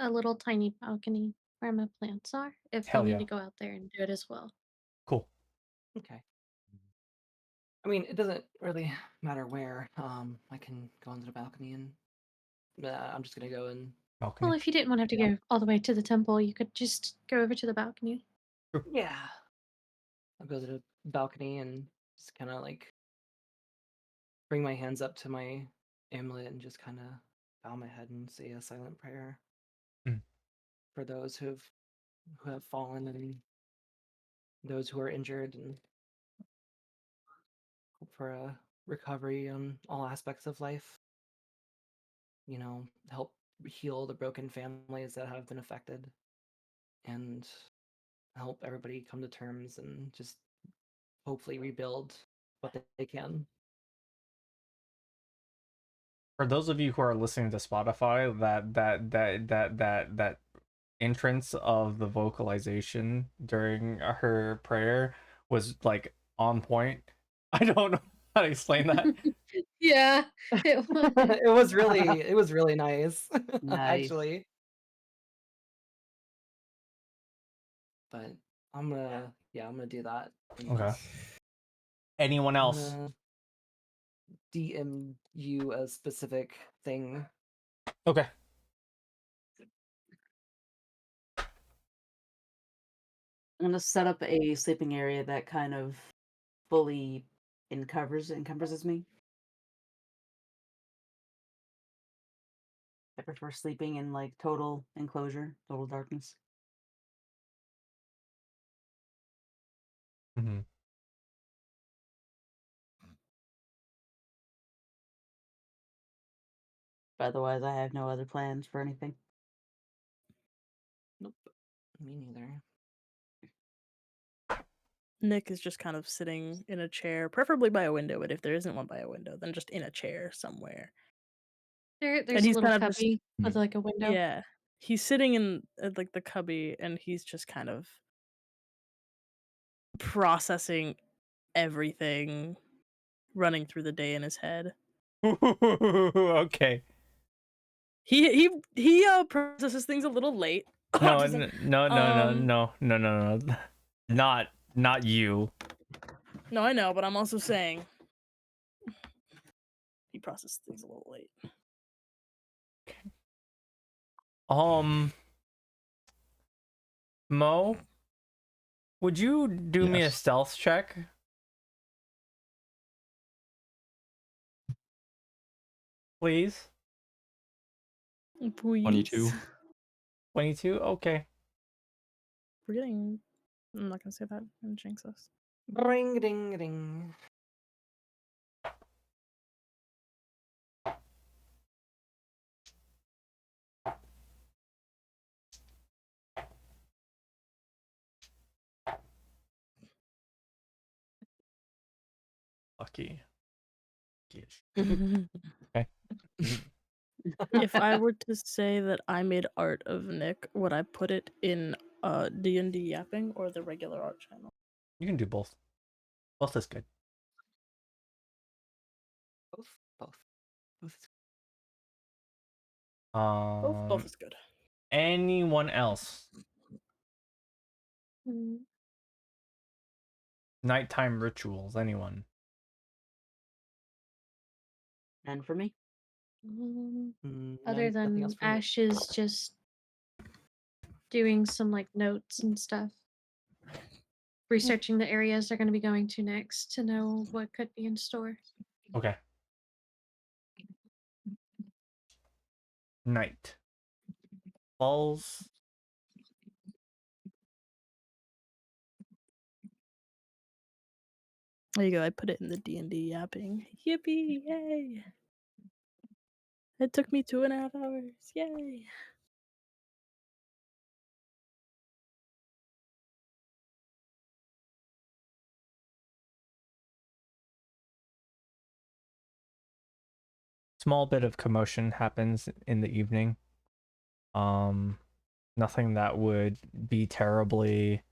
a little tiny balcony where my plants are. If Hell you'll need yeah. to go out there and do it as well. Cool. Okay. I mean, it doesn't really matter where. I can go onto the balcony and I'm just gonna go and Balcony. Well, if you didn't want to have to go all the way to the temple, you could just go over to the balcony. yeah. I'll go to the balcony and just kind of like bring my hands up to my amulet and just kind of bow my head and say a silent prayer Mm. for those who have fallen and those who are injured, and hope for a recovery on all aspects of life. Help heal the broken families that have been affected, and help everybody come to terms and just hopefully rebuild what they can. For those of you who are listening to Spotify, that entrance of the vocalization during her prayer was like on point. I don't know how to explain that. Yeah, it was. It was really nice. Nice. Actually. But I'm gonna do that. Okay. Anyone I'm else? gonna DM you a specific thing. Okay. I'm gonna set up a sleeping area that kind of fully encompasses me. I prefer sleeping in like total enclosure, total darkness. Mm-hmm. But otherwise, I have no other plans for anything. Nope. Me neither. Nick is just kind of sitting in a chair, preferably by a window, but if there isn't one by a window, then just in a chair somewhere. There's And a he's little kind of just cubby with like a window. yeah. He's sitting in like the cubby and he's just kind of processing everything running through the day in his head. Okay. He processes things a little late. No, Autism. no. Not you. No, I know, but I'm also saying he processes things a little late. Mo, would you do me a Yes. stealth check? Please? Please. 22. 22? Okay. We're getting. I'm not gonna say that and jinx us. Ring ding ding. Lucky. If Okay. I were to say that I made art of Nick, would I put it in D&D yapping or the regular art channel? You can do both. Both is good. Both. Both. Both. Both is good. Anyone else? Mm, Nighttime rituals, anyone? And for me, Other Nothing else than for me. Ashes just doing some like notes and stuff. Researching the areas they're going to be going to next to know what could be in store. Okay. Night. Falls. There you go. I put it in the D&D yapping. Yippee! Yay! It took me 2.5 hours. Yay! Small bit of commotion happens in the evening. Nothing that would be terribly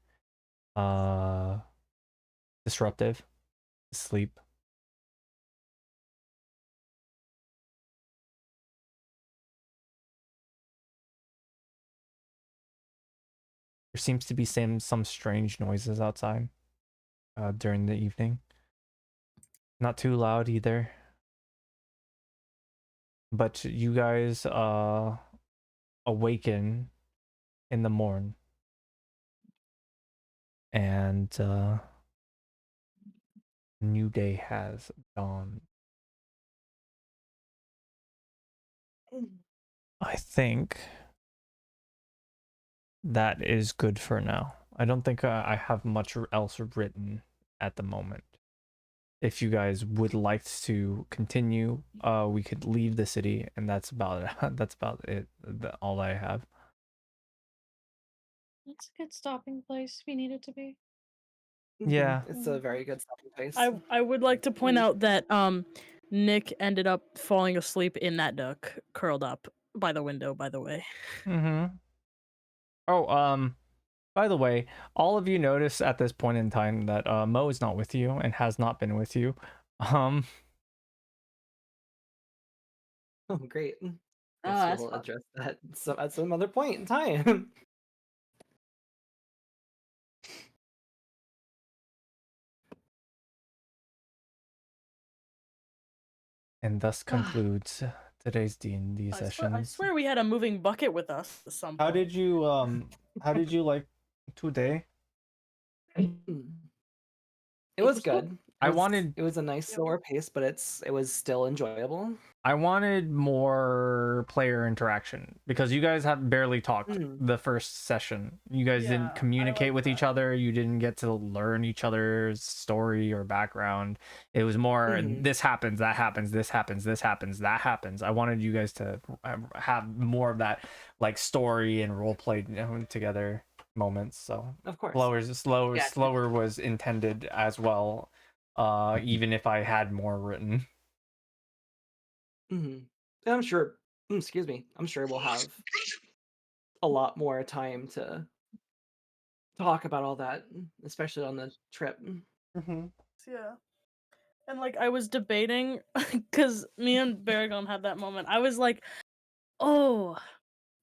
disruptive to sleep. There seems to be some strange noises outside during the evening. Not too loud either. But you guys awaken in the morn. And new day has dawned. I think that is good for now. I don't think I have much else written at the moment. If you guys would like to continue, we could leave the city, and that's about it. That's about it. All I have. It's a good stopping place if you need it to be. Yeah. It's a very good stopping place. I would like to point out that Nick ended up falling asleep in that duck, curled up by the window, by the way. Mm-hmm. Oh, by the way, all of you notice at this point in time that Mo is not with you and has not been with you. Oh, great. Guess that's we'll fun. address that at some other point in time. And thus concludes today's D&D session. I swear we had a moving bucket with us at some point. How did you like today? It was good. It was a nice slower pace, but it was still enjoyable. I wanted more player interaction because you guys have barely talked the first session. You guys didn't communicate with each other. You didn't get to learn each other's story or background. It was more this happens, that happens, this happens, this happens, that happens. I wanted you guys to have more of that like story and role play together moments. So of course, slower was intended as well. Even if I had more written. I'm sure. Excuse me. I'm sure we'll have a lot more time to talk about all that, especially on the trip. Yeah. And like I was debating because me and Baragon had that moment. I was like, oh,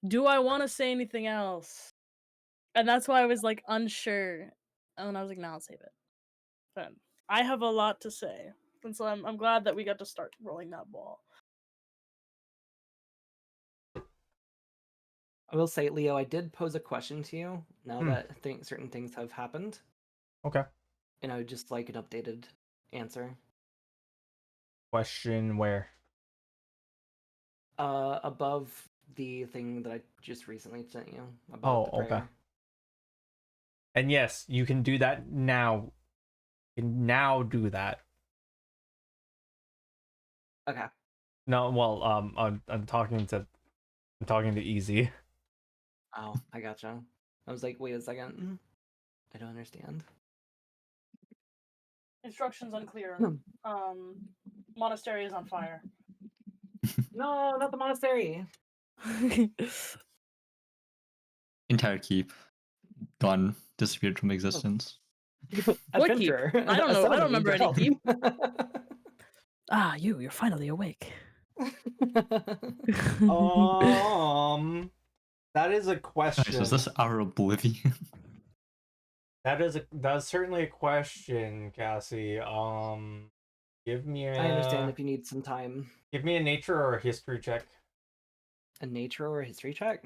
do I want to say anything else? And that's why I was like unsure. And I was like, nah, I'll save it. But I have a lot to say. And so I'm glad that we got to start rolling that ball. I will say, Leo, I did pose a question to you now that certain things have happened. Okay. And I would just like an updated answer. Question where? Above the thing that I just recently sent you about the prayer. Okay. And yes, you can do that now. You can now do that. Okay. No, well, I'm talking to Easy. Oh, I gotcha. I was like, wait a second. I don't understand. Instructions unclear. Monastery is on fire. No, not the monastery. Entire keep gone, disappeared from existence. What keep? I don't know. I don't remember any keep. You're finally awake. That is a question. Guys, is this our oblivion? That's certainly a question, Cassie. Give me a... I understand if you need some time. Give me a nature or a history check. A nature or a history check?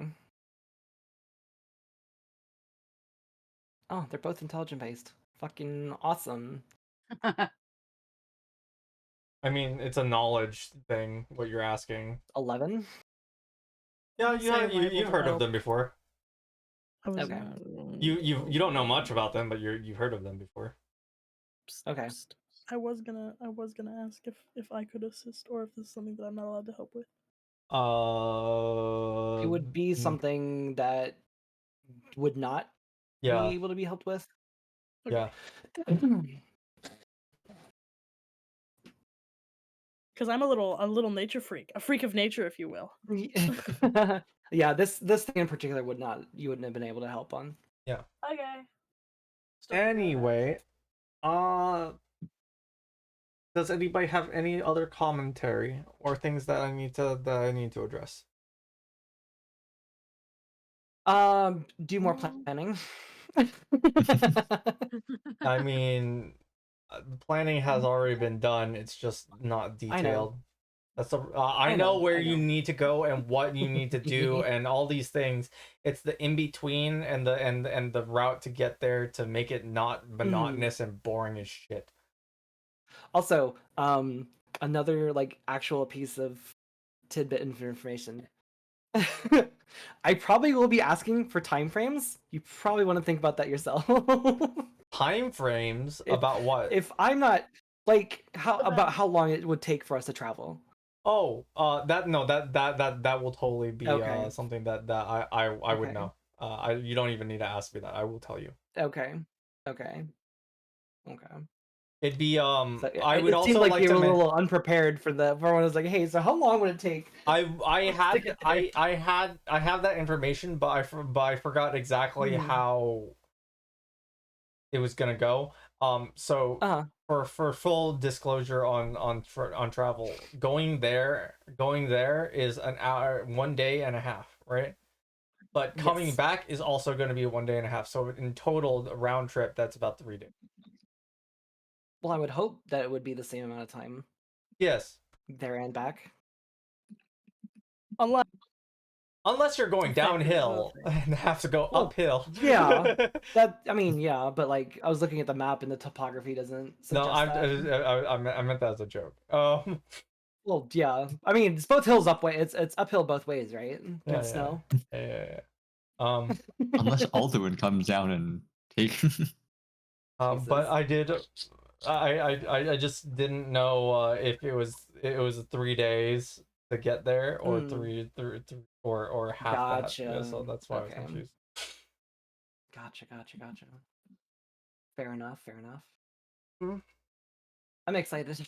Oh, they're both intelligent based. Fucking awesome. I mean, it's a knowledge thing, what you're asking. 11? Yeah, you've heard of them before. Okay. You don't know much about them, but you've heard of them before. Okay. I was gonna ask if I could assist or if this is something that I'm not allowed to help with. It would be something that would not be able to be helped with. Okay. Yeah. Because I'm a little nature freak, a freak of nature, if you will. Yeah, this thing in particular you wouldn't have been able to help on. Yeah. Okay. Anyway, does anybody have any other commentary or things that I need to address? Do more planning. I mean, the planning has already been done. It's just not I know. detailed. I know where you need to go and what you need to do and all these things. It's the in between and the route to get there to make it not monotonous and boring as shit. Also, another like actual piece of tidbit information. I probably will be asking for time frames. You probably want to think about that yourself. Time frames about what? If I'm not like about how long it would take for us to travel. Oh, that will totally be something that I would know. You don't even need to ask me that. I will tell you. Okay. It'd be So, I would it also seemed like you to were a little unprepared for the. Everyone was like, "Hey, so how long would it take?" I have that information, but I forgot exactly how it was gonna go. So for full disclosure on travel, going there is an hour, 1 day and a half, right? But coming back is also going to be 1 day and a half. So in total, the round trip, that's about 3 days. Well, I would hope that it would be the same amount of time. Yes. There and back. Unless you're going downhill and have to go uphill. Yeah, but like I was looking at the map and the topography doesn't suggest that. I meant that as a joke. Well, yeah. I mean, it's both hills upway. It's uphill both ways, right? Yeah, snow. Yeah. Unless Alduin comes down and takes. But I did. I just didn't know if it was 3 days to get there or three or half that. Yeah, so that's why I was confused. Gotcha. Fair enough. I'm excited.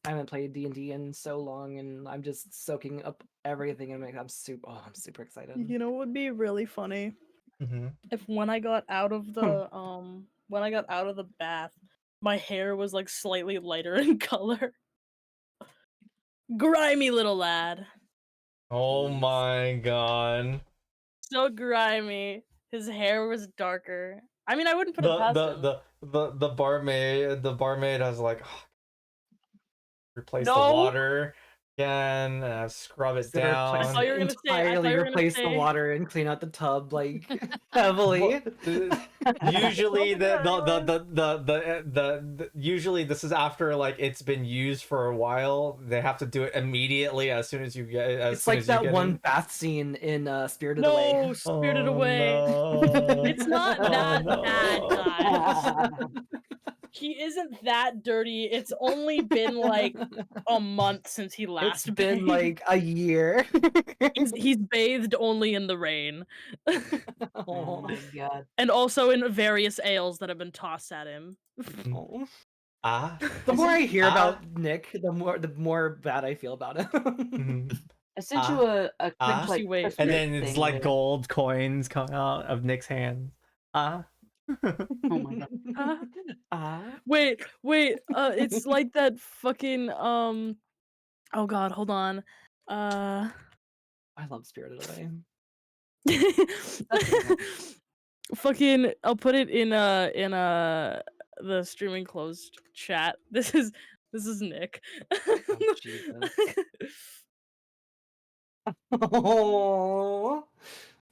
I haven't played D&D in so long, and I'm just soaking up everything, and I'm super excited. You know what would be really funny? Mm-hmm. If when I got out of the bath, my hair was like slightly lighter in color. Grimy little lad. Oh my god. So grimy. His hair was darker. I mean, I wouldn't put it past him. The barmaid has like replace the water again, scrub it down. I thought you were gonna say replace the water and clean out the tub like heavily. Usually usually this is after like it's been used for a while. They have to do it immediately as soon as you get. It's like that one bath scene in Spirited Away. No, Spirited Away. No. It's not that bad, guys. He isn't that dirty. It's only been like a month since he last It's been bathed. like a year. He's bathed only in the rain. Oh my god. And also in various ales that have been tossed at him. The more I hear about Nick, the more bad I feel about him. I sent you a and then it's like gold coins come out of Nick's hands. Oh my god. Wait, it's like that fucking oh god, hold on. I love Spirited Away. Fucking I'll put it in the streaming closed chat. This is Nick. Oh, Jesus.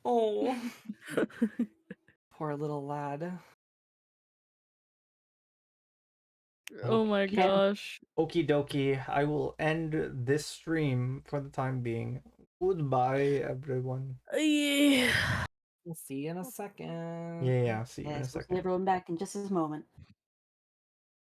Oh. Poor little lad. Oh my gosh. Okie dokie. I will end this stream for the time being. Goodbye, everyone. Yeah. We'll see you in a second. Yeah, see you in a second. We'll see everyone back in just a moment.